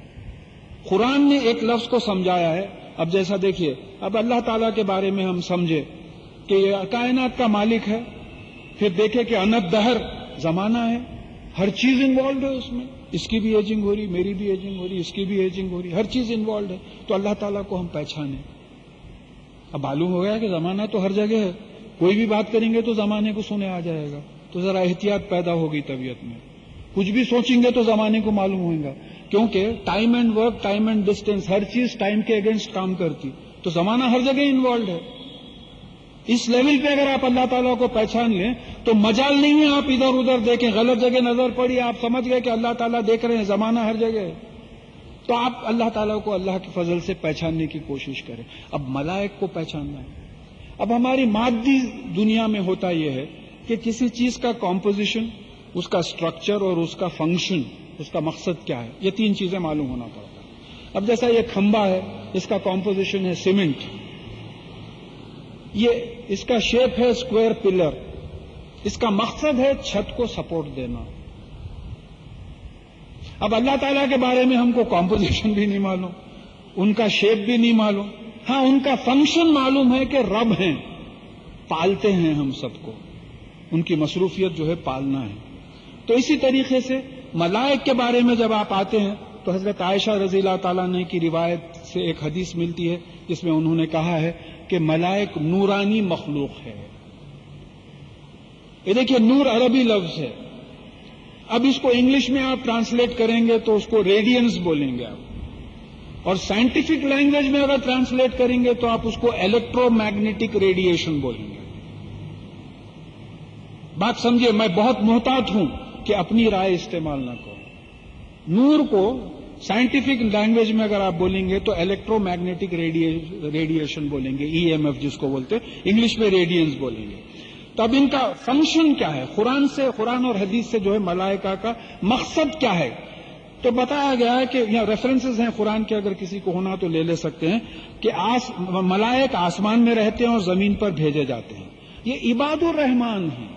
قرآن نے ایک لفظ کو سمجھایا ہے. اب جیسا دیکھیے، اب اللہ تعالیٰ کے بارے میں ہم سمجھے کہ یہ کائنات کا مالک ہے، پھر دیکھے کہ انت دہر زمانہ ہے، ہر چیز انوالوڈ ہے اس میں. اس کی بھی ایجنگ ہو رہی، میری بھی ایجنگ ہو رہی، اس کی بھی ایجنگ ہو رہی، ہر چیز انوالوڈ ہے. تو اللہ تعالیٰ کو ہم پہچانیں. اب معلوم ہو گیا کہ زمانہ تو ہر جگہ ہے، کوئی بھی بات کریں گے تو زمانے کو سنے آ جائے گا. تو ذرا احتیاط پیدا ہوگی طبیعت میں. کچھ بھی سوچیں گے تو زمانے کو معلوم ہوگا، کیونکہ time and work, time and distance, ہر چیز ٹائم کے اگینسٹ کام کرتی. تو زمانہ ہر جگہ انوالوڈ ہے. اس لیول پہ اگر آپ اللہ تعالیٰ کو پہچان لیں تو مجال نہیں ہے آپ ادھر ادھر دیکھیں، غلط جگہ نظر پڑی، آپ سمجھ گئے کہ اللہ تعالیٰ دیکھ رہے ہیں، زمانہ ہر جگہ ہے. تو آپ اللہ تعالیٰ کو اللہ کے فضل سے پہچاننے کی کوشش کریں. اب ملائک کو پہچاننا ہے. اب ہماری مادی دنیا میں ہوتا یہ ہے کہ کسی چیز کا کمپوزیشن، اس کا اسٹرکچر اور اس کا فنکشن، اس کا مقصد کیا ہے، یہ 3 چیزیں معلوم ہونا پڑتا ہے. اب جیسا یہ کھمبا ہے، اس کا کمپوزیشن ہے سیمنٹ، یہ اس کا شیپ ہے اسکوائر پلر. اس کا مقصد ہے چھت کو سپورٹ دینا. اب اللہ تعالیٰ کے بارے میں ہم کو کمپوزیشن بھی نہیں معلوم, ان کا شیپ بھی نہیں معلوم. ہاں ان کا فنکشن معلوم ہے کہ رب ہیں, پالتے ہیں ہم سب کو, ان کی مصروفیت جو ہے پالنا ہے. تو اسی طریقے سے ملائک کے بارے میں جب آپ آتے ہیں تو حضرت عائشہ رضی اللہ تعالیٰ عنہ کی روایت سے ایک حدیث ملتی ہے جس میں انہوں نے کہا ہے کہ ملائک نورانی مخلوق ہے. یہ دیکھیے نور عربی لفظ ہے. اب اس کو انگلش میں آپ ٹرانسلیٹ کریں گے تو اس کو ریڈینس بولیں گے آپ, اور سائنٹیفک لینگویج میں اگر ٹرانسلیٹ کریں گے تو آپ اس کو الیکٹرو میگنیٹک ریڈیشن بولیں گے. بات سمجھے, میں بہت محتاط ہوں کہ اپنی رائے استعمال نہ کروں. نور کو سائنٹیفک لینگویج میں اگر آپ بولیں گے تو الیکٹرو میگنیٹک ریڈیشن بولیں گے, ای ایم ایف جس کو بولتے, انگلش میں ریڈینس بولیں گے. تو اب ان کا فنکشن کیا ہے, قرآن اور حدیث سے جو ہے ملائکہ کا مقصد کیا ہے, تو بتایا گیا ہے کہ یہاں ریفرنسز ہیں قرآن کے, اگر کسی کو ہونا تو لے سکتے ہیں کہ ملائک آسمان میں رہتے ہیں اور زمین پر بھیجے جاتے ہیں. یہ عباد الرحمان ہیں,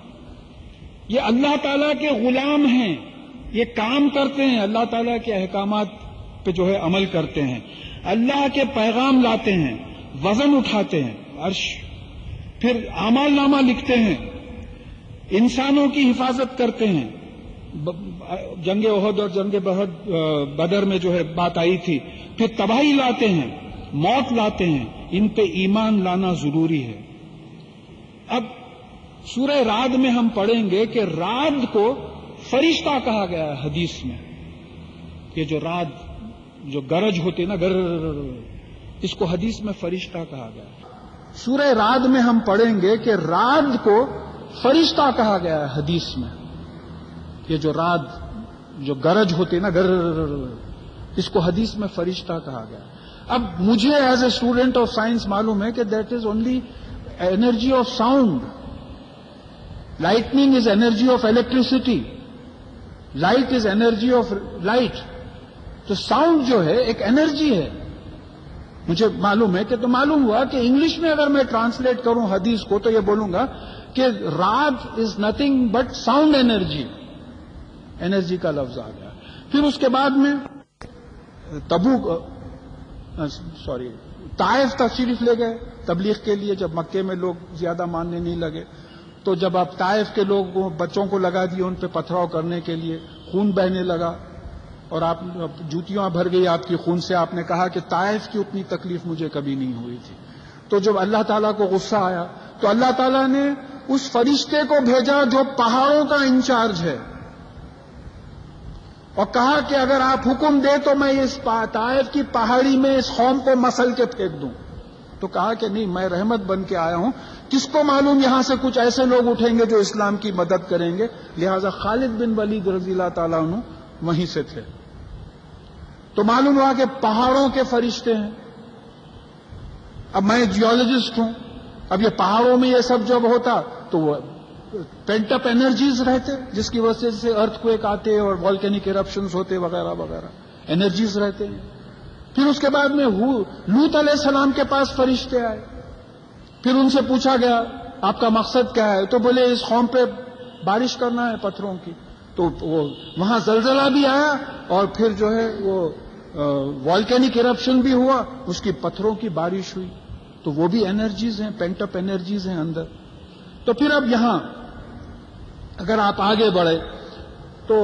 یہ اللہ تعالیٰ کے غلام ہیں, یہ کام کرتے ہیں, اللہ تعالیٰ کے احکامات پہ جو ہے عمل کرتے ہیں, اللہ کے پیغام لاتے ہیں, وزن اٹھاتے ہیں عرش, پھر اعمال نامہ لکھتے ہیں, انسانوں کی حفاظت کرتے ہیں. جنگ احد اور جنگ بدر میں جو ہے بات آئی تھی, پھر تباہی لاتے ہیں, موت لاتے ہیں, ان پہ ایمان لانا ضروری ہے. اب سورہ رعد میں ہم پڑھیں گے کہ رعد کو فرشتہ کہا گیا ہے حدیث میں. یہ جو رعد جو گرج ہوتی نا, اس کو حدیث میں فرشتہ کہا گیا ہے. سورہ رعد میں ہم پڑھیں گے کہ رعد کو فرشتہ کہا گیا ہے حدیث میں. یہ جو رعد جو گرج ہوتی نا, اس کو حدیث میں فرشتہ کہا گیا. اب مجھے as a student of science معلوم ہے کہ that is only energy of sound. Lighting is energy of electricity, light is energy of light. تو ساؤنڈ جو ہے ایک انرجی ہے, مجھے معلوم ہے. کہ تو معلوم ہوا کہ انگلش میں اگر میں ٹرانسلیٹ کروں حدیث کو تو یہ بولوں گا کہ رعد is nothing but sound energy. Energy کا لفظ آ گیا. پھر اس کے بعد میں طائف تشریف لے گئے تبلیغ کے لیے. جب مکے میں لوگ زیادہ ماننے نہیں لگے تو جب آپ طائف کے لوگ بچوں کو لگا دیے ان پہ پتھراؤ کرنے کے لیے, خون بہنے لگا اور آپ جوتیاں بھر گئی آپ کی خون سے. آپ نے کہا کہ طائف کی اتنی تکلیف مجھے کبھی نہیں ہوئی تھی. تو جب اللہ تعالیٰ کو غصہ آیا تو اللہ تعالیٰ نے اس فرشتے کو بھیجا جو پہاڑوں کا انچارج ہے, اور کہا کہ اگر آپ حکم دیں تو میں اس طائف کی پہاڑی میں اس قوم کو مسل کے پھینک دوں. تو کہا کہ نہیں, میں رحمت بن کے آیا ہوں, کس کو معلوم یہاں سے کچھ ایسے لوگ اٹھیں گے جو اسلام کی مدد کریں گے. لہذا خالد بن ولید رضی اللہ تعالیٰ عنہ وہیں سے تھے. تو معلوم ہوا کہ پہاڑوں کے فرشتے ہیں. اب میں جیولوجسٹ ہوں, اب یہ پہاڑوں میں یہ سب جب ہوتا تو وہ پینٹ اپ انرجیز رہتے جس کی وجہ سے ارتھ کویک آتے اور والکینک ایرپشنز ہوتے وغیرہ وغیرہ, انرجیز رہتے ہیں. پھر اس کے بعد میں لوط علیہ السلام کے پاس فرشتے آئے. پھر ان سے پوچھا گیا آپ کا مقصد کیا ہے, تو بولے اس قوم پہ بارش کرنا ہے پتھروں کی. تو وہاں زلزلہ بھی آیا اور پھر جو ہے وہ والکینک ایرپشن بھی ہوا, اس کی پتھروں کی بارش ہوئی. تو وہ بھی انرجیز ہیں, پینٹ اپ انرجیز ہیں اندر. تو پھر اب یہاں اگر آپ آگے بڑھے تو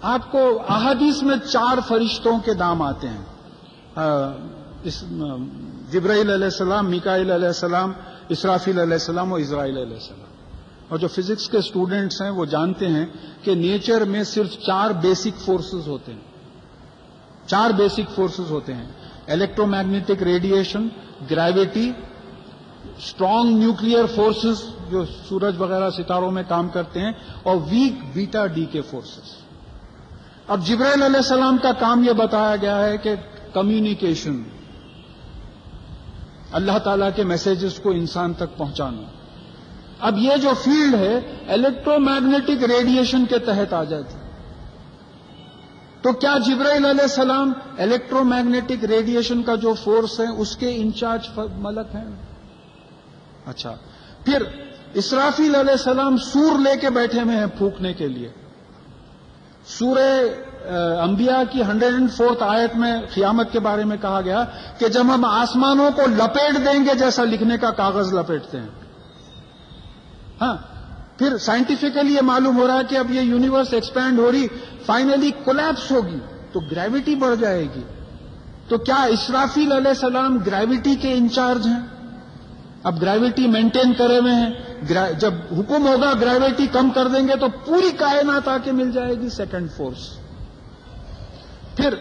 آپ کو احادیث میں 4 فرشتوں کے نام آتے ہیں. جبرائیل علیہ السلام, میکائیل علیہ السلام, اسرافیل علیہ السلام اور اسرائیل علیہ السلام. اور جو فزکس کے اسٹوڈنٹس ہیں وہ جانتے ہیں کہ نیچر میں صرف 4 بیسک فورسز ہوتے ہیں. 4 بیسک فورسز ہوتے ہیں: electro magnetic radiation, gravity, strong nuclear forces جو سورج وغیرہ ستاروں میں کام کرتے ہیں, اور ویک بیٹا ڈی کے فورسز. اب جبرائیل علیہ السلام کا کام یہ بتایا گیا ہے کہ کمیونیکیشن, اللہ تعالیٰ کے میسیجز کو انسان تک پہنچانا. اب یہ جو فیلڈ ہے الیکٹرو میگنیٹک ریڈیشن کے تحت آ جاتی. تو کیا جبرائیل علیہ السلام الیکٹرو میگنیٹک ریڈیشن کا جو فورس ہے اس کے انچارج ملک ہیں؟ اچھا، پھر اسرافیل علیہ السلام سور لے کے بیٹھے ہوئے ہیں پھونکنے کے لیے. سورہ انبیاء کی 104 آیت میں قیامت کے بارے میں کہا گیا کہ جب ہم آسمانوں کو لپیٹ دیں گے جیسا لکھنے کا کاغذ لپیٹتے ہیں. ہاں، پھر سائنٹیفکلی یہ معلوم ہو رہا ہے کہ اب یہ یونیورس ایکسپینڈ ہو رہی، فائنلی کولیپس ہوگی تو گریوٹی بڑھ جائے گی. تو کیا اسرافیل علیہ السلام گریوٹی کے انچارج ہیں؟ اب گریوٹی مینٹین کرے ہوئے ہیں، جب حکم ہوگا گریوٹی کم کر دیں گے تو پوری کائنات آ کے مل جائے گی سیکنڈ فورس. پھر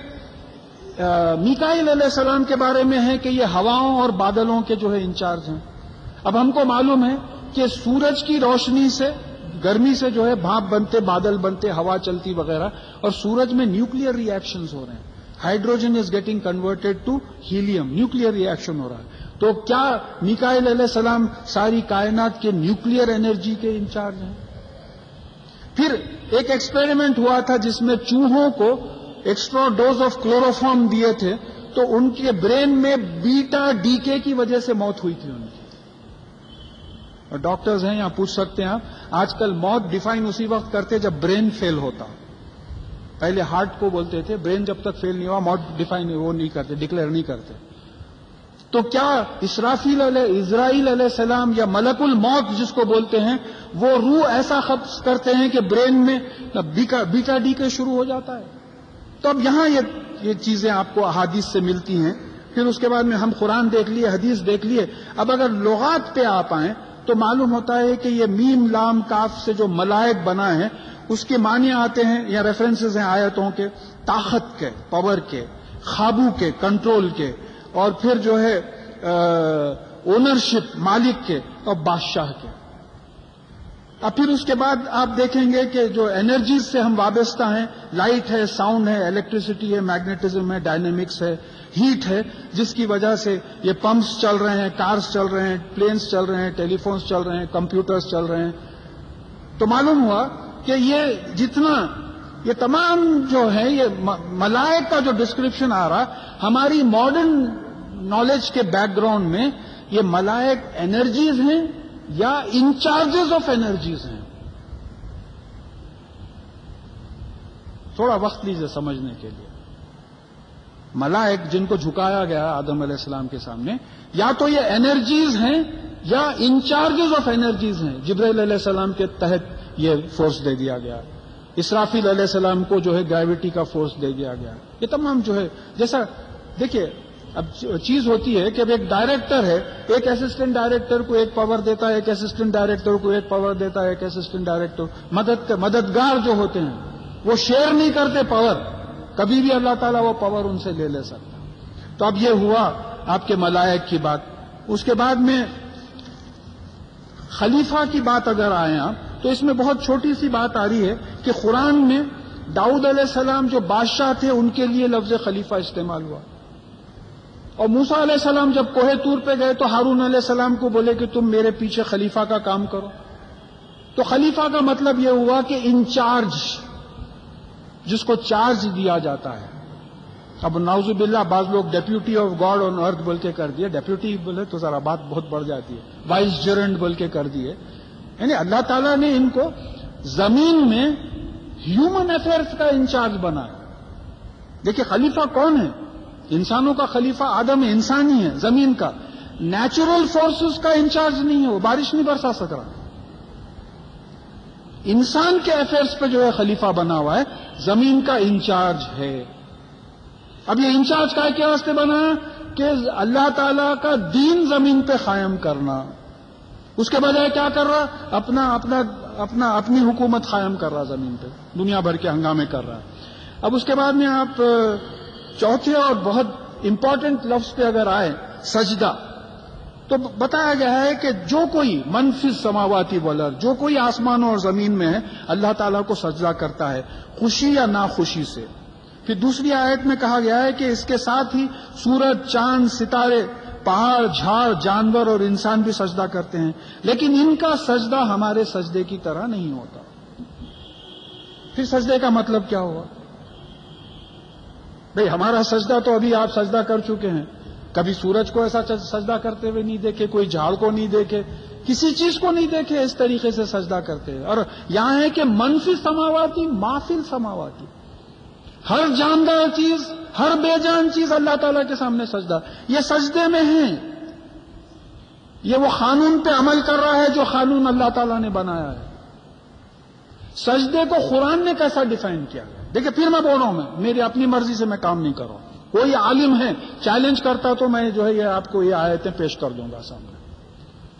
میکائیل علیہ السلام کے بارے میں ہے کہ یہ ہواؤں اور بادلوں کے جو ہے انچارج ہیں. اب ہم کو معلوم ہے کہ سورج کی روشنی سے، گرمی سے جو ہے بھاپ بنتے، بادل بنتے، ہوا چلتی وغیرہ، اور سورج میں نیوکلیئر ری ایکشنز ہو رہے ہیں. Hydrogen is getting converted to helium, nuclear reaction ہو رہا ہے. تو کیا میکائیل علیہ السلام ساری کائنات کے نیوکلیئر انرجی کے انچارج ہیں؟ پھر ایک ایکسپیریمنٹ ہوا تھا جس میں چوہوں کو ایکسٹرا ڈوز آف کلوروفارم دیے تھے تو ان کے برین میں بیٹا ڈیکے کی وجہ سے موت ہوئی تھی ان کی. اور ڈاکٹرز ہیں یہاں پوچھ سکتے ہیں آپ، آج کل موت ڈیفائن اسی وقت کرتے جب برین فیل ہوتا. پہلے ہارٹ کو بولتے تھے، برین جب تک فیل نہیں ہوا موت ڈیفائن وہ نہیں کرتے، ڈکلیئر نہیں کرتے. تو کیا اسرائیل علیہ السلام یا ملک الموت جس کو بولتے ہیں وہ روح ایسا قبض کرتے ہیں کہ برین میں بیٹا ڈیکے شروع ہو جاتا ہے؟ تو اب یہاں یہ چیزیں آپ کو احادیث سے ملتی ہیں. پھر اس کے بعد میں ہم قرآن دیکھ لیے، حدیث دیکھ لیے. اب اگر لغات پہ آپ آئیں تو معلوم ہوتا ہے کہ یہ میم لام کاف سے جو ملائک بنا ہے اس کے معنی آتے ہیں یا ریفرنسز ہیں آیتوں کے، طاقت کے، پاور کے، قابو کے، کنٹرول کے، اور پھر جو ہے اونرشپ، مالک کے، اور بادشاہ کے. اب پھر اس کے بعد آپ دیکھیں گے کہ جو انرجیز سے ہم وابستہ ہیں، لائٹ ہے، ساؤنڈ ہے، الیکٹریسٹی ہے، میگنیٹزم ہے، ڈائنامکس ہے، ہیٹ ہے، جس کی وجہ سے یہ پمپس چل رہے ہیں، کارز چل رہے ہیں، پلینز چل رہے ہیں، ٹیلی فونز چل رہے ہیں، کمپیوٹرز چل رہے ہیں. تو معلوم ہوا کہ یہ تمام جو ہے یہ ملائک کا جو ڈسکرپشن آ رہا، ہماری ماڈرن نالج کے بیک گراؤنڈ میں یہ ملائک انرجیز ہیں یا انچارجز آف انرجیز ہیں؟ تھوڑا وقت لیجیے سمجھنے کے لیے. ملائک جن کو جھکایا گیا آدم علیہ السلام کے سامنے، یا تو یہ انرجیز ہیں یا انچارجز آف انرجیز ہیں. جبرائیل علیہ السلام کے تحت یہ فورس دے دیا گیا، اسرافیل علیہ السلام کو جو ہے گریوٹی کا فورس دے دیا گیا. یہ تمام جو ہے، جیسا دیکھیے اب چیز ہوتی ہے کہ اب ایک ڈائریکٹر ہے، ایک اسسٹنٹ ڈائریکٹر کو ایک پاور دیتا ہے، ایک اسسٹنٹ ڈائریکٹر کو ایک پاور دیتا ہے، ایک اسسٹنٹ ڈائریکٹر مددگار جو ہوتے ہیں وہ شیئر نہیں کرتے پاور، کبھی بھی اللہ تعالیٰ وہ پاور ان سے لے سکتا. تو اب یہ ہوا آپ کے ملائک کی بات. اس کے بعد میں خلیفہ کی بات اگر آئے آپ تو اس میں بہت چھوٹی سی بات آ رہی ہے کہ قرآن میں داؤد علیہ السلام جو بادشاہ تھے ان کے لیے لفظ خلیفہ استعمال ہوا. اور موسیٰ علیہ السلام جب کوہ طور پہ گئے تو ہارون علیہ السلام کو بولے کہ تم میرے پیچھے خلیفہ کا کام کرو. تو خلیفہ کا مطلب یہ ہوا کہ انچارج، جس کو چارج دیا جاتا ہے. اب نعوذ باللہ بعض لوگ ڈیپیوٹی آف گاڈ آن ارتھ بول کے کر دیے، ڈیپیوٹی بولے تو ذرا بات بہت بڑھ جاتی ہے، وائس جرنٹ بول کے کر دیے. یعنی اللہ تعالیٰ نے ان کو زمین میں ہیومن افیئرس کا انچارج بنایا. دیکھیے خلیفہ کون ہے؟ انسانوں کا خلیفہ آدم انسان ہی ہے، زمین کا. نیچرل فورسز کا انچارج نہیں ہے، وہ بارش نہیں برسا سک رہا. انسان کے افیئرس پہ جو ہے خلیفہ بنا ہوا ہے، زمین کا انچارج ہے. اب یہ انچارج کا کیا واسطے بنا ہے؟ کہ اللہ تعالیٰ کا دین زمین پہ قائم کرنا. اس کے بجائے کیا کر رہا؟ اپنی حکومت قائم کر رہا زمین پہ، دنیا بھر کے ہنگامے کر رہا. اب اس کے بعد میں آپ چوتھے اور بہت امپورٹنٹ لفظ پہ اگر آئے، سجدہ، تو بتایا گیا ہے کہ جو کوئی من فی السماواتی والارض، جو کوئی آسمانوں اور زمین میں ہے اللہ تعالیٰ کو سجدہ کرتا ہے، خوشی یا ناخوشی سے. پھر دوسری آیت میں کہا گیا ہے کہ اس کے ساتھ ہی سورج، چاند، ستارے، پہاڑ، جھاڑ، جانور اور انسان بھی سجدہ کرتے ہیں، لیکن ان کا سجدہ ہمارے سجدے کی طرح نہیں ہوتا. پھر سجدے کا مطلب کیا ہوا؟ بھئی ہمارا سجدہ تو ابھی آپ سجدہ کر چکے ہیں، کبھی سورج کو ایسا سجدہ کرتے ہوئے نہیں دیکھے، کوئی جھاڑ کو نہیں دیکھے، کسی چیز کو نہیں دیکھے اس طریقے سے سجدہ کرتے ہیں. اور یہاں ہے کہ من فی السماواتی ما فی السماواتی، ہر جاندار چیز، ہر بے جان چیز اللہ تعالیٰ کے سامنے سجدہ. یہ سجدے میں ہیں، یہ وہ قانون پہ عمل کر رہا ہے جو قانون اللہ تعالیٰ نے بنایا ہے. سجدے کو قرآن نے کیسا ڈیفائن کیا ہے؟ دیکھیں پھر میں بول رہا ہوں، میری اپنی مرضی سے میں کام نہیں کر رہا ہوں. کوئی عالم ہے چیلنج کرتا تو میں جو ہے یہ آپ کو یہ آیتیں پیش کر دوں گا سامنے.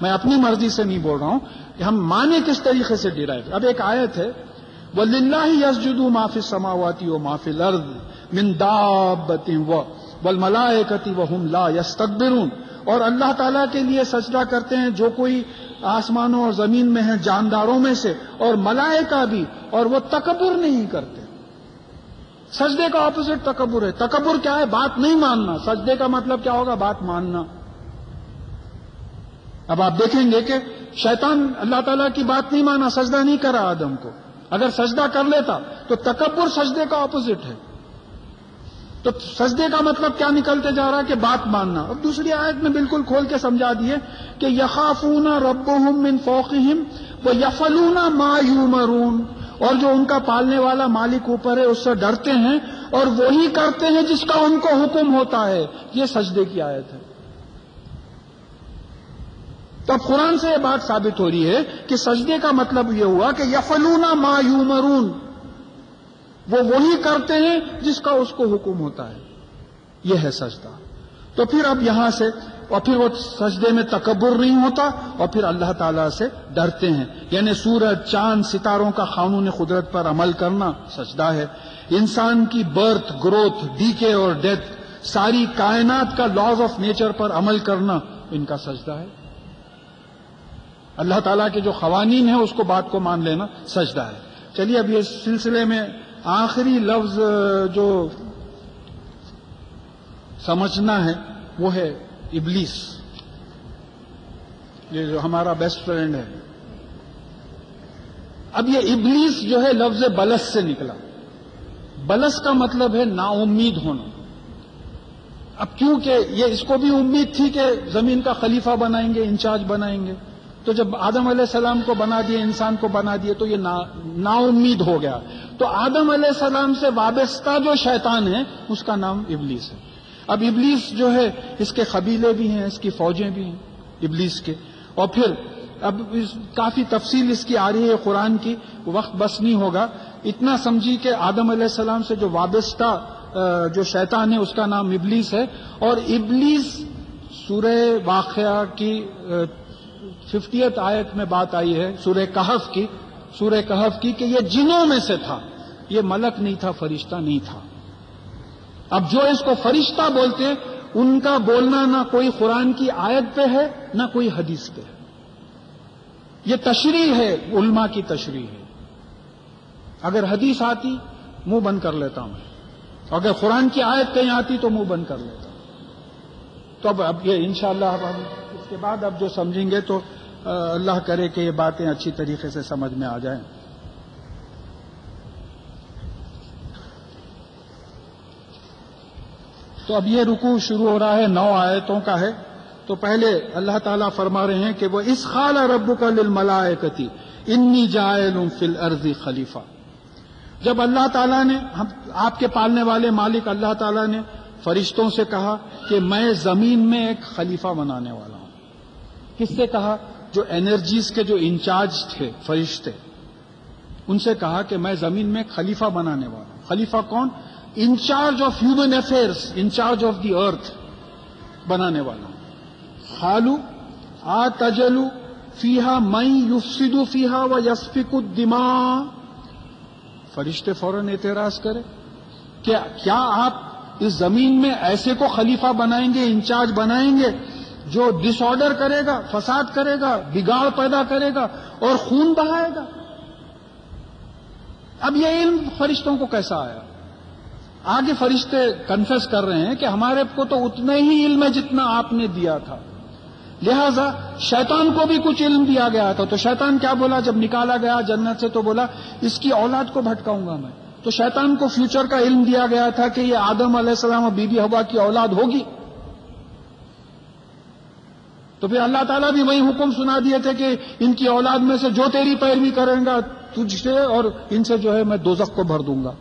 میں اپنی مرضی سے نہیں بول رہا ہوں کہ ہم مانے کس طریقے سے ڈیرائیو. اب ایک آیت ہے وَلِلَّهِ يَسْجُدُ مَا فِي السَّمَاوَاتِ وَمَا فِي الْأَرْضِ مِن دَابَّةٍ وَالْمَلَائِكَةُ وَهُمْ لَا يَسْتَكْبِرُونَ. اور اللہ تعالیٰ کے لیے سجدہ کرتے ہیں جو کوئی آسمانوں اور زمین میں ہیں جانداروں میں سے، اور ملائکہ بھی، اور وہ تکبر نہیں کرتے. سجدے کا اپوزٹ تکبر ہے. تکبر کیا ہے؟ بات نہیں ماننا. سجدے کا مطلب کیا ہوگا؟ بات ماننا. اب آپ دیکھیں گے کہ شیطان اللہ تعالیٰ کی بات نہیں مانا، سجدہ نہیں کرا آدم کو. اگر سجدہ کر لیتا تو تکبر سجدے کا اپوزٹ ہے. تو سجدے کا مطلب کیا نکلتے جا رہا ہے کہ بات ماننا. اب دوسری آیت میں بالکل کھول کے سمجھا دیے کہ یخافون ربهم من فوقهم ویفعلون ما یؤمرون. اور جو ان کا پالنے والا مالک اوپر ہے اس سے ڈرتے ہیں اور وہی کرتے ہیں جس کا ان کو حکم ہوتا ہے. یہ سجدے کی آیت ہے. تو اب قرآن سے یہ بات ثابت ہو رہی ہے کہ سجدے کا مطلب یہ ہوا کہ یفعلون ما یؤمرون، وہ وہی کرتے ہیں جس کا اس کو حکم ہوتا ہے. یہ ہے سجدہ. تو پھر اب یہاں سے اور پھر وہ سجدے میں تکبر نہیں ہوتا اور پھر اللہ تعالیٰ سے ڈرتے ہیں. یعنی سورج، چاند، ستاروں کا قانون قدرت پر عمل کرنا سجدہ ہے. انسان کی برتھ، گروتھ، ڈیکے اور ڈیتھ، ساری کائنات کا لاز آف نیچر پر عمل کرنا ان کا سجدہ ہے. اللہ تعالیٰ کے جو قوانین ہیں اس کو بات کو مان لینا سجدہ ہے. چلیے اب یہ سلسلے میں آخری لفظ جو سمجھنا ہے وہ ہے ابلیس. یہ جو ہمارا بیسٹ فرینڈ ہے. اب یہ ابلیس جو ہے لفظ بلس سے نکلا. بلس کا مطلب ہے نا امید ہونا. اب کیونکہ یہ اس کو بھی امید تھی کہ زمین کا خلیفہ بنائیں گے، انچارج بنائیں گے، تو جب آدم علیہ السلام کو بنا دیے، انسان کو بنا دیے، تو یہ نا امید ہو گیا. تو آدم علیہ السلام سے وابستہ جو شیطان ہے اس کا نام ابلیس ہے. اب ابلیس جو ہے اس کے قبیلے بھی ہیں، اس کی فوجیں بھی ہیں ابلیس کے. اور پھر اب کافی تفصیل اس کی آ رہی ہے قرآن کی، وقت بس نہیں ہوگا. اتنا سمجھی کہ آدم علیہ السلام سے جو وابستہ جو شیطان ہے اس کا نام ابلیس ہے. اور ابلیس سورہ واقعہ کی 50th آیت میں بات آئی ہے سورہ کہف کی کہ یہ جنوں میں سے تھا، یہ ملک نہیں تھا، فرشتہ نہیں تھا. اب جو اس کو فرشتہ بولتے ہیں ان کا بولنا نہ کوئی قرآن کی آیت پہ ہے نہ کوئی حدیث پہ ہے. یہ تشریح ہے، علماء کی تشریح ہے. اگر حدیث آتی منہ بند کر لیتا ہوں، اگر قرآن کی آیت کہیں آتی تو منہ بند کر لیتا ہوں. تو اب یہ انشاءاللہ اب ہم اس کے بعد اب جو سمجھیں گے تو اللہ کرے کہ یہ باتیں اچھی طریقے سے سمجھ میں آ جائیں. تو اب یہ رکوع شروع ہو رہا ہے، 9 آیتوں کا ہے. تو پہلے اللہ تعالیٰ فرما رہے ہیں کہ وہ اذ قال ربک للملائکۃ انی جاعل فی الارض خلیفہ. جب اللہ تعالیٰ نے، آپ کے پالنے والے مالک اللہ تعالیٰ نے فرشتوں سے کہا کہ میں زمین میں ایک خلیفہ بنانے والا ہوں. کس سے کہا؟ جو انرجیز کے جو انچارج تھے فرشتے، ان سے کہا کہ میں زمین میں ایک خلیفہ بنانے والا ہوں. خلیفہ کون؟ Incharge of human affairs, incharge of the earth بنانے والا ہوں. قالوا اتجعل فیہا من یفسد فیہا ویسفک الدماء. فرشتے فوراً اعتراض کرے کہ کیا آپ اس زمین میں ایسے کو خلیفہ بنائیں گے، انچارج بنائیں گے جو ڈس آرڈر کرے گا، فساد کرے گا، بگاڑ پیدا کرے گا اور خون بہائے گا؟ اب یہ علم فرشتوں کو کیسا آیا؟ آگے فرشتے کنفیس کر رہے ہیں کہ ہمارے کو تو اتنا ہی علم ہے جتنا آپ نے دیا تھا. لہذا شیطان کو بھی کچھ علم دیا گیا تھا. تو شیطان کیا بولا جب نکالا گیا جنت سے؟ تو بولا اس کی اولاد کو بھٹکاؤں گا میں. تو شیطان کو فیوچر کا علم دیا گیا تھا کہ یہ آدم علیہ السلام اور بی بی حوا کی اولاد ہوگی. تو پھر اللہ تعالیٰ بھی وہی حکم سنا دیے تھے کہ ان کی اولاد میں سے جو تیری پیروی کریں گا تجھ سے اور ان سے جو ہے میں دوزخ کو بھر دوں گا،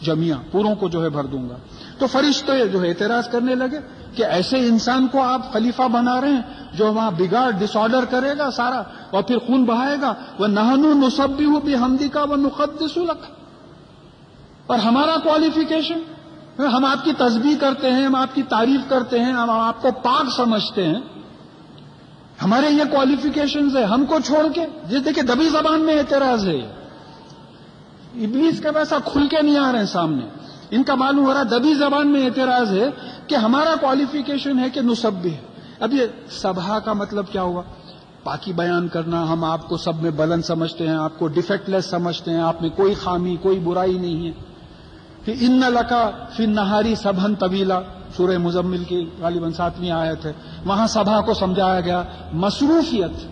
جميعا پوروں کو جو ہے بھر دوں گا. تو فرشتے جو ہے اعتراض کرنے لگے کہ ایسے انسان کو آپ خلیفہ بنا رہے ہیں جو وہاں بگاڑ ڈس آرڈر کرے گا سارا اور پھر خون بہائے گا. وَنَحْنُ نُسَبِّحُ بِحَمْدِكَ وَنُقَدِّسُ لَكَ، اور ہمارا کوالیفیکیشن، ہم آپ کی تسبیح کرتے ہیں، ہم آپ کی تعریف کرتے ہیں، ہم آپ کو پاک سمجھتے ہیں، ہمارے یہ کوالیفیکیشنز ہیں، ہم کو چھوڑ کے جس دیکھیں دبی زبان میں اعتراض ہے. ابلیس کا ویسا کھل کے نہیں آ رہے ہیں سامنے، ان کا معلوم ہو رہا دبی زبان میں اعتراض ہے کہ ہمارا کوالیفیکیشن ہے کہ نسبح. اب یہ سبحہ کا مطلب کیا ہوا؟ پاکی بیان کرنا. ہم آپ کو سب میں بلند سمجھتے ہیں، آپ کو ڈیفیکٹ لیس سمجھتے ہیں، آپ میں کوئی خامی کوئی برائی نہیں ہے. کہ ان لکا فی النہاری سبحن طویلا، سورہ مزمل کی غالباً 7ویں آیت ہے، وہاں سبھا کو سمجھایا گیا مصروفیت،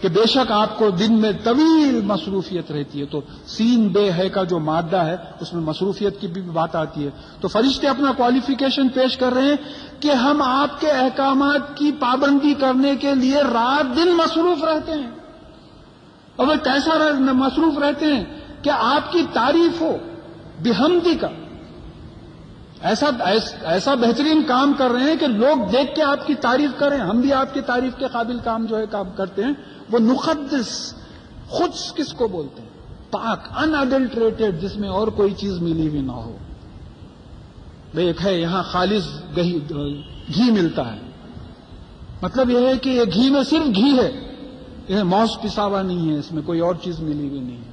کہ بے شک آپ کو دن میں طویل مصروفیت رہتی ہے. تو سین بے ہے کا جو مادہ ہے اس میں مصروفیت کی بھی بات آتی ہے. تو فرشتے اپنا کوالیفیکیشن پیش کر رہے ہیں کہ ہم آپ کے احکامات کی پابندی کرنے کے لیے رات دن مصروف رہتے ہیں. اور وہ کیسا مصروف رہتے ہیں کہ آپ کی تعریف ہو بحمدی کا، ایسا بہترین کام کر رہے ہیں کہ لوگ دیکھ کے آپ کی تعریف کریں. ہم بھی آپ کی تعریف کے قابل کام جو ہے کام کرتے ہیں. وہ نقدس، خود کس کو بولتے ہیں؟ پاک، ان اڈلٹریٹڈ، جس میں اور کوئی چیز ملی ہوئی نہ ہو. بھئی ایک ہے یہاں خالص گھی ملتا ہے، مطلب یہ ہے کہ یہ گھی میں صرف گھی ہے، یہ موز پسا ہوا نہیں ہے، اس میں کوئی اور چیز ملی ہوئی نہیں ہے،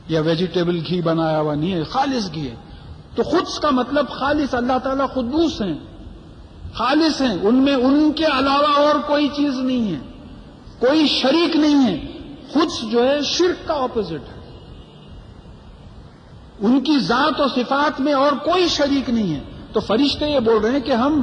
یا ویجیٹیبل گھی بنایا ہوا نہیں ہے، خالص گھی ہے. تو خود کا مطلب خالص. اللہ تعالیٰ قدوس ہیں، خالص ہیں، ان میں ان کے علاوہ اور کوئی چیز نہیں ہے، کوئی شریک نہیں ہے. خود جو ہے شرک کا اپوزٹ ہے. ان کی ذات و صفات میں اور کوئی شریک نہیں ہے. تو فرشتے یہ بول رہے ہیں کہ ہم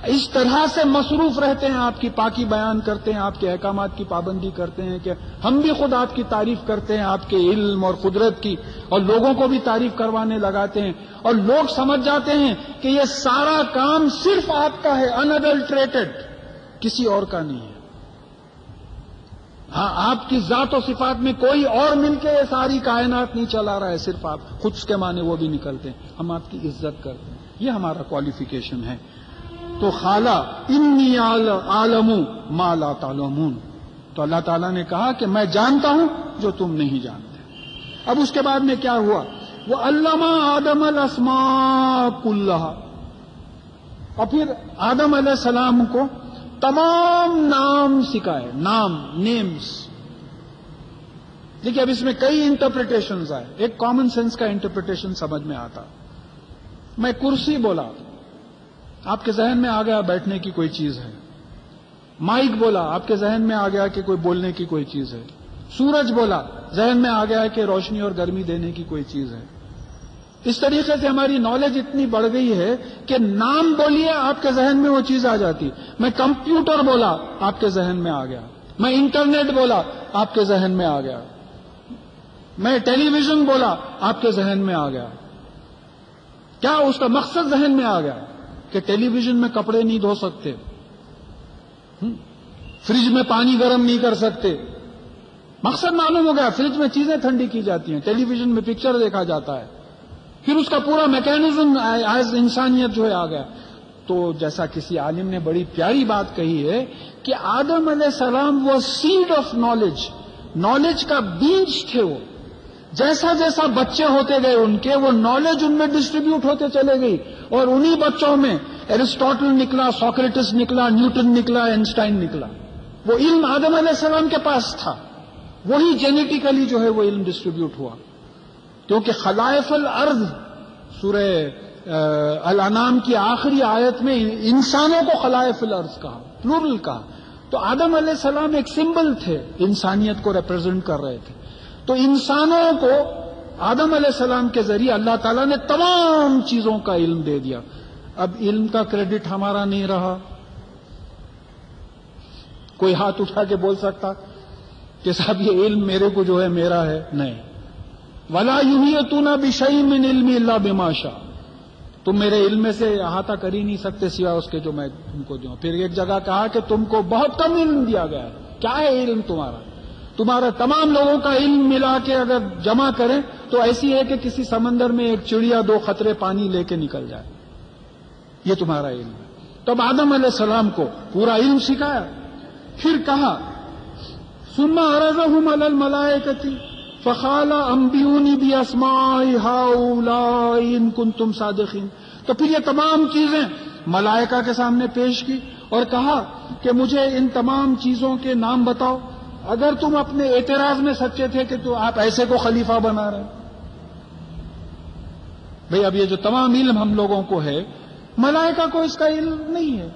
اس طرح سے مصروف رہتے ہیں، آپ کی پاکی بیان کرتے ہیں، آپ کے احکامات کی پابندی کرتے ہیں کہ ہم بھی خود آپ کی تعریف کرتے ہیں، آپ کے علم اور قدرت کی، اور لوگوں کو بھی تعریف کروانے لگاتے ہیں. اور لوگ سمجھ جاتے ہیں کہ یہ سارا کام صرف آپ کا ہے، انڈلٹریٹڈ، کسی اور کا نہیں ہے. ہاں، آپ کی ذات و صفات میں کوئی اور مل کے یہ ساری کائنات نہیں چلا رہا ہے، صرف آپ خود کے معنی وہ بھی نکلتے ہیں. ہم آپ کی عزت کرتے ہیں، یہ ہمارا کوالیفیکیشن ہے. تو خالا انی عالم ما لا تعلمون، تو اللہ تعالیٰ نے کہا کہ میں جانتا ہوں جو تم نہیں جانتے. اب اس کے بعد میں کیا ہوا؟ وہ علم آدم الاسماء کلھا، اور پھر آدم علیہ السلام کو تمام نام سکھائے. نیمز. دیکھیے اب اس میں کئی انٹرپریٹیشنز آئے. ایک کامن سینس کا انٹرپریٹیشن سمجھ میں آتا. میں کرسی بولا، آپ کے ذہن میں آ گیا بیٹھنے کی کوئی چیز ہے. مائک بولا، آپ کے ذہن میں آ گیا کہ کوئی بولنے کی کوئی چیز ہے. سورج بولا، ذہن میں آ گیا کہ روشنی اور گرمی دینے کی کوئی چیز ہے. اس طریقے سے ہماری نالج اتنی بڑھ گئی ہے کہ نام بولیے آپ کے ذہن میں وہ چیز آ جاتی. میں کمپیوٹر بولا، آپ کے ذہن میں آ گیا. میں انٹرنیٹ بولا، آپ کے ذہن میں آ گیا. میں ٹیلی ویژن بولا، آپ کے ذہن میں آ گیا. کیا اس کا مقصد ذہن میں آ گیا کہ ٹیلی ویژن میں کپڑے نہیں دھو سکتے، فریج میں پانی گرم نہیں کر سکتے. مقصد معلوم ہو گیا. فریج میں چیزیں ٹھنڈی کی جاتی ہیں، ٹیلی ویژن میں پکچر دیکھا جاتا ہے. پھر اس کا پورا میکینزم ایز انسانیت جو ہے آ گیا. تو جیسا کسی عالم نے بڑی پیاری بات کہی ہے کہ آدم علیہ السلام وہ سیڈ آف نالج کا بیج تھے. وہ جیسا جیسا بچے ہوتے گئے ان کے، وہ نالج ان میں ڈسٹریبیوٹ ہوتے چلے گئی. اور انہی بچوں میں ایرسٹوٹل نکلا، سوکریٹس نکلا، نیوٹن نکلا، اینسٹائن نکلا. وہ علم آدم علیہ السلام کے پاس تھا، وہی جینیٹیکلی جو ہے وہ علم ڈسٹریبیوٹ ہوا. کیونکہ خلائف الارض سورہ الانعام کی آخری آیت میں انسانوں کو خلائف الارض کہا، پلورل کہا. تو آدم علیہ السلام ایک سمبل تھے، انسانیت کو ریپرزینٹ کر رہے تھے. تو انسانوں کو آدم علیہ السلام کے ذریعے اللہ تعالیٰ نے تمام چیزوں کا علم دے دیا. اب علم کا کریڈٹ ہمارا نہیں رہا. کوئی ہاتھ اٹھا کے بول سکتا کہ صاحب یہ علم میرے کو جو ہے میرا ہے؟ نہیں. وَلَا يُحِيطُونَ بِشَيْءٍ مِّنْ عِلْمِهِ إِلَّا بِمَا شَاءَ. تم میرے علم سے احاطہ کر ہی نہیں سکتے سوائے اس کے جو میں تم کو دوں. پھر ایک جگہ کہا کہ تم کو بہت کم علم دیا گیا ہے. کیا ہے علم تمہارا تمام لوگوں کا علم ملا کے اگر جمع کریں تو ایسی ہے کہ کسی سمندر میں ایک چڑیا 2 قطرے پانی لے کے نکل جائے. یہ تمہارا علم ہے. تب آدم علیہ السلام کو پورا علم سکھایا. پھر کہا ثم عرضهم على الملائكة فقال انبئوني باسماء هؤلاء ان كنتم صادقين. تو پھر یہ تمام چیزیں ملائکہ کے سامنے پیش کی اور کہا کہ مجھے ان تمام چیزوں کے نام بتاؤ اگر تم اپنے اعتراض میں سچے تھے کہ تو آپ ایسے کو خلیفہ بنا رہے. بھئی اب یہ جو تمام علم ہم لوگوں کو ہے ملائکہ کو اس کا علم نہیں ہے.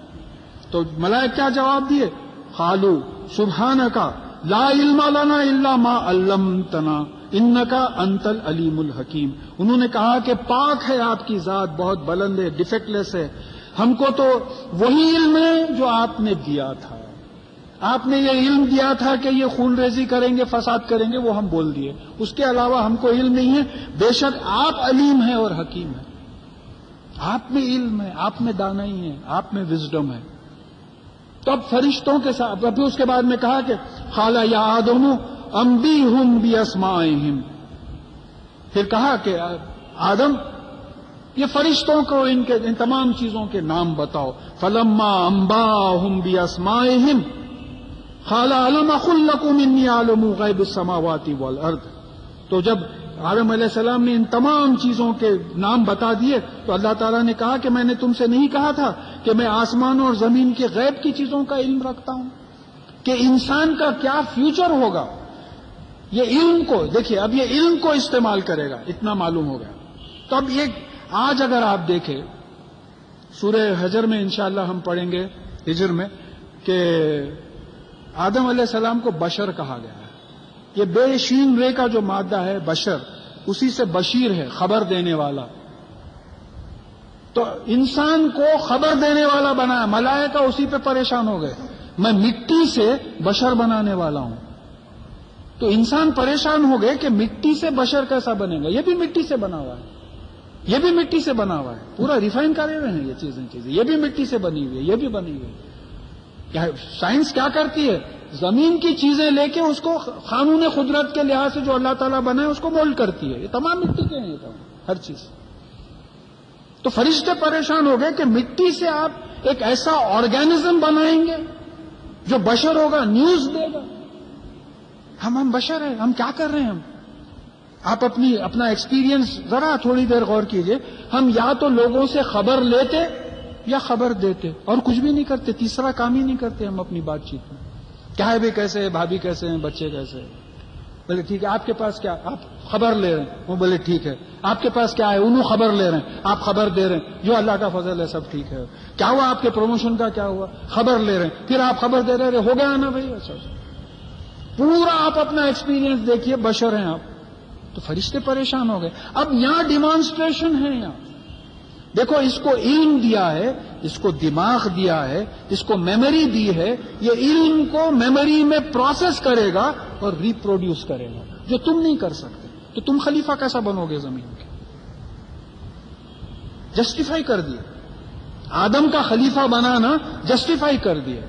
تو ملائکہ کیا جواب دیے؟ قالوا سبحانک لا علم لنا الا ما علمتنا انک انت العلیم الحکیم. انہوں نے کہا کہ پاک ہے آپ کی ذات، بہت بلند ہے، ڈیفیکٹ لیس ہے. ہم کو تو وہی علم ہے جو آپ نے دیا تھا. آپ نے یہ علم دیا تھا کہ یہ خون ریزی کریں گے، فساد کریں گے، وہ ہم بول دیے. اس کے علاوہ ہم کو علم نہیں ہے. بے شک آپ علیم ہیں اور حکیم ہیں. آپ میں علم ہے، آپ میں دانائی ہے، آپ میں وزڈم ہے. تو اب فرشتوں کے ساتھ ابھی اس کے بعد میں کہا کہ قال یا آدم انبئہم باسمائہم. پھر کہا کہ آدم یہ فرشتوں کو ان تمام چیزوں کے نام بتاؤ. فلما انباہم باسمائہم قال الم اقل لکم انی اعلم غیب السماوات والارض. تو جب آدم علیہ السلام نے ان تمام چیزوں کے نام بتا دیے تو اللہ تعالیٰ نے کہا کہ میں نے تم سے نہیں کہا تھا کہ میں آسمانوں اور زمین کے غیب کی چیزوں کا علم رکھتا ہوں کہ انسان کا کیا فیوچر ہوگا. یہ علم کو دیکھیے، اب یہ علم کو استعمال کرے گا، اتنا معلوم ہو گیا. تو اب آج اگر آپ دیکھیں سورہ حجر میں انشاءاللہ ہم پڑھیں گے ہجر میں کہ آدم علیہ السلام کو بشر کہا گیا ہے. یہ بے شین رے کا جو مادہ ہے بشر، اسی سے بشیر ہے، خبر دینے والا. تو انسان کو خبر دینے والا بنایا. ملائکہ اسی پہ پریشان ہو گئے، میں مٹی سے بشر بنانے والا ہوں. تو انسان پریشان ہو گئے کہ مٹی سے بشر کیسا بنے گا. یہ بھی مٹی سے بنا ہوا ہے، یہ بھی مٹی سے بنا ہوا ہے، پورا ریفائن کرے ہوئے ہیں یہ چیزیں. یہ بھی مٹی سے بنی ہوئی ہے، یہ بھی بنی ہوئی ہے. سائنس کیا کرتی ہے؟ زمین کی چیزیں لے کے اس کو قانون قدرت کے لحاظ سے جو اللہ تعالیٰ بنائے اس کو مولڈ کرتی ہے. یہ تمام مٹی کے ہیں، یہ تمام ہر چیز. تو فرشتے پریشان ہو گئے کہ مٹی سے آپ ایک ایسا آرگینزم بنائیں گے جو بشر ہوگا، نیوز دے گا. ہم بشر ہیں، ہم کیا کر رہے ہیں؟ آپ اپنا ایکسپیرینس ذرا تھوڑی دیر غور کیجئے. ہم یا تو لوگوں سے خبر لیتے یا خبر دیتے اور کچھ بھی نہیں کرتے. تیسرا کام ہی نہیں کرتے ہم اپنی بات چیت میں. کیا ہے بھی کیسے ہے، بھابھی کیسے ہیں، بچے کیسے ہیں. بولے ٹھیک ہے. آپ کے پاس کیا؟ آپ خبر لے رہے ہیں. وہ بولے ٹھیک ہے. آپ کے پاس کیا ہے؟ انہوں خبر لے رہے ہیں، آپ خبر دے رہے ہیں. جو اللہ کا فضل ہے سب ٹھیک ہے. کیا ہوا آپ کے پروموشن کا؟ کیا ہوا؟ خبر لے رہے ہیں. پھر آپ خبر دے رہے ہو گیا نا بھائی. اچھا پورا آپ اپنا ایکسپیرینس دیکھیے، بشر ہیں آپ. تو فرشتے پریشان ہو گئے. اب یہاں ڈیمانسٹریشن ہے. یہاں دیکھو، اس کو علم دیا ہے، اس کو دماغ دیا ہے، اس کو میموری دی ہے. یہ علم کو میموری میں پروسیس کرے گا اور ریپروڈیوس کرے گا، جو تم نہیں کر سکتے. تو تم خلیفہ کیسا بنو گے زمین کے؟ جسٹیفائی کر دیا. آدم کا خلیفہ بنانا جسٹیفائی کر دیا،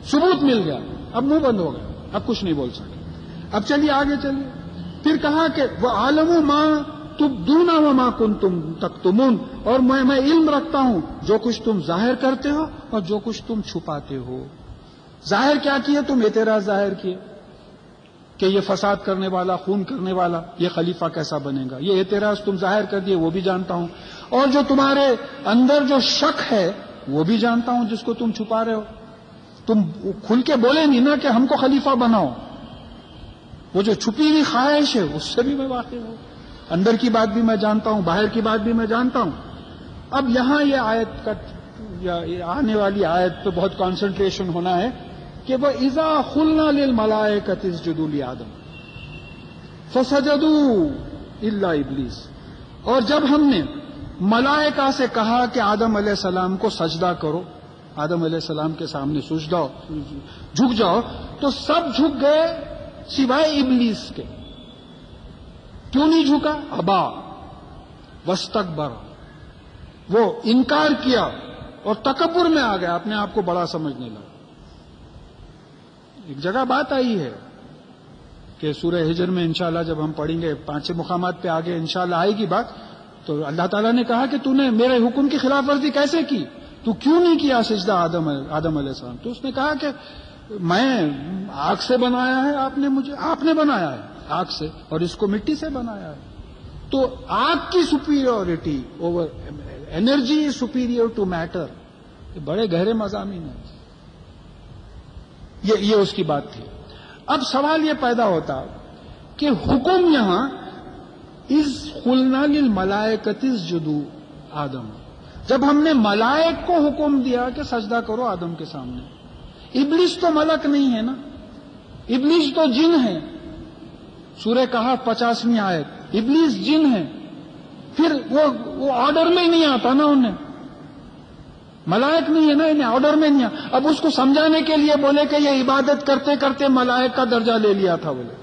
ثبوت مل گیا. اب منہ بند ہو گیا، اب کچھ نہیں بول سکے. اب چلیے آگے چلیے. پھر کہا کہ وہ عالم ماں تبدون وما کنتم تکتمون، اور میں علم رکھتا ہوں جو کچھ تم ظاہر کرتے ہو اور جو کچھ تم چھپاتے ہو. ظاہر کیا کیے تم؟ اعتراض ظاہر کیے کہ یہ فساد کرنے والا، خون کرنے والا، یہ خلیفہ کیسا بنے گا. یہ اعتراض تم ظاہر کر دیے، وہ بھی جانتا ہوں. اور جو تمہارے اندر جو شک ہے وہ بھی جانتا ہوں، جس کو تم چھپا رہے ہو. تم کھل کے بولے نہیں نا کہ ہم کو خلیفہ بناؤ. وہ جو چھپی ہوئی خواہش ہے اس سے بھی میں واقف ہوں. اندر کی بات بھی میں جانتا ہوں، باہر کی بات بھی میں جانتا ہوں. اب یہاں یہ آیت کا یا آنے والی آیت پہ بہت کانسنٹریشن ہونا ہے کہ وہ اذا قلنا للملائکۃ اسجدوا لآدم فسجدوا الا ابلیس. اور جب ہم نے ملائکہ سے کہا کہ آدم علیہ السلام کو سجدہ کرو، آدم علیہ السلام کے سامنے جھک جاؤ، تو سب جھک گئے سوائے ابلیس کے. کیوں نہیں جھکا؟ ابا واستکبر، وہ انکار کیا اور تکبر میں آ گیا، اپنے آپ کو بڑا سمجھنے لگا۔ ایک جگہ بات آئی ہے کہ سورہ ہجر میں انشاءاللہ جب ہم پڑھیں گے 5 مقامات پہ آگے انشاءاللہ آئے گی بات، تو اللہ تعالیٰ نے کہا کہ تو نے میرے حکم کی خلاف ورزی کیسے کی، تو کیوں نہیں کیا سجدہ آدم علیہ السلام؟ تو اس نے کہا کہ میں آگ سے بنایا ہے، آپ نے بنایا ہے آگ سے، اور اس کو مٹی سے بنایا ہے۔ تو آگ کی superiority over energy is superior to matter, یہ بڑے گہرے مضامین ہیں۔ یہ اس کی بات تھی۔ اب سوال یہ پیدا ہوتا کہ حکم یہاں از قلنا للملائکۃ اسجدوا آدم، جب ہم نے ملائک کو حکم دیا کہ سجدہ کرو آدم کے سامنے، ابلیس تو ملک نہیں ہے نا، ابلیس تو جن ہے۔ سورہ کہف 50ویں آیت، ابلیس جن ہے، پھر وہ آرڈر میں ہی نہیں آتا نا، انہیں ملائک نہیں ہے نا، انہیں آرڈر میں نہیں آتا۔ اب اس کو سمجھانے کے لیے بولے کہ یہ عبادت کرتے کرتے ملائک کا درجہ لے لیا تھا بولے۔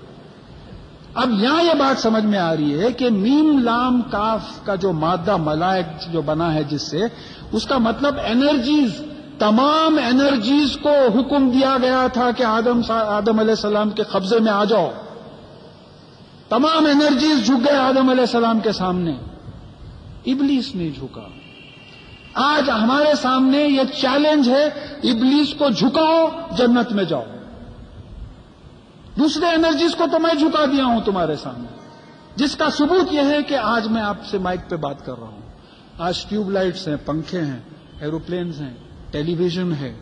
اب یہاں یہ بات سمجھ میں آ رہی ہے کہ میم لام کاف کا جو مادہ ملائک جو بنا ہے جس سے، اس کا مطلب انرجیز، تمام انرجیز کو حکم دیا گیا تھا کہ آدم علیہ السلام کے قبضے میں آ جاؤ۔ تمام انرجیز جھک گئے آدم علیہ السلام کے سامنے، ابلیس نہیں جھکا۔ آج ہمارے سامنے یہ چیلنج ہے، ابلیس کو جھکاؤ، جنت میں جاؤ۔ دوسرے انرجیز کو تو میں جھکا دیا ہوں تمہارے سامنے، جس کا ثبوت یہ ہے کہ آج میں آپ سے مائک پہ بات کر رہا ہوں۔ آج ٹیوب لائٹس ہیں، پنکھے ہیں، ایروپلینز ہیں، ٹیلی ویژن ہے،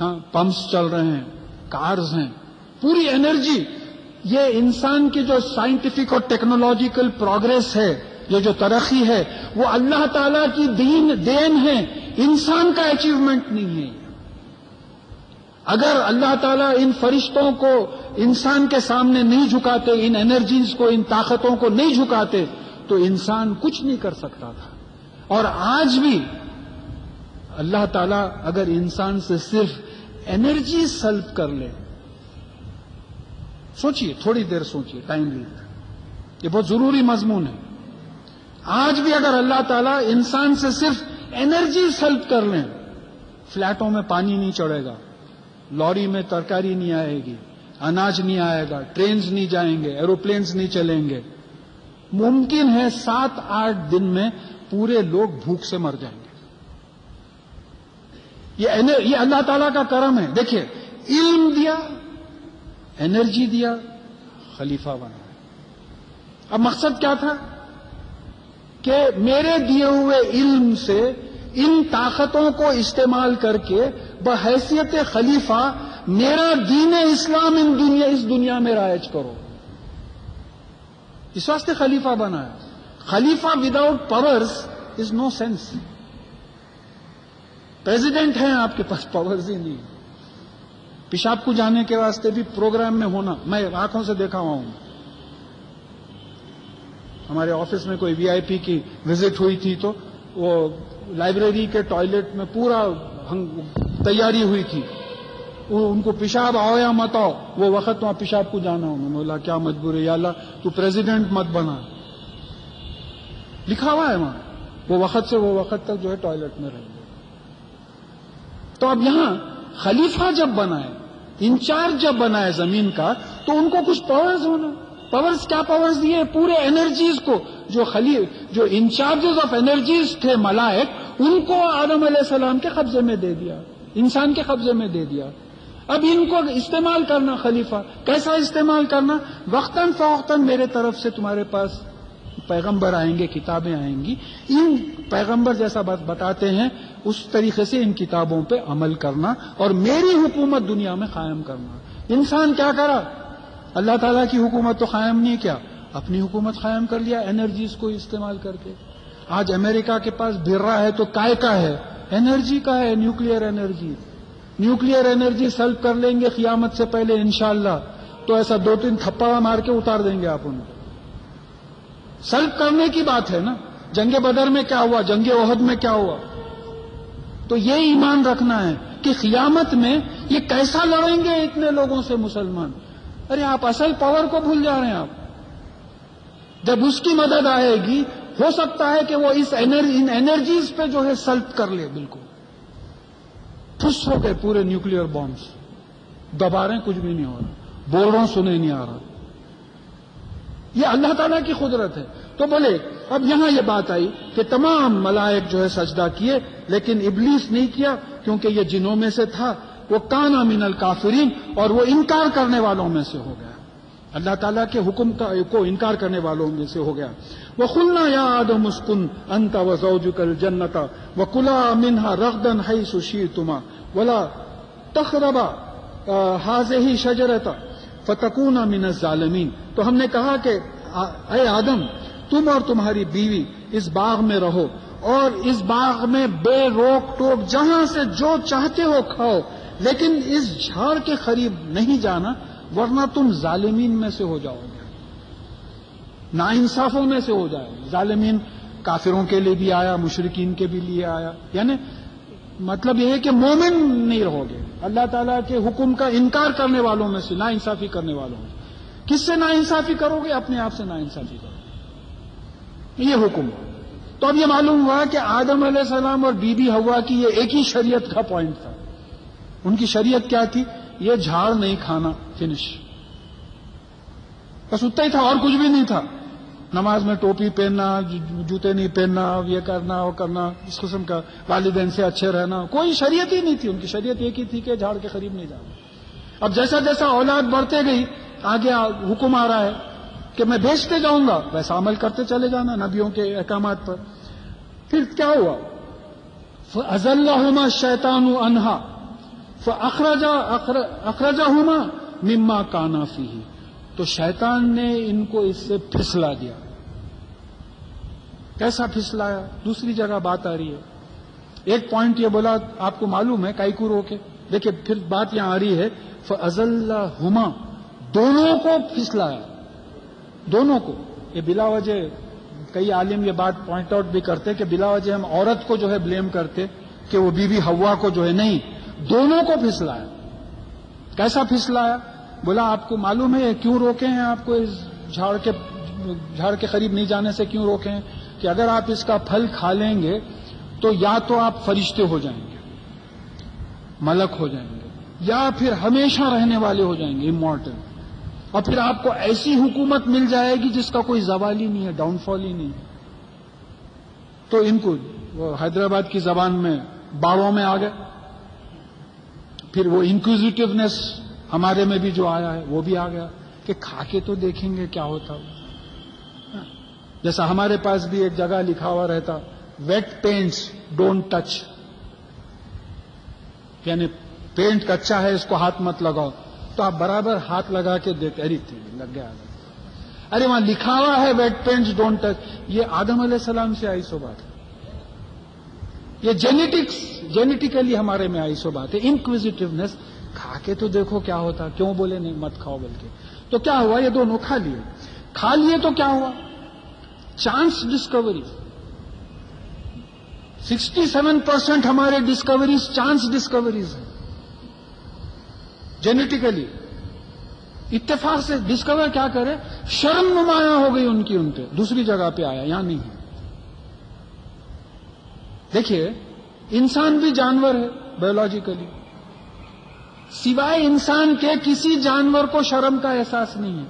ہاں پمپس چل رہے ہیں، کارز ہیں، پوری انرجی۔ یہ انسان کی جو سائنٹیفک اور ٹیکنالوجیکل پروگرس ہے، یہ جو ترقی ہے، وہ اللہ تعالیٰ کی دین ہے، انسان کا اچیومنٹ نہیں ہے۔ اگر اللہ تعالیٰ ان فرشتوں کو انسان کے سامنے نہیں جھکاتے، ان انرجیز کو، ان طاقتوں کو نہیں جھکاتے، تو انسان کچھ نہیں کر سکتا تھا۔ اور آج بھی اللہ تعالیٰ اگر انسان سے صرف انرجی سلب کر لے، سوچئے، تھوڑی دیر سوچئے، ٹائم لیجیے، یہ بہت ضروری مضمون ہے۔ آج بھی اگر اللہ تعالیٰ انسان سے صرف انرجی سلب کر لیں، فلیٹوں میں پانی نہیں چڑھے گا، لوری میں ترکاری نہیں آئے گی، اناج نہیں آئے گا، ٹرینز نہیں جائیں گے، ایروپلینز نہیں چلیں گے، ممکن ہے 7-8 دن میں پورے لوگ بھوک سے مر جائیں گے۔ یہ اللہ تعالیٰ کا کرم ہے۔ دیکھیے، علم دیا، انرجی دیا، خلیفہ بنا۔ اب مقصد کیا تھا کہ میرے دیے ہوئے علم سے ان طاقتوں کو استعمال کر کے بحیثیت خلیفہ میرا دین اسلام اس دنیا میں رائج کرو۔ اس واسطے خلیفہ بنایا۔ خلیفہ وداؤٹ پاورز از نو سینس۔ پریزیڈنٹ ہیں آپ کے پاس، پاورز ہی نہیں۔ پیشاب کو جانے کے واسطے بھی پروگرام میں ہونا، میں آنکھوں سے دیکھا ہوا ہوں۔ ہمارے آفس میں کوئی وی آئی پی کی وزٹ ہوئی تھی تو وہ لائبریری کے ٹوائلٹ میں پورا تیاری ہوئی تھی، ان کو پیشاب آؤ یا مت آؤ، وہ وقت وہاں پیشاب کو جانا ہو۔ میں نے بولا کیا مجبوری، یا اللہ تو پریزیڈنٹ مت بنا، لکھا ہوا ہے وہاں، وہ وقت سے وہ وقت تک جو ہے ٹوائلٹ میں رہیں گے۔ تو اب یہاں خلیفہ جب بنائے، انچارج جب بنائے زمین کا، تو ان کو کچھ پاورز ہونا۔ پاورز کیا پاورز دیے؟ پورے انرجیز کو، جو انچارجز آف انرجیز تھے ملائک، ان کو آدم علیہ السلام کے قبضے میں دے دیا، انسان کے قبضے میں دے دیا۔ اب ان کو استعمال کرنا خلیفہ، کیسا استعمال کرنا؟ وقتاً فوقتاً میرے طرف سے تمہارے پاس پیغمبر آئیں گے، کتابیں آئیں گی، ان پیغمبر جیسا بتاتے ہیں اس طریقے سے ان کتابوں پہ عمل کرنا اور میری حکومت دنیا میں قائم کرنا۔ انسان کیا کرا؟ اللہ تعالیٰ کی حکومت تو قائم نہیں کیا، اپنی حکومت قائم کر لیا انرجیز کو استعمال کر کے۔ آج امریکہ کے پاس بھرا ہے تو کائے کا ہے؟ انرجی کا ہے، نیوکلیئر انرجی۔ نیوکلیئر انرجی سلب کر لیں گے قیامت سے پہلے انشاءاللہ، تو ایسا 2-3 تھپڑا مار کے اتار دیں گے آپ ان کو۔ سلب کرنے کی بات ہے نا۔ جنگ بدر میں کیا ہوا، جنگ احد میں کیا ہوا؟ تو یہ ایمان رکھنا ہے کہ قیامت میں یہ کیسا لڑیں گے اتنے لوگوں سے مسلمان۔ ارے آپ اصل پاور کو بھول جا رہے ہیں آپ۔ جب اس کی مدد آئے گی ہو سکتا ہے کہ وہ ان انرجیز پہ جو ہے سلط کر لے، بالکل ٹھس ہو گئے پورے نیوکلیئر بامبس، دبا رہے ہیں کچھ بھی نہیں ہو رہا، بول رہا ہوں سنے نہیں آ رہا. یہ اللہ تعالیٰ کی قدرت ہے. تو بولے اب یہاں یہ بات آئی کہ تمام ملائک جو ہے سجدہ کیے، لیکن ابلیس نہیں کیا کیونکہ یہ جنوں میں سے تھا. وہ کانا من الکافرین، اور وہ انکار کرنے والوں میں سے ہو گیا، اللہ تعالیٰ کے حکم کو انکار کرنے والوں میں سے ہو گیا. وَقُلْنَا يَا آدَمُ اسْكُنْ أَنْتَ وَزَوْجُكَ الْجَنَّةَ وَكُلَا مِنْهَا رَغْدًا حَيْثُ شِئْتُمَا وَلَا تَقْرَبَا هَٰذِهِ الشَّجَرَةَ فَتَكُونَا مِنَ الظَّالِمِينَ. تو ہم نے کہا کہ اے آدم، تم اور تمہاری بیوی اس باغ میں رہو، اور اس باغ میں بے روک ٹوک جہاں سے جو چاہتے ہو کھاؤ، لیکن اس جھاڑ کے قریب نہیں جانا، ورنہ تم ظالمین میں سے ہو جاؤ گے، ناانصافوں میں سے ہو جائے گے. ظالمین کافروں کے لیے بھی آیا، مشرکین کے بھی لیے آیا، یعنی مطلب یہ ہے کہ مومن نہیں رہو گے، اللہ تعالیٰ کے حکم کا انکار کرنے والوں میں سے، ناانصافی کرنے والوں میں. کس سے ناانصافی کرو گے؟ اپنے آپ سے ناانصافی کرو گے، یہ حکم ہے. تو اب یہ معلوم ہوا کہ آدم علیہ السلام اور بی بی حوا کی یہ ایک ہی شریعت کا پوائنٹ تھا. ان کی شریعت کیا تھی؟ یہ جھاڑ نہیں کھانا، فنش، بس اتنا ہی تھا، اور کچھ بھی نہیں تھا. نماز میں ٹوپی پہننا، جوتے نہیں پہننا، یہ کرنا وہ کرنا، اس قسم کا، والدین سے اچھے رہنا، کوئی شریعت ہی نہیں تھی. ان کی شریعت ایک ہی تھی کہ جھاڑ کے قریب نہیں جانا. اب جیسا جیسا اولاد بڑھتے گئی، آگے حکم آ رہا ہے کہ میں بھیجتے جاؤں گا، ویسا عمل کرتے چلے جانا نبیوں کے احکامات پر. پھر کیا ہوا؟ فَأَزَلَّهُمَا الشَّيْطَانُ عَنْهَا فَأَخْرَجَهُمَا مِمَّا كَانَا فِيهِ. تو شیطان نے ان کو اس سے پھسلا دیا. کیسا پھسلایا؟ دوسری جگہ بات آ رہی ہے. ایک پوائنٹ یہ بولا آپ کو معلوم ہے، کائی کو روکے، دیکھیں پھر بات یہاں آ رہی ہے فَأَزَلَّهُمَا، دونوں کو پھسلایا، دونوں کو. یہ بلا وجہ کئی عالم یہ بات پوائنٹ آؤٹ بھی کرتے کہ بلا وجہ ہم عورت کو جو ہے بلیم کرتے کہ وہ بی بی حوا کو جو ہے، نہیں، دونوں کو پھسلایا. کیسا پھسلایا؟ بولا آپ کو معلوم ہے کیوں روکے ہیں آپ کو، اس جھاڑ کے قریب نہیں جانے سے کیوں روکے ہیں؟ کہ اگر آپ اس کا پھل کھا لیں گے تو یا تو آپ فرشتے ہو جائیں گے، ملک ہو جائیں گے، یا پھر ہمیشہ رہنے والے ہو جائیں گے، امورٹل. اور پھر آپ کو ایسی حکومت مل جائے گی جس کا کوئی زوال ہی نہیں ہے، ڈاؤن فال ہی نہیں ہے. تو ان کو حیدرآباد کی زبان میں باڑوں میں آ گئے. پھر وہ انکوزیٹیونیس ہمارے میں بھی جو آیا ہے وہ بھی آ گیا کہ کھا کے تو دیکھیں گے کیا ہوتا. جیسا ہمارے پاس بھی ایک جگہ لکھا ہوا رہتا، ویٹ پینٹس ڈونٹ ٹچ، یعنی پینٹ کچا ہے اس کو ہاتھ مت لگاؤ. تو آپ برابر ہاتھ لگا کے دیکھتے، ارے لگ گیا، ارے وہاں لکھا ہوا ہے ویٹ پینٹس ڈونٹ ٹچ. یہ آدم علیہ السلام سے آئی سو بات ہے، یہ جینیٹیکلی ہمارے میں آئی سو بات ہے. انکوزیٹیونیس، کھا کے تو دیکھو کیا ہوتا، کیوں بولے نہیں مت کھاؤ بلکہ. تو کیا ہوا؟ یہ دونوں کھا لیے تو کیا ہوا؟ Chance Discovery. 67% ہمارے ڈسکوریز چانس ڈسکوریز ہیں، جینیٹیکلی. اتفاق سے ڈسکور کیا کرے، شرم نمایاں ہو گئی ان پہ، دوسری جگہ پہ آیا، یہاں نہیں ہے. دیکھیے انسان بھی جانور ہے بایولوجیکلی، سوائے انسان کے کسی جانور کو شرم کا احساس نہیں ہے.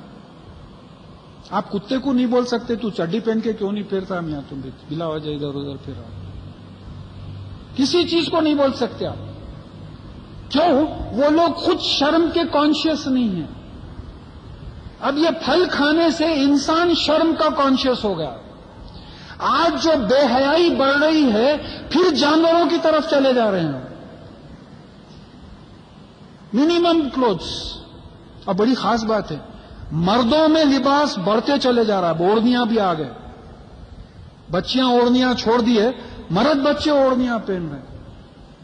آپ کتے کو نہیں بول سکتے تو چڈی پہن کے کیوں نہیں پھرتا میاں تم بھی بلا وجہ ادھر ادھر پھر رہا. کسی چیز کو نہیں بول سکتے آپ. کیوں؟ وہ لوگ خود شرم کے کانشیس نہیں ہیں. اب یہ پھل کھانے سے انسان شرم کا کانشیس ہو گیا. آج جو بے حیائی بڑھ رہی ہے، پھر جانوروں کی طرف چلے جا رہے ہیں. Minimum clothes. اب بڑی خاص بات ہے، مردوں میں لباس بڑھتے چلے جا رہا ہے، اوڑھنیاں بھی آ گئے. بچیاں اوڑھنیاں چھوڑ دیے، مرد بچے اوڑھنیاں پہن رہے ہیں.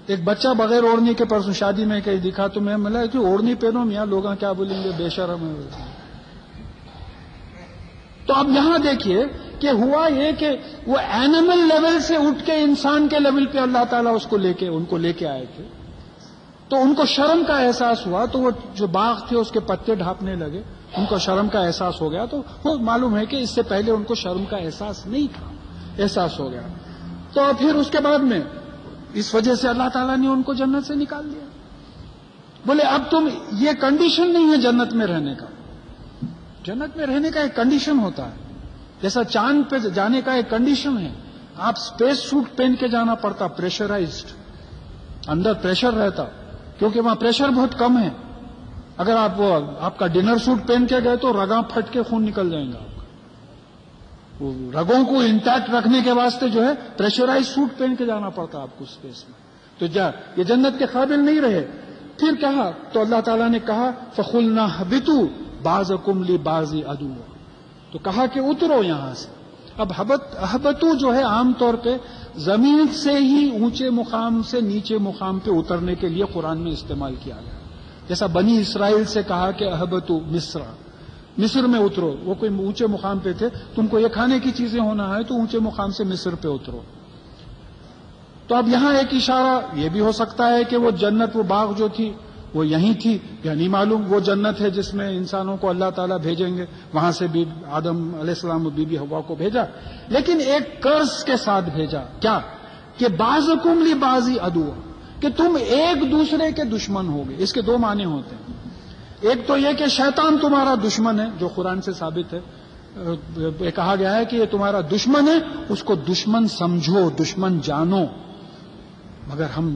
ایک بچہ بغیر اوڑھنی کے پرسوں شادی میں کہیں دکھا تو میں ملا کہ اوڑھنی پہنو میاں، لوگ کیا بولیں گے، بے شرم ہے. تو اب یہاں دیکھیے کہ ہوا یہ کہ وہ اینیمل لیول سے اٹھ کے انسان کے لیول پہ اللہ تعالیٰ ان کو لے کے آئے تھے. تو ان کو شرم کا احساس ہوا، تو وہ جو باغ تھے اس کے پتے ڈھانپنے لگے، ان کو شرم کا احساس ہو گیا. تو وہ معلوم ہے کہ اس سے پہلے ان کو شرم کا احساس نہیں تھا. احساس ہو گیا. تو پھر اس کے بعد میں اس وجہ سے اللہ تعالیٰ نے ان کو جنت سے نکال دیا. بولے اب تم یہ کنڈیشن نہیں ہے جنت میں رہنے کا. جنت میں رہنے کا ایک کنڈیشن ہوتا ہے, جیسا چاند پہ جانے کا ایک کنڈیشن ہے. آپ اسپیس سوٹ پہن کے جانا پڑتا, پریشرائزڈ, اندر پریشر رہتا, کیونکہ وہاں پریشر بہت کم ہے. اگر آپ کا ڈنر سوٹ پہن کے گئے تو رگاں پھٹ کے خون نکل جائیں گا. وہ رگوں کو انٹیکٹ رکھنے کے واسطے جو ہے پریشرائز سوٹ پہن کے جانا پڑتا آپ کو اسپیس میں. تو یہ جنت کے قابل نہیں رہے. پھر کہا تو اللہ تعالیٰ نے کہا فَقُلْنَا اهْبِطُوا بَعْضُكُمْ لِبَعْضٍ عَدُوٌّ, تو کہا کہ اترو یہاں سے. اب اہبتو جو ہے عام طور پہ زمین سے ہی اونچے مقام سے نیچے مقام پہ اترنے کے لیے قرآن میں استعمال کیا گیا. جیسا بنی اسرائیل سے کہا کہ اہبتو مصر میں اترو. وہ کوئی اونچے مقام پہ تھے, تم کو یہ کھانے کی چیزیں ہونا ہے تو اونچے مقام سے مصر پہ اترو. تو اب یہاں ایک اشارہ یہ بھی ہو سکتا ہے کہ وہ جنت, وہ باغ جو تھی وہ یہیں تھی, یا نہیں معلوم. وہ جنت ہے جس میں انسانوں کو اللہ تعالیٰ بھیجیں گے, وہاں سے بھی آدم علیہ السلام و بی بی حوا کو بھیجا, لیکن ایک قرض کے ساتھ بھیجا. کیا کہ بعضکم لبعض عدو, کہ تم ایک دوسرے کے دشمن ہوگے. اس کے دو معنی ہوتے ہیں. ایک تو یہ کہ شیطان تمہارا دشمن ہے, جو قرآن سے ثابت ہے. یہ کہا گیا ہے کہ یہ تمہارا دشمن ہے, اس کو دشمن سمجھو, دشمن جانو. مگر ہم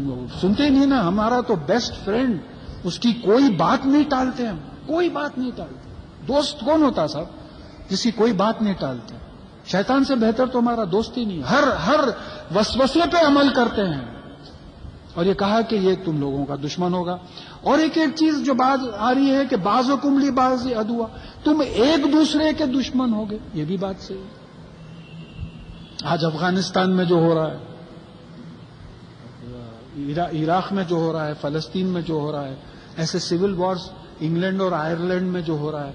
سنتے نہیں نا, ہمارا تو بیسٹ فرینڈ, اس کی کوئی بات نہیں ٹالتے ہم, کوئی بات نہیں ٹالتے. دوست کون ہوتا صاحب جس کی کوئی بات نہیں ٹالتے؟ شیطان سے بہتر تو ہمارا دوست ہی نہیں. ہر وسوسے پہ عمل کرتے ہیں. اور یہ کہا کہ یہ تم لوگوں کا دشمن ہوگا. اور ایک چیز جو بات آ رہی ہے کہ بعضکم لبعض عدو, تم ایک دوسرے کے دشمن ہوگے, یہ بھی بات صحیح ہے. آج افغانستان میں جو ہو رہا ہے, عراق میں جو ہو رہا ہے, فلسطین میں جو ہو رہا ہے, ایسے سول وارز انگلینڈ اور آئرلینڈ میں جو ہو رہا ہے,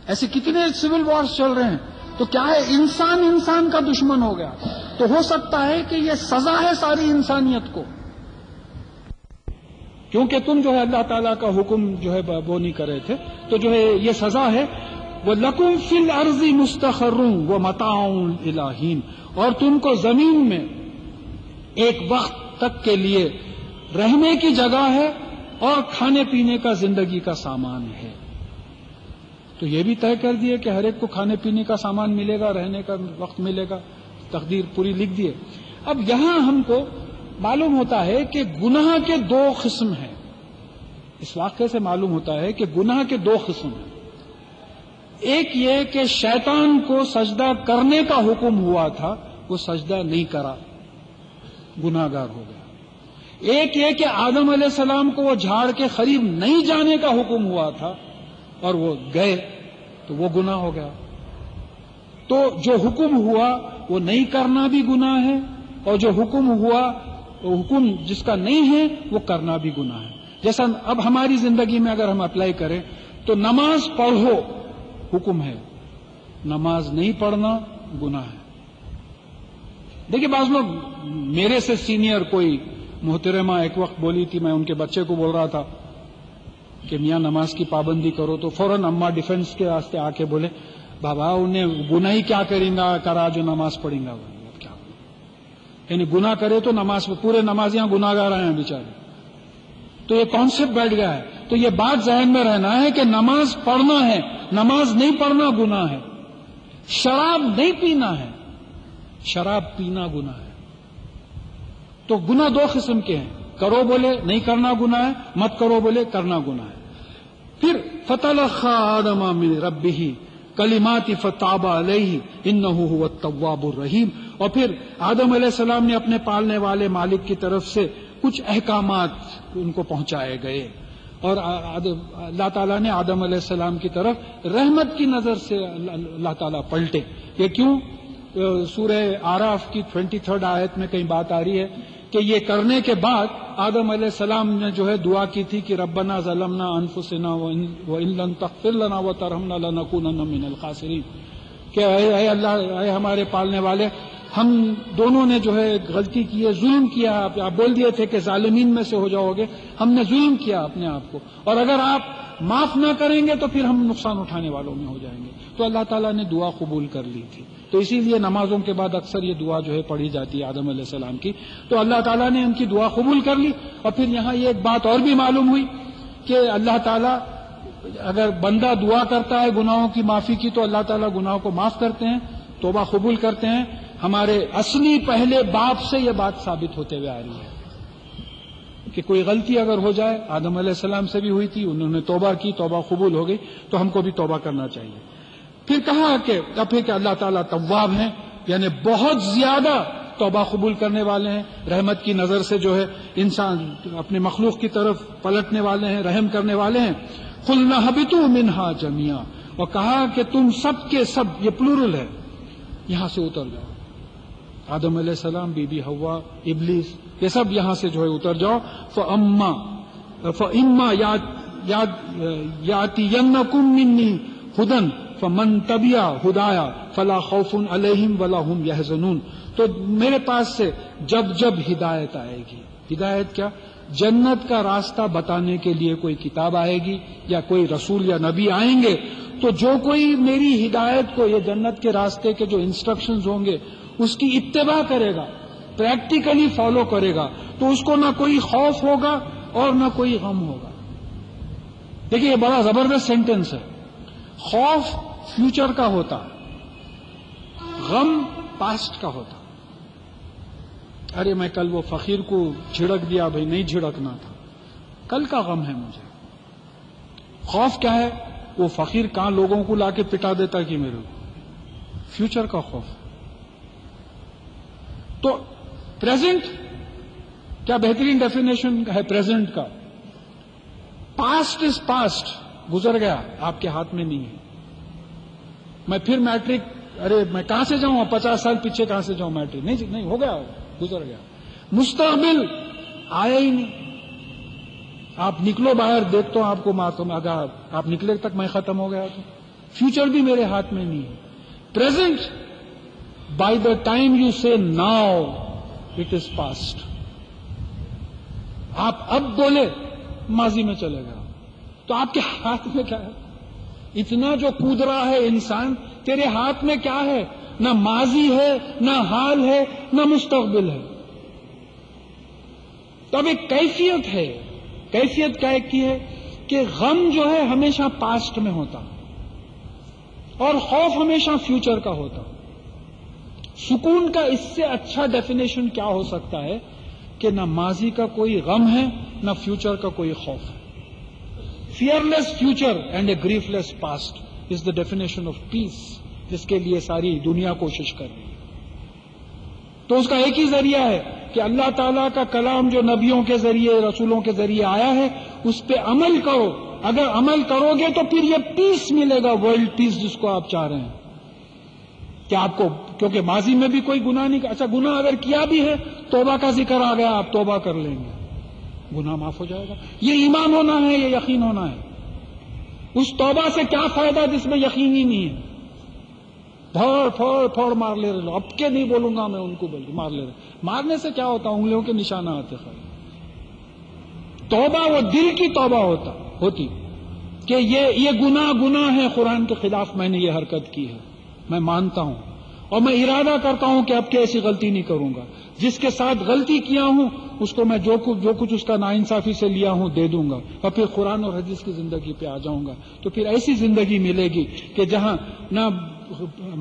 ایسے کتنے سول وارز چل رہے ہیں. تو کیا ہے, انسان کا دشمن ہو گیا. تو ہو سکتا ہے کہ یہ سزا ہے ساری انسانیت کو, کیونکہ تم جو ہے اللہ تعالیٰ کا حکم جو ہے وہ نہیں کر رہے تھے, تو جو ہے یہ سزا ہے. وَلَكُمْ فِي الْأَرْضِ مُسْتَقَرٌّ وَمَتَاعٌ إِلَىٰ حِينٍ, اور تم کو زمین میں ایک وقت تک کے لیے رہنے کی جگہ ہے اور کھانے پینے کا زندگی کا سامان ہے. تو یہ بھی طے کر دیے کہ ہر ایک کو کھانے پینے کا سامان ملے گا, رہنے کا وقت ملے گا, تقدیر پوری لکھ دیے. اب یہاں ہم کو معلوم ہوتا ہے کہ گناہ کے دو قسم ہیں. اس واقعے سے معلوم ہوتا ہے کہ گناہ کے دو قسم ہیں. ایک یہ کہ شیطان کو سجدہ کرنے کا حکم ہوا تھا, وہ سجدہ نہیں کرا, گناہ گار ہو گیا. ایک یہ کہ آدم علیہ السلام کو وہ جھاڑ کے قریب نہیں جانے کا حکم ہوا تھا اور وہ گئے, تو وہ گناہ ہو گیا. تو جو حکم ہوا وہ نہیں کرنا بھی گناہ ہے, اور جو حکم ہوا وہ حکم جس کا نہیں ہے وہ کرنا بھی گناہ ہے. جیسا اب ہماری زندگی میں اگر ہم اپلائی کریں تو نماز پڑھو حکم ہے, نماز نہیں پڑھنا گناہ ہے. دیکھیے بعض لوگ, میرے سے سینئر کوئی محترمہ ایک وقت بولی تھی, میں ان کے بچے کو بول رہا تھا کہ میاں نماز کی پابندی کرو, تو فوراً اماں ڈیفنس کے واسطے آ کے بولے بابا انہیں گناہ ہی کیا کریں گا کرا جو نماز پڑھیں گا. کیا یعنی گناہ کرے تو نماز, پورے نمازیاں گناہ گار ہیں بیچارے. تو یہ کانسیپٹ بیٹھ گیا ہے. تو یہ بات ذہن میں رہنا ہے کہ نماز پڑھنا ہے, نماز نہیں پڑھنا گناہ ہے. شراب نہیں پینا ہے, شراب پینا گناہ ہے. تو گناہ دو قسم کے ہیں, کرو بولے نہیں کرنا گناہ ہے, مت کرو بولے کرنا گناہ ہے. پھر فَتَلَقَّىٰ آدَمَ مِن رَبِّهِ کلمات فتاب علیہ انہ هو التواب الرحیم. اور پھر آدم علیہ السلام نے اپنے پالنے والے مالک کی طرف سے کچھ احکامات ان کو پہنچائے گئے, اور اللہ تعالیٰ نے آدم علیہ السلام کی طرف رحمت کی نظر سے اللہ تعالیٰ پلٹے. یہ کیوں؟ سورہ آراف کی 23 آیت میں کہیں بات آ رہی ہے کہ یہ کرنے کے بعد آدم علیہ السلام نے جو ہے دعا کی تھی کہ ربنا ظلمنا انفسنا وان لم تغفر لنا وترحمنا لنکونن من الخاسرین, کہ اے اللہ, اے ہمارے پالنے والے, ہم دونوں نے جو ہے غلطی کی ہے، ظلم کیا، آپ بول دیے تھے کہ ظالمین میں سے ہو جاؤ گے، ہم نے ظلم کیا اپنے آپ کو، اور اگر آپ معاف نہ کریں گے تو پھر ہم نقصان اٹھانے والوں میں ہو جائیں گے. تو اللہ تعالیٰ نے دعا قبول کر لی تھی. تو اسی لیے نمازوں کے بعد اکثر یہ دعا جو ہے پڑھی جاتی ہے آدم علیہ السلام کی. تو اللہ تعالیٰ نے ان کی دعا قبول کر لی. اور پھر یہاں یہ ایک بات اور بھی معلوم ہوئی کہ اللہ تعالیٰ اگر بندہ دعا کرتا ہے گناہوں کی معافی کی تو اللہ تعالیٰ گناہوں کو معاف کرتے ہیں، توبہ قبول کرتے ہیں. ہمارے اصلی پہلے باپ سے یہ بات ثابت ہوتے ہوئے آ رہی ہے کہ کوئی غلطی اگر ہو جائے، آدم علیہ السلام سے بھی ہوئی تھی، انہوں نے توبہ کی، توبہ قبول ہو گئی، تو ہم کو بھی توبہ کرنا چاہیے. پھر کہا کہ اللہ تعالیٰ تواب ہیں، یعنی بہت زیادہ توبہ قبول کرنے والے ہیں، رحمت کی نظر سے جو ہے انسان اپنے مخلوق کی طرف پلٹنے والے ہیں، رحم کرنے والے ہیں. قُلْنَا اهْبِطُوا مِنْهَا جَمِيعًا، اور کہا کہ تم سب کے سب، یہ پلورل ہے، یہاں سے اتر جاؤ. آدم علیہ السلام، بی بی حوا، ابلیس، یہ سب یہاں سے جو ہے اتر جاؤ. فَإِمَّا يَأْتِيَنَّكُم مِّنِّي هُدًى فَمَن تَبِعَ هُدَايَ فَلَا خَوْفٌ عَلَيْهِمْ وَلَا هُمْ يَحْزَنُونَ. تو میرے پاس سے جب ہدایت آئے گی، ہدایت کیا؟ جنت کا راستہ بتانے کے لیے کوئی کتاب آئے گی یا کوئی رسول یا نبی آئیں گے، تو جو کوئی میری ہدایت کو، یہ جنت کے راستے کے جو انسٹرکشنز ہوں گے اس کی اتباع کرے گا، پریکٹیکلی فالو کرے گا، تو اس کو نہ کوئی خوف ہوگا اور نہ کوئی غم ہوگا. دیکھیے یہ بڑا زبردست سینٹنس ہے. خوف فیوچر کا ہوتا، غم پاسٹ کا ہوتا. ارے میں کل وہ فقیر کو جھڑک دیا، بھائی نہیں جھڑکنا تھا، کل کا غم ہے مجھے. خوف کیا ہے؟ وہ فقیر کہاں لوگوں کو لا کے پٹا دیتا کہ میرے کو، فیوچر کا خوف. تو پریزنٹ کیا بہترین ڈیفینیشن ہے پریزنٹ کا؟ پاسٹ از پاسٹ، گزر گیا، آپ کے ہاتھ میں نہیں ہے. میں پھر میٹرک، ارے میں کہاں سے جاؤں، 50 سال پیچھے کہاں سے جاؤں میٹرک، نہیں ہو گیا، گزر گیا. مستقبل آیا ہی نہیں. آپ نکلو باہر، دیکھتا ہوں آپ کو مارتا ہوں، اگر آپ نکلے تک میں ختم ہو گیا تو فیوچر بھی میرے ہاتھ میں نہیں ہے. Present, by the time you سے ناؤ اٹ از پاسٹ. آپ اب بولے ماضی میں چلے گا. تو آپ کے ہاتھ میں کیا ہے؟ اتنا جو کود رہا ہے انسان، تیرے ہاتھ میں کیا ہے؟ نہ ماضی ہے، نہ حال ہے، نہ مستقبل ہے. تو اب ایک کیفیت ہے. کیفیت کیا کی ہے کہ غم جو ہے ہمیشہ پاسٹ میں ہوتا اور خوف ہمیشہ فیوچر کا ہوتا. سکون کا اس سے اچھا ڈیفینیشن کیا ہو سکتا ہے کہ نہ ماضی کا کوئی غم ہے، نہ فیوچر کا کوئی خوف ہے. Fearless future and a griefless past is the definition of peace, جس کے لیے ساری دنیا کوشش کر رہی ہے. تو اس کا ایک ہی ذریعہ ہے کہ اللہ تعالیٰ کا کلام جو نبیوں کے ذریعے، رسولوں کے ذریعے آیا ہے، اس پہ عمل کرو. اگر عمل کرو گے تو پھر یہ پیس ملے گا، ورلڈ پیس جس کو آپ چاہ رہے ہیں. کہ آپ کو، کیونکہ ماضی میں بھی کوئی گناہ نہیں، اچھا گناہ اگر کیا بھی ہے، توبہ کا ذکر آ گیا، آپ توبہ کر لیں گے، گناہ معاف ہو جائے گا. یہ ایمان ہونا ہے، یہ یقین ہونا ہے. اس توبہ سے کیا فائدہ جس میں یقین ہی نہیں ہے؟ پھوڑ مار لے رہے. اب کے نہیں بولوں گا میں ان کو، بلکہ مار لے رہے. مارنے سے کیا ہوتا؟ انگلیوں کے نشانہ آتے خالی. توبہ وہ دل کی توبہ ہوتی کہ یہ گناہ ہے، قرآن کے خلاف میں نے یہ حرکت کی ہے، میں مانتا ہوں اور میں ارادہ کرتا ہوں کہ اب کے ایسی غلطی نہیں کروں گا. جس کے ساتھ غلطی کیا ہوں اس کو میں جو کچھ اس کا ناانصافی سے لیا ہوں دے دوں گا، اور پھر قرآن اور حدیث کی زندگی پہ آ جاؤں گا. تو پھر ایسی زندگی ملے گی کہ جہاں نہ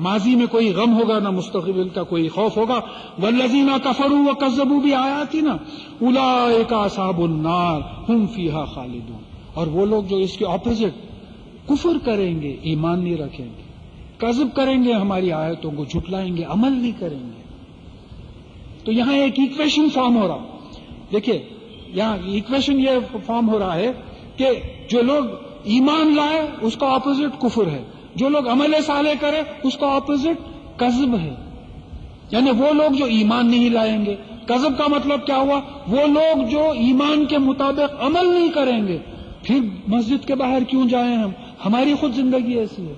ماضی میں کوئی غم ہوگا، نہ مستقبل کا کوئی خوف ہوگا. والذین کفروا وکذبوا بآیاتنا اولئک اصحاب النار هم فیہا خالدون. اور وہ لوگ جو اس کے اپوزٹ کفر کریں گے، ایمان نہیں رکھیں گے، کذب کریں گے، ہماری آیتوں کو جھٹلائیں گے، عمل نہیں کریں گے. تو یہاں ایک ایکویشن فارم ہو رہا. دیکھیے یہاں ایکویشن یہ فارم ہو رہا ہے کہ جو لوگ ایمان لائے اس کا اپوزٹ کفر ہے، جو لوگ عمل صالح کرے اس کا اپوزٹ کذب ہے. یعنی وہ لوگ جو ایمان نہیں لائیں گے. کذب کا مطلب کیا ہوا؟ وہ لوگ جو ایمان کے مطابق عمل نہیں کریں گے. پھر مسجد کے باہر کیوں جائیں ہم؟ ہماری خود زندگی ایسی ہے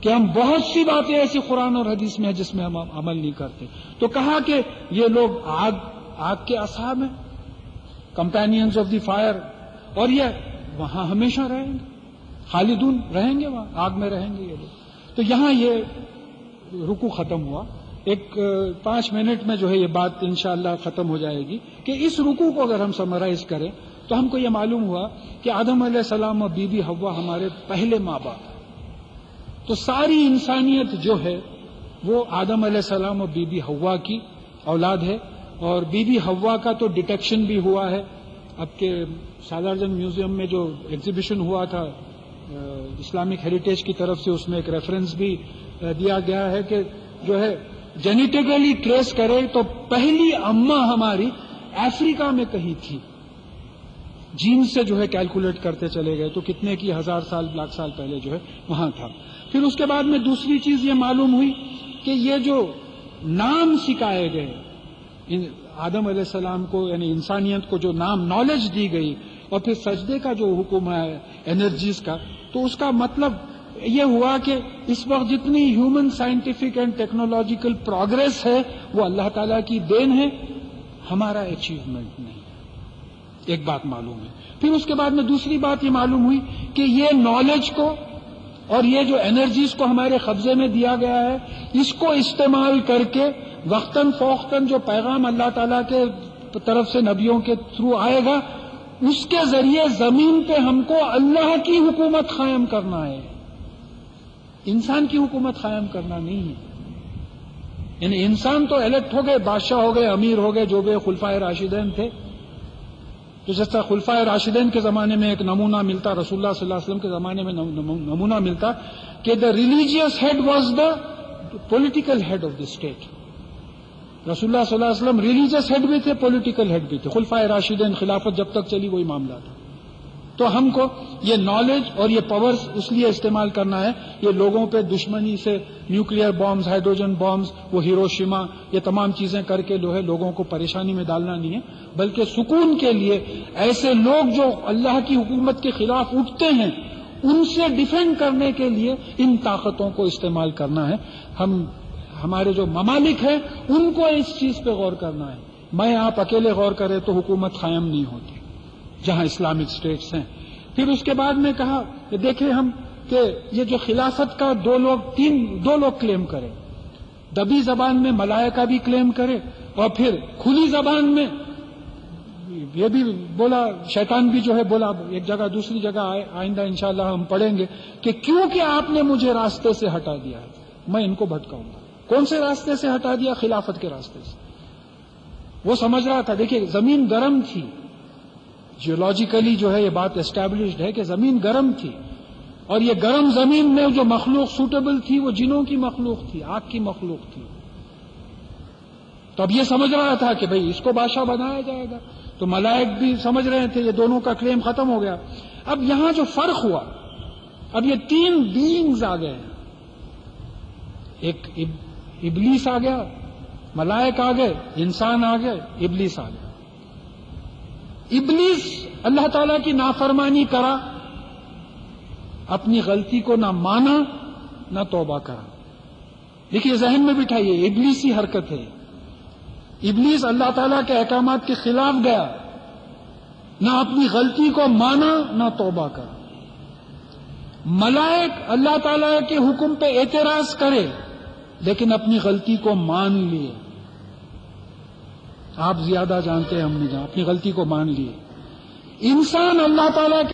کہ ہم بہت سی باتیں ایسی قرآن اور حدیث میں ہیں جس میں ہم عمل نہیں کرتے. تو کہا کہ یہ لوگ آگ کے اصحاب ہیں، کمپینینز آف دی فائر، اور یہ وہاں ہمیشہ رہیں گے، خالدون رہیں گے، وہاں آگ میں رہیں گے یہ لوگ. تو یہاں یہ رکوع ختم ہوا. ایک 5 منٹ میں جو ہے یہ بات انشاءاللہ ختم ہو جائے گی کہ اس رکوع کو اگر ہم سمرائز کریں تو ہم کو یہ معلوم ہوا کہ آدم علیہ السلام اور بی بی حوا ہمارے پہلے ماں باپ ہیں. تو ساری انسانیت جو ہے وہ آدم علیہ السلام اور بی بی حوا کی اولاد ہے. اور بی بی حوا کا تو ڈیٹیکشن بھی ہوا ہے. اب کے سالارجنگ میوزیم میں جو ایگزیبیشن ہوا تھا اسلامک ہیریٹیج کی طرف سے، اس میں ایک ریفرنس بھی دیا گیا ہے کہ جو ہے جینیٹیکلی ٹریس کرے تو پہلی اماں ہماری افریقہ میں کہیں تھی. جین سے جو ہے کیلکولیٹ کرتے چلے گئے تو کتنے کی 1000 سال لاکھ سال پہلے جو ہے وہاں تھا. پھر اس کے بعد میں دوسری چیز یہ معلوم ہوئی کہ یہ جو نام سکھائے گئے آدم علیہ السلام کو، یعنی انسانیت کو جو نام نالج دی گئی، اور پھر سجدے کا جو حکم ہے انرجیز کا، تو اس کا مطلب یہ ہوا کہ اس وقت جتنی human scientific and technological progress ہے وہ اللہ تعالیٰ کی دین ہے، ہمارا اچیومنٹ نہیں. ایک بات معلوم ہے. پھر اس کے بعد میں دوسری بات یہ معلوم ہوئی کہ یہ نالج کو اور یہ جو انرجیز کو ہمارے قبضے میں دیا گیا ہے، اس کو استعمال کر کے وقتاً فوقتاً جو پیغام اللہ تعالیٰ کے طرف سے نبیوں کے تھرو آئے گا، اس کے ذریعے زمین پہ ہم کو اللہ کی حکومت قائم کرنا ہے، انسان کی حکومت قائم کرنا نہیں ہے. یعنی انسان تو الیکٹ ہو گئے، بادشاہ ہو گئے، امیر ہو گئے، جو بھی خلفائے راشدین تھے. تو جس طرح خلفائے راشدین کے زمانے میں ایک نمونہ ملتا، رسول اللہ صلی اللہ علیہ وسلم کے زمانے میں نمونہ ملتا کہ the religious head was the political head of the state. رسول اللہ صلی اللہ علیہ وسلم ریلیجیس ہیڈ بھی تھے، پولیٹیکل ہیڈ بھی تھے. خلفائے راشدین خلافت جب تک چلی وہی معاملہ تھا. تو ہم کو یہ نالج اور یہ پاورز اس لیے استعمال کرنا ہے، یہ لوگوں پہ دشمنی سے نیوکلیئر بامز، ہائیڈروجن بامز، وہ ہیروشیما، یہ تمام چیزیں کر کے جو ہے لوگوں کو پریشانی میں ڈالنا نہیں ہے، بلکہ سکون کے لیے ایسے لوگ جو اللہ کی حکومت کے خلاف اٹھتے ہیں ان سے ڈیفینڈ کرنے کے لیے ان طاقتوں کو استعمال کرنا ہے. ہمارے جو ممالک ہیں ان کو اس چیز پہ غور کرنا ہے. میں آپ اکیلے غور کریں تو حکومت قائم نہیں ہوتی جہاں اسلامک اسٹیٹس ہیں. پھر اس کے بعد میں کہا کہ دیکھیں ہم کہ یہ جو خلافت کا دو لوگ کلیم کریں، دبی زبان میں ملائکہ بھی کلیم کرے اور پھر کھلی زبان میں یہ بھی بولا، شیطان بھی جو ہے بولا. ایک جگہ دوسری جگہ آئندہ انشاءاللہ ہم پڑھیں گے کہ کیوں کہ آپ نے مجھے راستے سے ہٹا دیا ہے، میں ان کو بھٹکاؤں گا. کون سے راستے سے ہٹا دیا؟ خلافت کے راستے سے. وہ سمجھ رہا تھا، دیکھیے زمین گرم تھی، جیولوجیکلی جو ہے یہ بات اسٹیبلشڈ ہے کہ زمین گرم تھی، اور یہ گرم زمین میں جو مخلوق سوٹیبل تھی وہ جنوں کی مخلوق تھی، آگ کی مخلوق تھی. تو اب یہ سمجھ رہا تھا کہ بھئی اس کو بادشاہ بنایا جائے گا. تو ملائک بھی سمجھ رہے تھے، یہ دونوں کا کلیم ختم ہو گیا. اب یہاں جو فرق ہوا، اب یہ 3 بینگز آ گئے، ایک ابلیس آ گیا، ملائک آ گئے، انسان آ گئے، ابلیس آ گیا. ابلیس اللہ تعالیٰ کی نافرمانی کرا، اپنی غلطی کو نہ مانا نہ توبہ کرا. دیکھیے ذہن میں بٹھائیے، ابلیسی حرکت ہے. ابلیس اللہ تعالیٰ کے احکامات کے خلاف گیا، نہ اپنی غلطی کو مانا نہ توبہ کرا. ملائک اللہ تعالیٰ کے حکم پہ اعتراض کرے لیکن اپنی غلطی کو مان لیے. آپ زیادہ جانتے ہیں، ہم نہیں جانتے، اپنی غلطی کو مان لیے. انسان اللہ تعالیٰ کے